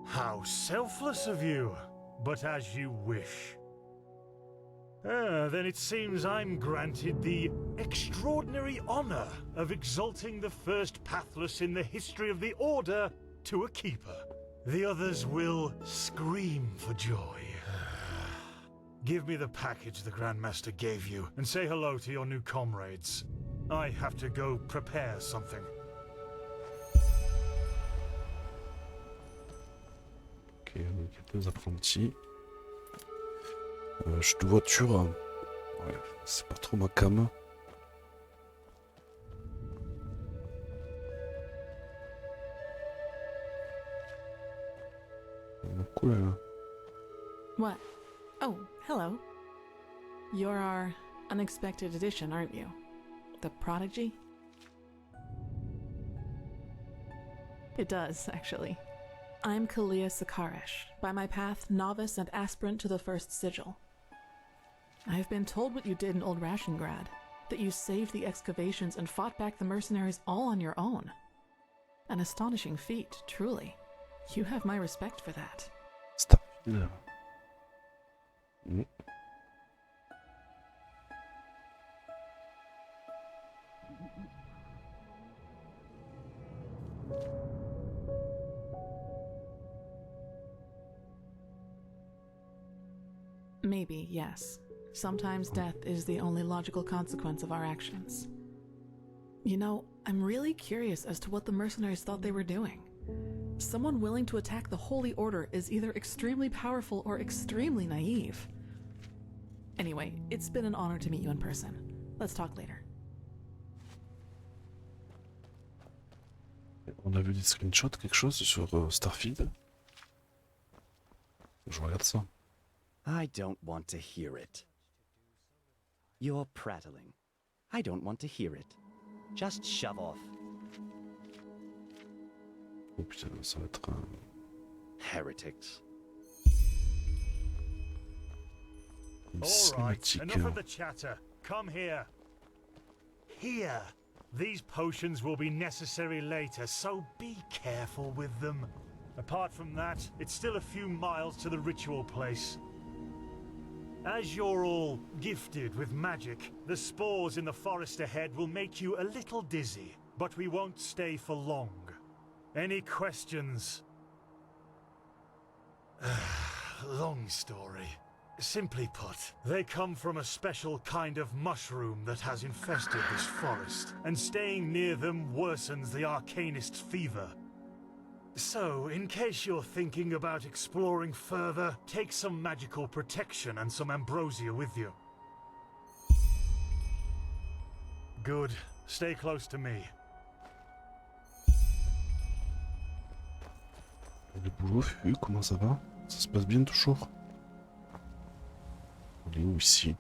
How selfless of you, but as you wish. Then it seems I'm granted the extraordinary honor of exalting the first pathless in the history of the Order to a keeper. The others will scream for joy. Give me the package the Grandmaster gave you, and say hello to your new comrades. I have to go prepare something. Ok, donc il y a deux apprentis. Chute de voiture, ouais, c'est pas trop ma cam. Cool là. What? Oh, hello. You're our unexpected addition, aren't you? The prodigy? It does, actually. I'm Kalia Sakaresh, by my path novice and aspirant to the first sigil. I've been told what you did in Old Rashengrad, that you saved the excavations and fought back the mercenaries all on your own. An astonishing feat, truly. You have my respect for that. Stop. Yeah. Mm. Maybe, yes. Sometimes death is the only logical consequence of our actions. You know, I'm really curious as to what the mercenaries thought they were doing. Someone willing to attack the Holy Order is either extremely powerful or extremely naive. Anyway, it's been an honor to meet you in person. Let's talk later. On a vu des screenshots, quelque chose sur Starfield. Je regarde ça. I don't want to hear it. You're prattling. I don't want to hear it. Just shove off. Oh putain, ça va être un... Heretics. All right, enough of the chatter. Come here. Here. These potions will be necessary later, so be careful with them. Apart from that, it's still a few miles to the ritual place. As you're all gifted with magic, the spores in the forest ahead will make you a little dizzy, but we won't stay for long. Any questions? Long story. Simply put, they come from a special kind of mushroom that has infested this forest, and staying near them worsens the arcanist's fever. So, in case you're thinking about exploring further, take some magical protection and some ambrosia with you. Good. Stay close to me. Le boulot, Fufu, comment ça va? Ça se passe bien toujours? On est où ici?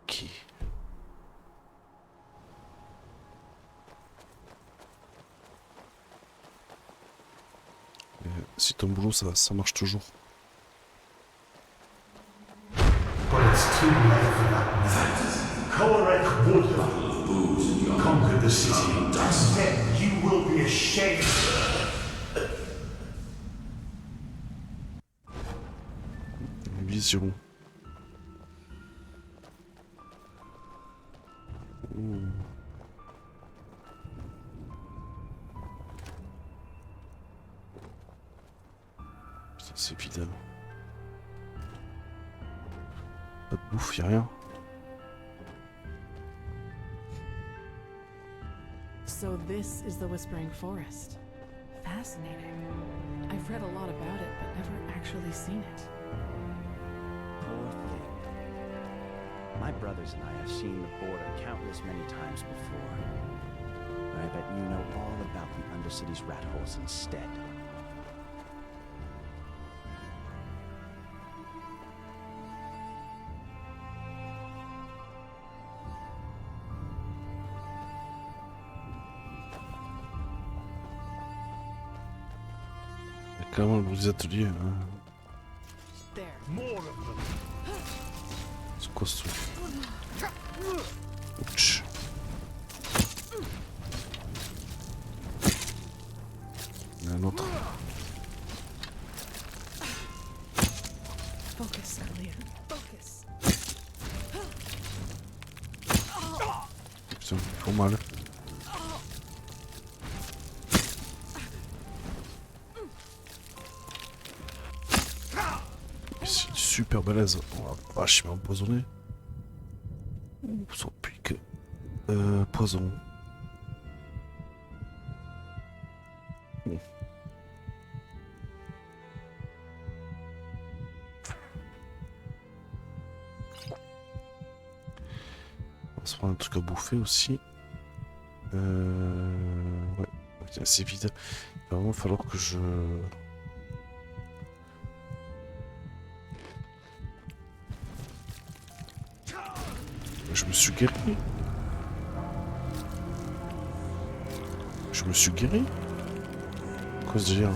Ok. Si ton boulot ça marche toujours. But it's too late for that now. Korek would have conquered the city. Instead, you will be ashamed. Vision. C'est vide. Pas de bouffe, y'a rien. So this is the Whispering Forest. Fascinating. I've read a lot about it, but never actually seen it. Poor thing. My brothers and I have seen the border countless many times before. But I bet you know all about the Undercity's rat holes instead. Il y a clairement des ateliers. Hein. C'est quoi ce truc? Ouch. Il y en a un autre. Focus, Alia. Focus. Putain, ils font mal. C'est super balèze. Oh la vache, il m'a empoisonné. Ouh, son pique. Poison. Bon. On va se prendre un truc à bouffer aussi. Ouais, c'est vide. Il va vraiment falloir que je... Je me suis guéri. Je me suis guéri. Quoi ce délire?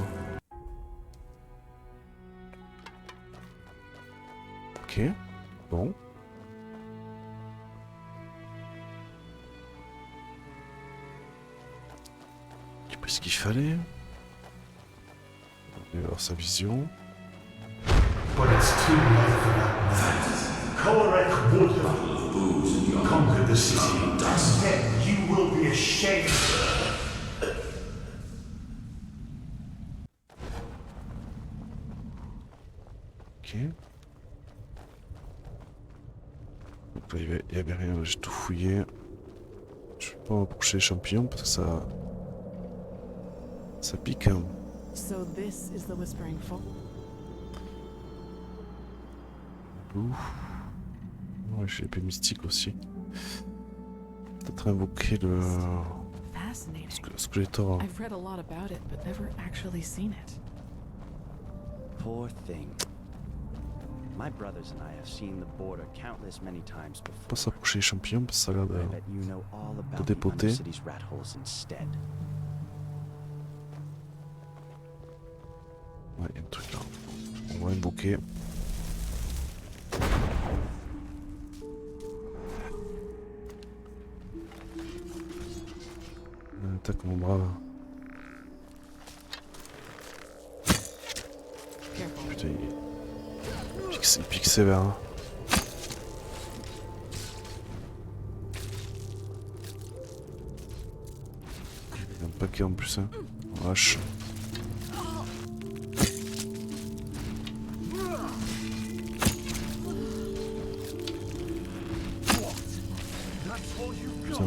Ok. Bon. J'ai pris ce qu'il fallait. On va voir sa vision. But it's too late for that. Korek would have conquered the city, and then you will be ashamed. Ok. Donc là, il y avait rien, j'ai tout fouillé. Je vais pas approcher les champignons parce que ça pique. Hein. So this is the Whispering Forest. Ouais, j'ai l'épée mystique aussi. Peut-être invoquer le Skeletor. I've read a lot about it, but never actually seen it. Poor thing. My brothers and I have seen the border countless many times before. Pas s'approcher les champignons parce que ça a l'air I bet you know all de about the dépoter. Undercity's rat holes instead. Ouais, il y a un truc là. On va invoquer. Attaque mon brave. Putain, il pique sévère. Hein. Il y a un paquet en plus. Hein. Vache. Putain.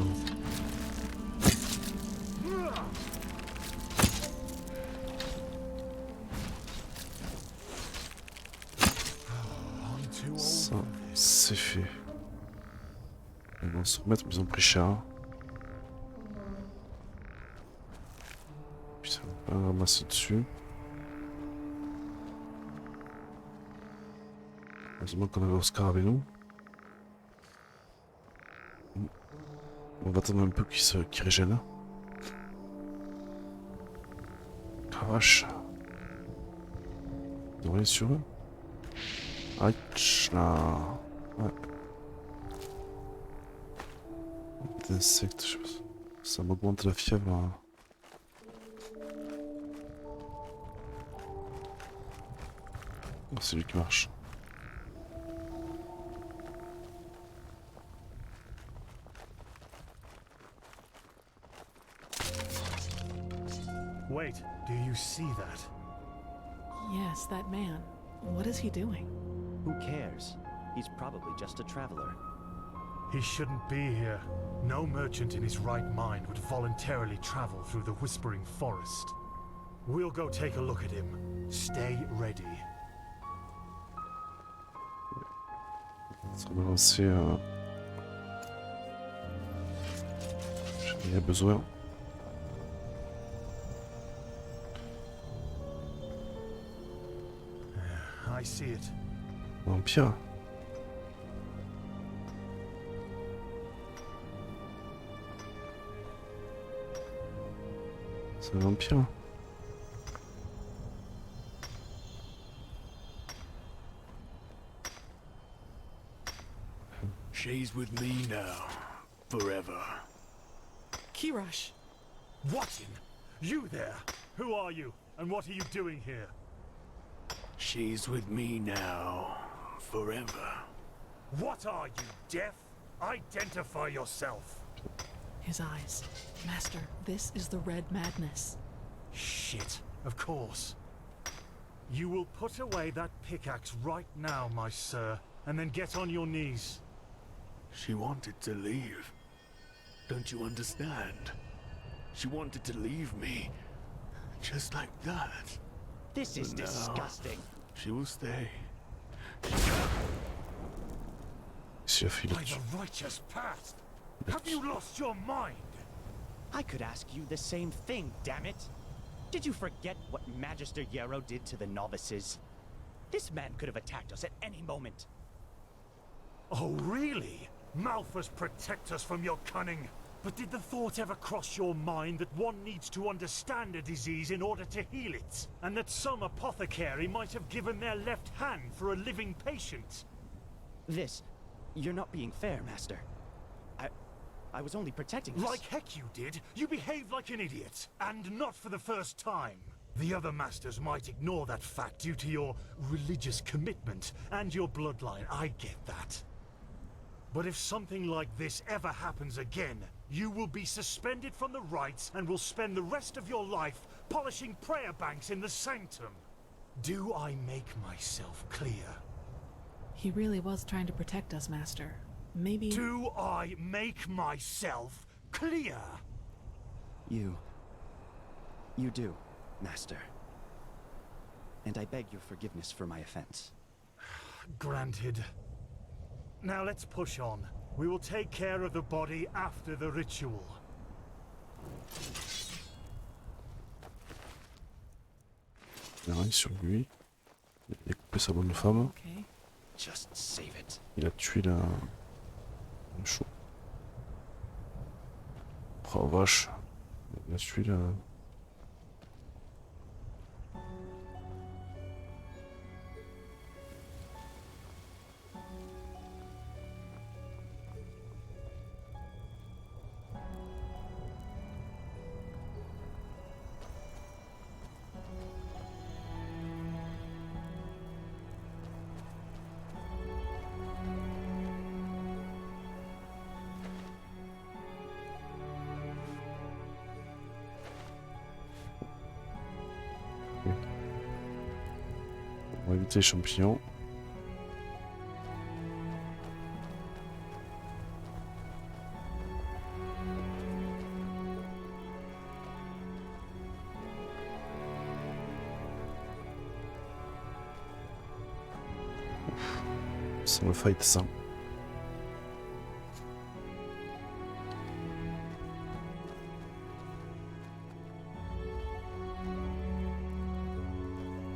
Ça, c'est fait. Ils vont se remettre, mais ils ont pris cher. Hein. Putain, on va pas ramasser dessus. Heureusement qu'on avait Oscar avec nous. On va attendre un peu qu'il régène. Ah vache. Ils ont rien sur eux. Aïe, là. Ouais. Des insectes, je sais pas. Ça m'augmente la fièvre. Hein. Oh, c'est lui qui marche. Wait, do you see that? Yes, that man. What is he doing? Who cares? He's probably just a traveler. He shouldn't be here. No merchant in his right mind would voluntarily travel through the Whispering Forest. We'll go take a look at him. Stay ready. Ça va lancer un... J'en ai besoin. I see it. Vampire. C'est un vampire. She's with me now. Forever. Kirosh. What in? You there? Who are you? And what are you doing here? She's with me now. Forever. What are you, deaf? Identify yourself. His eyes. Master, this is the Red Madness. Shit, of course. You will put away that pickaxe right now, my sir, and then get on your knees. She wanted to leave. Don't you understand? She wanted to leave me. Just like that. This is But now, disgusting. She will stay. By the righteous past! Have you lost your mind? I could ask you the same thing, damn it! Did you forget what Magister Yarrow did to the novices? This man could have attacked us at any moment. Oh, really? Malphus, protect us from your cunning. But did the thought ever cross your mind that one needs to understand a disease in order to heal it? And that some apothecary might have given their left hand for a living patient? You're not being fair, Master. I was only protecting us. Like heck you did. You behaved like an idiot. And not for the first time. The other masters might ignore that fact due to your religious commitment and your bloodline. I get that. But if something like this ever happens again, you will be suspended from the rites and will spend the rest of your life polishing prayer banks in the sanctum. Do I make myself clear? He really was trying to protect us, Master. Maybe... Do I make myself clear? You do, Master. And I beg your forgiveness for my offense. Granted. Now let's push on. We will take care of the body after the ritual. Il arrive sur lui. Il a découpé sa bonne femme. Okay. Just save it. Il a tué le chou. Oh vache. Il a tué la... On va éviter les champignons. Sans le fight ça.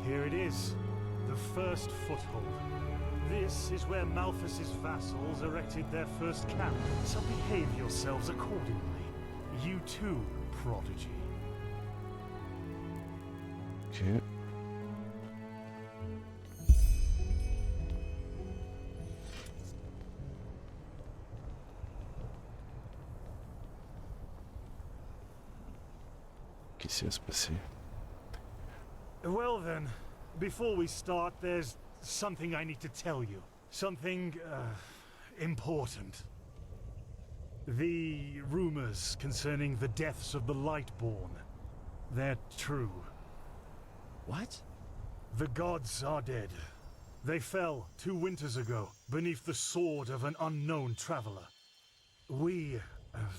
Here it is. The first foothold. This is where Malphus's vassals erected their first camp. So behave yourselves accordingly. You too, prodigy. Ok. Qu'est-ce qui va se passer? Well then, before we start, there's something I need to tell you. Something, important. The rumors concerning the deaths of the Lightborn, they're true. What? The gods are dead. They fell 2 winters ago beneath the sword of an unknown traveler. We,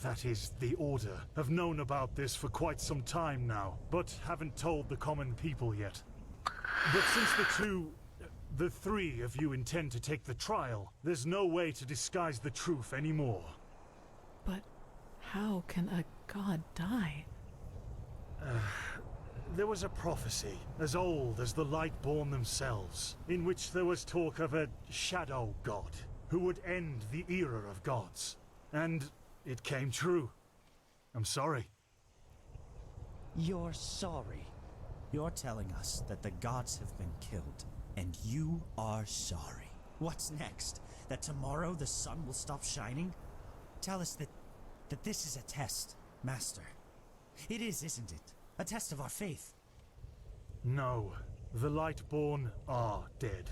that is, the Order, have known about this for quite some time now, but haven't told the common people yet. But since the 3 of you intend to take the trial, there's no way to disguise the truth anymore. But how can a god die? There was a prophecy, as old as the Lightborn themselves, in which there was talk of a shadow god, who would end the era of gods. And it came true. I'm sorry. You're sorry? You're telling us that the gods have been killed, and you are sorry. What's next? That tomorrow the sun will stop shining? Tell us that this is a test, Master. It is, isn't it? A test of our faith. No, the Lightborn are dead.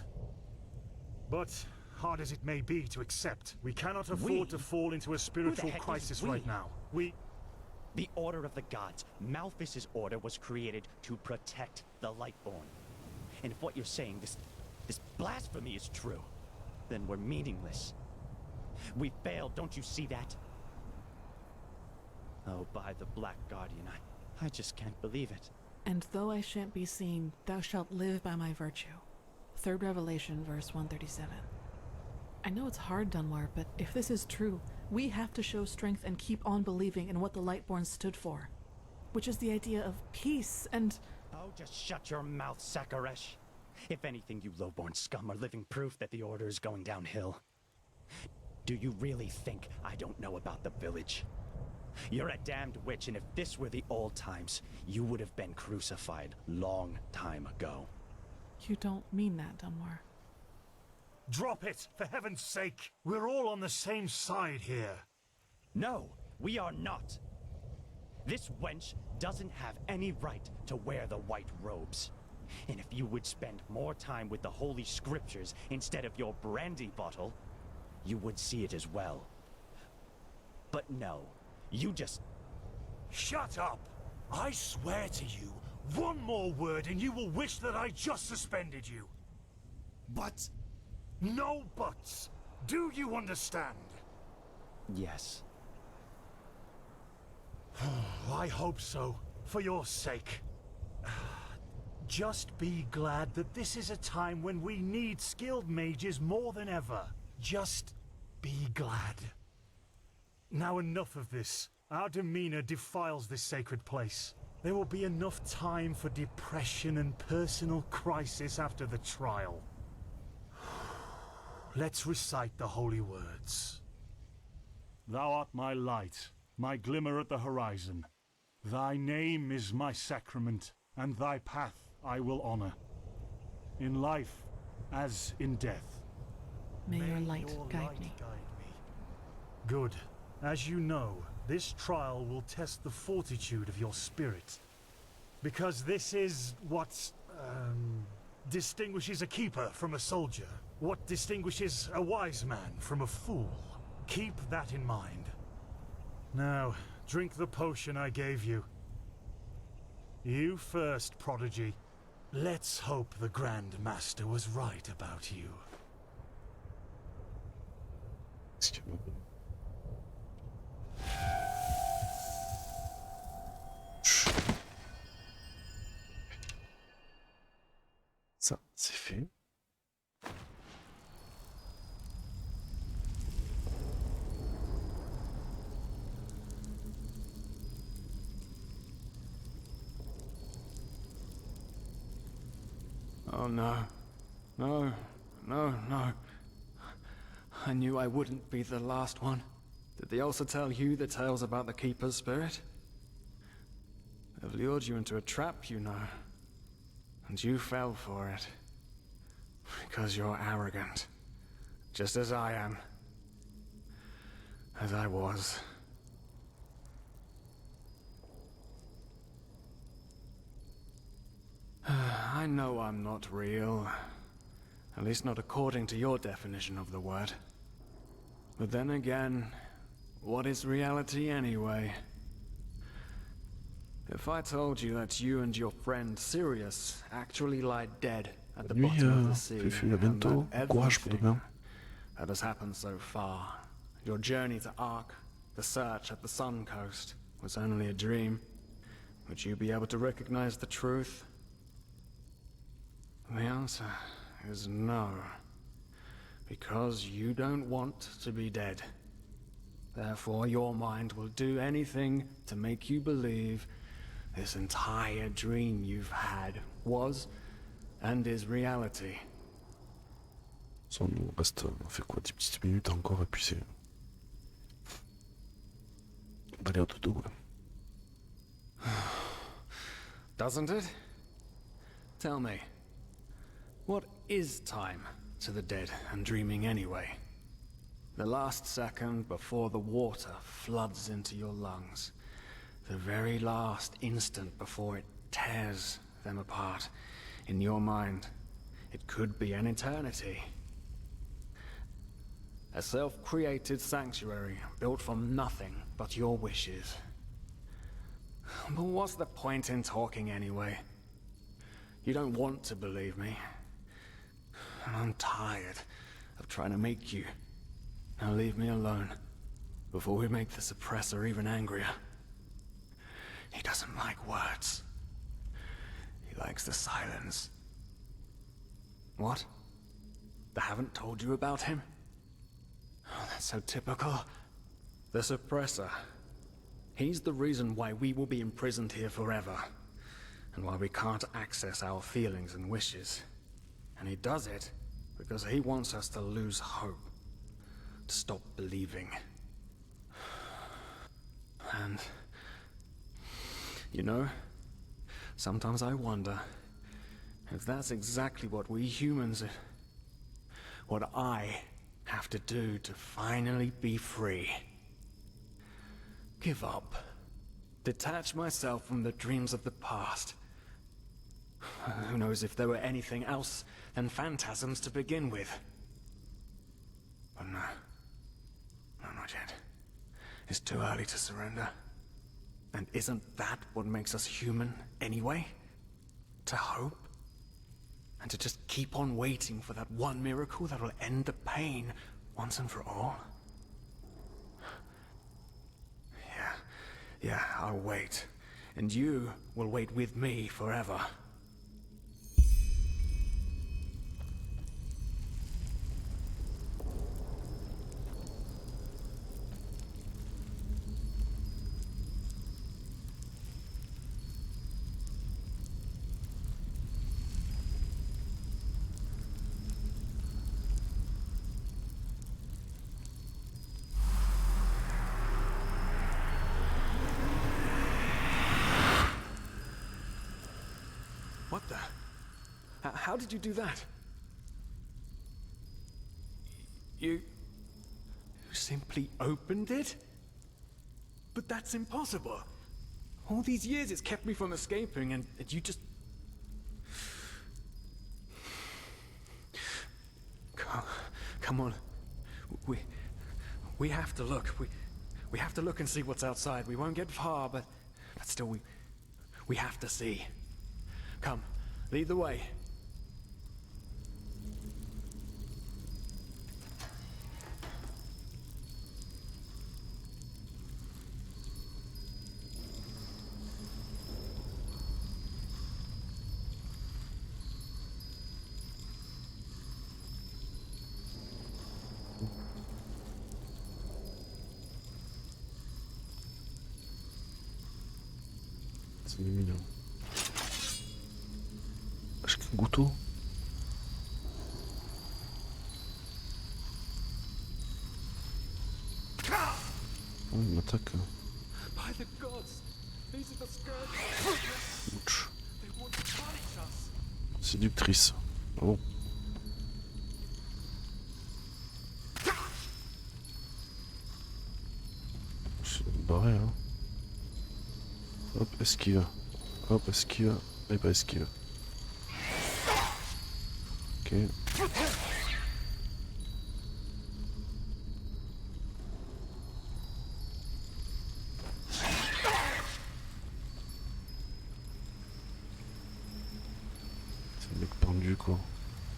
But, hard as it may be to accept, we cannot afford to fall into a spiritual crisis right now. The Order of the Gods, Malthus's order, was created to protect the Lightborn. And if what you're saying, this blasphemy is true, then we're meaningless. We failed, don't you see that? Oh, by the Black Guardian, I just can't believe it. And though I shan't be seen, thou shalt live by my virtue. 3rd Revelation, verse 137. I know it's hard, Dunwar, but if this is true, we have to show strength and keep on believing in what the Lightborn stood for. Which is the idea of peace and... Oh, just shut your mouth, Sakaresh. If anything, you lowborn scum are living proof that the Order is going downhill. Do you really think I don't know about the village? You're a damned witch, and if this were the old times, you would have been crucified long time ago. You don't mean that, Dunwar. Drop it, for heaven's sake! We're all on the same side here. No, we are not. This wench doesn't have any right to wear the white robes. And if you would spend more time with the Holy Scriptures instead of your brandy bottle, you would see it as well. But no, you just... Shut up! I swear to you, one more word and you will wish that I just suspended you. But... No buts! Do you understand? Yes. I hope so, for your sake. Just be glad that this is a time when we need skilled mages more than ever. Just be glad. Now enough of this. Our demeanor defiles this sacred place. There will be enough time for depression and personal crisis after the trial. Let's recite the holy words. Thou art my light, my glimmer at the horizon. Thy name is my sacrament, and thy path I will honor. In life, as in death. May your light guide me. Good. As you know, this trial will test the fortitude of your spirit. Because this is what, distinguishes a keeper from a soldier. What distinguishes a wise man from a fool. Keep that in mind. Now, drink the potion I gave you. You first, Prodigy. Let's hope the Grand Master was right about you. Ça, c'est fait. Oh no. No. No, no. I knew I wouldn't be the last one. Did they also tell you the tales about the Keeper's spirit? They've lured you into a trap, you know. And you fell for it. Because you're arrogant. Just as I am. As I was. I know I'm not real. At least not according to your definition of the word. But then again, what is reality anyway? If I told you that you and your friend Sirius actually lie dead at the Bonne nuit, bottom of the sea, Fufu, à and bientôt. that Courage pour everything demain. that has happened so far, your journey to Ark, the search at the Sun Coast, was only a dream, would you be able to recognize the truth? The answer is no. Because you don't want to be dead. Therefore, your mind will do anything to make you believe this entire dream you've had was and is reality. Ça nous reste, on fait quoi, 10 petites minutes encore et puis c'est... On va aller au dodo, ouais. Doesn't it? Tell me, what is time to the dead and dreaming anyway? The last second before the water floods into your lungs. The very last instant before it tears them apart. In your mind, it could be an eternity. A self-created sanctuary built from nothing but your wishes. But what's the point in talking anyway? You don't want to believe me. And I'm tired of trying to make you. Now leave me alone, before we make the suppressor even angrier. He doesn't like words. He likes the silence. What? They haven't told you about him? Oh, that's so typical. The suppressor. He's the reason why we will be imprisoned here forever. And why we can't access our feelings and wishes. And he does it because he wants us to lose hope. To stop believing. And... you know, sometimes I wonder if that's exactly what we humans... what I have to do to finally be free. Give up. Detach myself from the dreams of the past. Who knows if there were anything else than phantasms to begin with. But no. No, not yet. It's too early to surrender. And isn't that what makes us human anyway? To hope? And to just keep on waiting for that one miracle that will end the pain once and for all? Yeah, I'll wait. And you will wait with me forever. What the? How did you do that? You simply opened it? But that's impossible. All these years it's kept me from escaping and you just... Come on. We have to look. We have to look and see what's outside. We won't get far, but still we have to see. Come, lead the way. C'est mignon. Acho que Guto. Oh, il m'attaque. By the gods, these are the scourges. Ouch. They want to punish us. Séductrice. Ah bon. C'est barré, hein. Hop, esquive. Hop, esquive. Et pas esquive. Ok. vu quoi.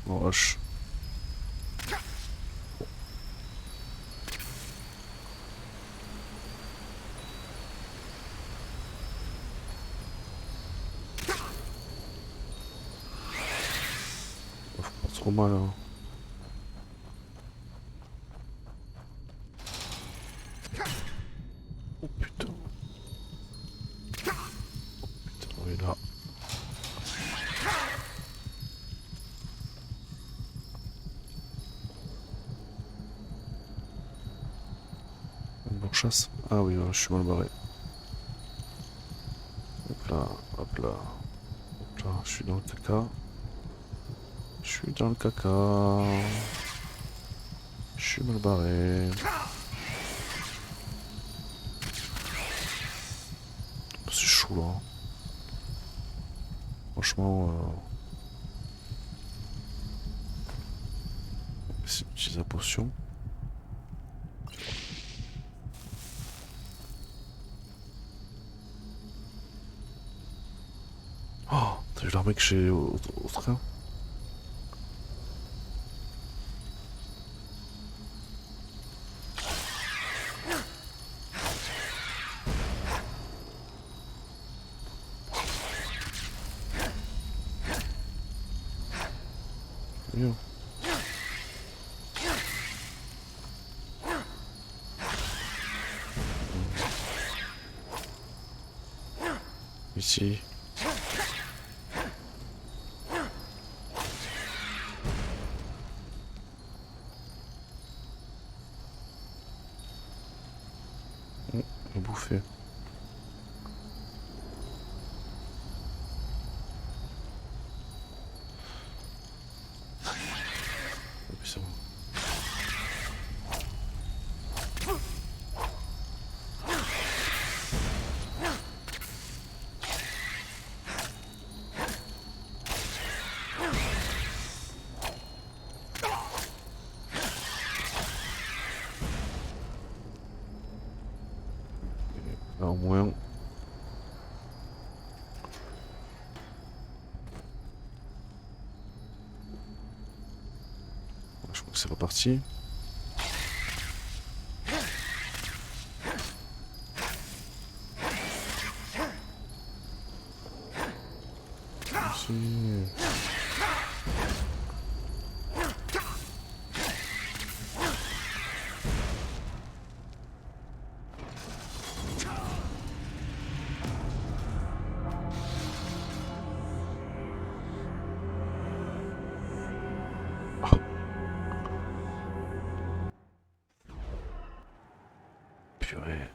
Oh H. Oh, faut pas trop mal hein. Oh putain. Putain, il est là. Bon chasse. Ah oui, je suis mal barré. Hop là, hop là. Hop là, je suis dans le caca. Je suis dans le caca. Je suis mal barré. C'est chaud là. Franchement, c'est utiliser la potion. Oh, t'as vu l'armée que j'ai au train? Bien. Ici. On va bouffer. Et puis c'est bon. Là, au moins. Je crois que c'est reparti. Ici. Purée.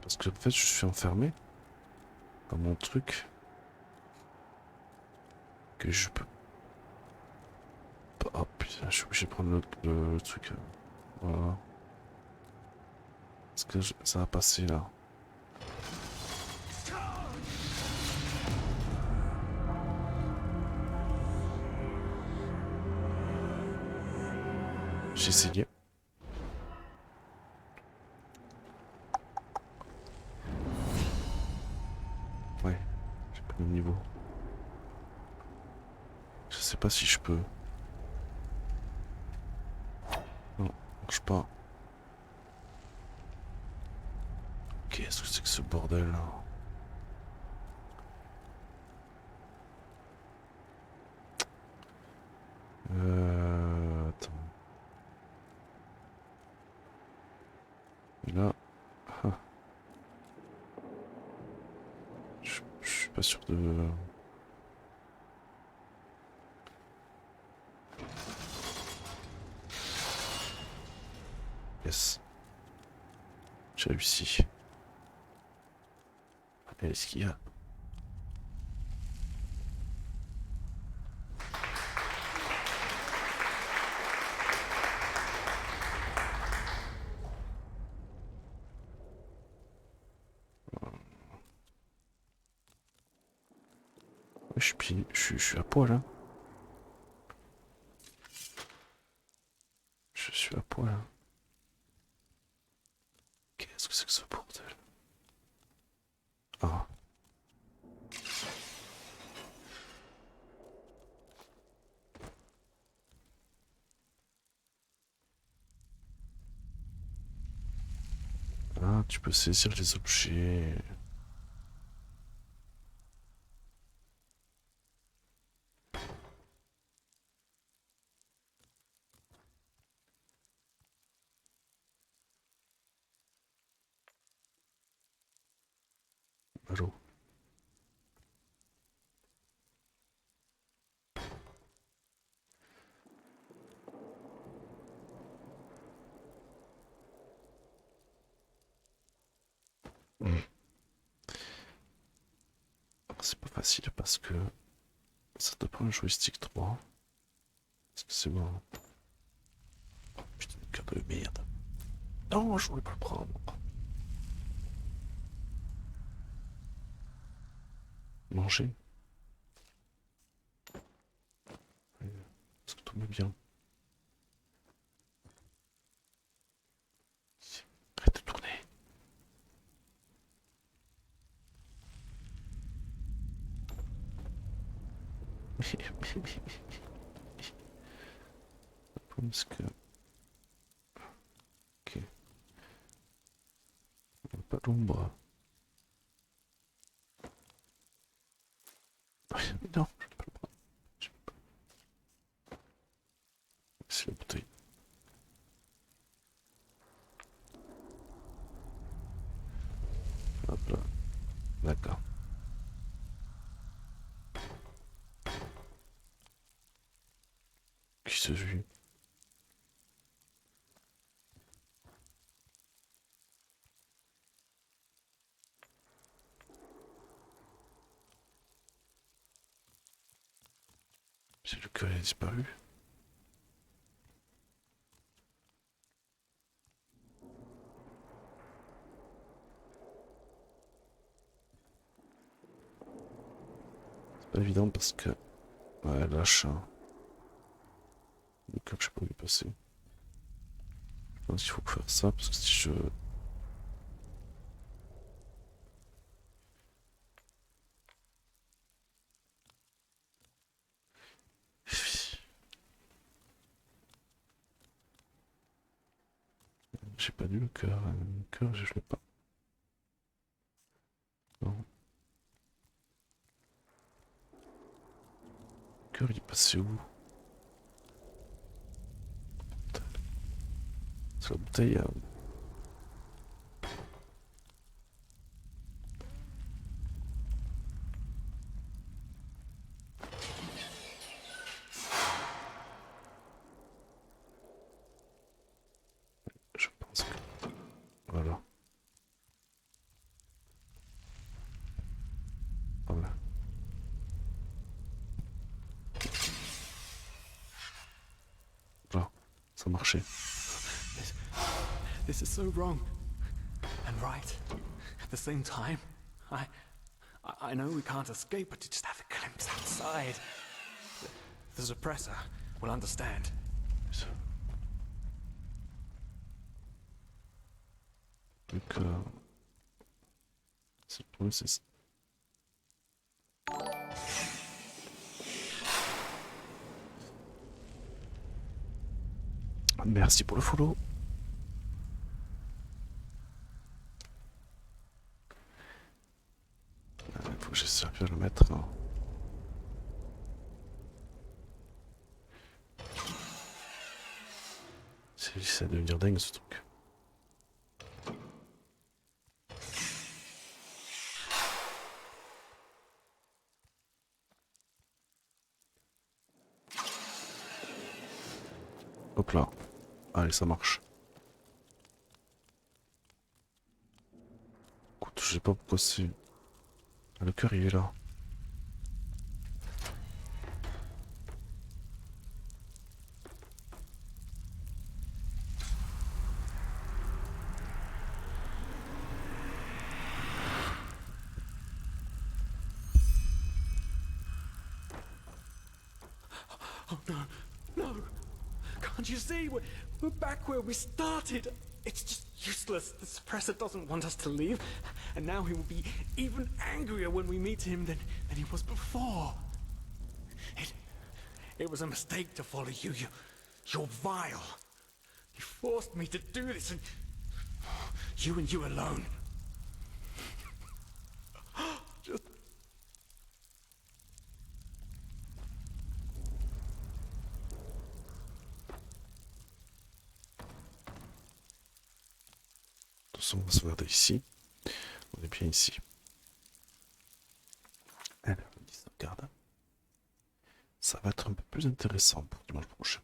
Parce que en fait je suis enfermé dans mon truc que je peux pas. Oh putain, je suis obligé de prendre le truc. Voilà. Est-ce que ça va passer là? J'ai essayé. Ouais, j'ai pas le niveau. Je sais pas si je peux. Non, ça marche pas. Qu'est-ce que c'est que ce bordel là? Attends. Et là. Ah. Je suis pas sûr de. Yes. J'ai réussi. Et est-ce qu'il y a. Je suis à poil hein. Je suis à poil hein. Qu'est-ce que c'est que ce bordel? Ah, tu peux saisir les objets. Allô. C'est pas facile parce que ça te prend un joystick 3. Est-ce que c'est bon? Oh, putain, de cœur de merde. Non, je voulais pas le prendre. Manger. Est-ce que tout va bien? Arrête de tourner. Parce que... Ok. On n'a pas d'ombre. Non, je peux pas le prendre. C'est la bouteille. Hop là. D'accord. Qui se vit? C'est le cœur a disparu. C'est pas évident parce que... Ouais, lâche. Hein. Le cœur, je sais pas où il est passé. Je pense qu'il faut faire ça parce que si je... J'ai pas lu le cœur. Le cœur, je l'ai pas. Non. Le cœur, il est passé où? C'est la bouteille. Je pense que... Voilà. Voilà. Voilà. Ça marchait. This is so wrong. And right. At the same time, I know we can't escape, but to just have a glimpse outside. The suppressor will understand. Donc, c'est le problème, c'est ça. Merci pour le follow. Faut que j'essaie de le mettre. Non. Ça va devenir dingue ce truc. Hop là. Allez, ça marche. Écoute, je sais pas pourquoi c'est... Ah, le cœur il est là. Oh no, no! Can't you see? We're back where we started. It's just useless. The suppressor doesn't want us to leave, and now he will be even angrier when we meet him than he was before. It was a mistake to follow you. You're vile. You forced me to do this, and You and you alone. Just... De toute façon, on va se regarder ici. On est bien ici. Alors, on sauvegarde. Ça va être un peu plus intéressant pour dimanche prochain.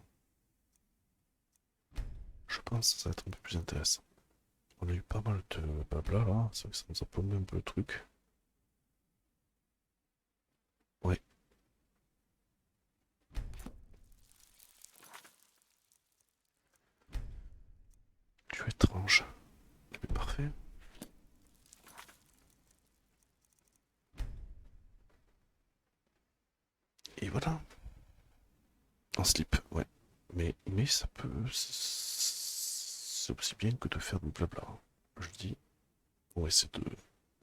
Je pense que ça va être un peu plus intéressant. On a eu pas mal de blabla là, c'est vrai que ça nous a plombé un peu le truc. Ouais. Tu es étrange. Mais parfait. Et voilà. En slip, ouais. Mais ça peut... C'est aussi bien que de faire du blabla. Je dis, on va essayer de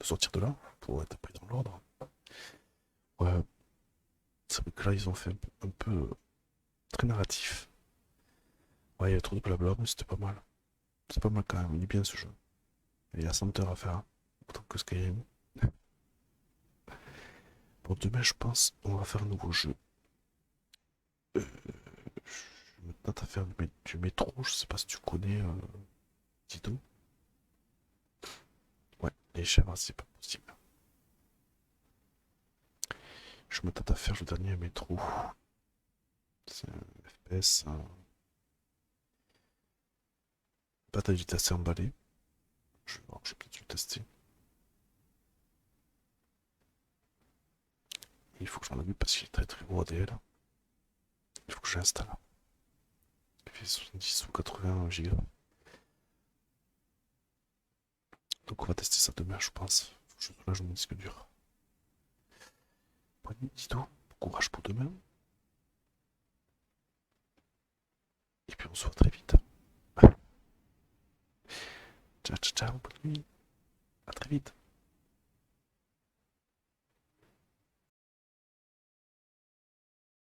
sortir de là pour être pris dans l'ordre. Ouais. C'est vrai que là, ils ont fait un peu très narratif. Ouais, il y a trop de blabla, mais c'était pas mal. C'est pas mal quand même, il est bien ce jeu. Il y a 100 heures à faire, autant que Skyrim. Bon, demain, je pense, on va faire un nouveau jeu. Je me tente à faire du métro, je sais pas si tu connais Tito. Ouais, les chèvres, c'est pas possible. Je me tente à faire le dernier métro. C'est un FPS. Bataille vite assez emballé. Je vais voir, je vais peut-être le tester. Il faut que j'en allume parce qu'il est très très gros ADL. Il faut que je l'installe. Il fait 70 ou 80 Go. Donc on va tester ça demain, je pense. Faut que je soulage mon disque dur. Bonne nuit, Tito. Bon courage pour demain. Et puis on se voit très vite. Ciao, ciao, ciao, bonne nuit. À très vite.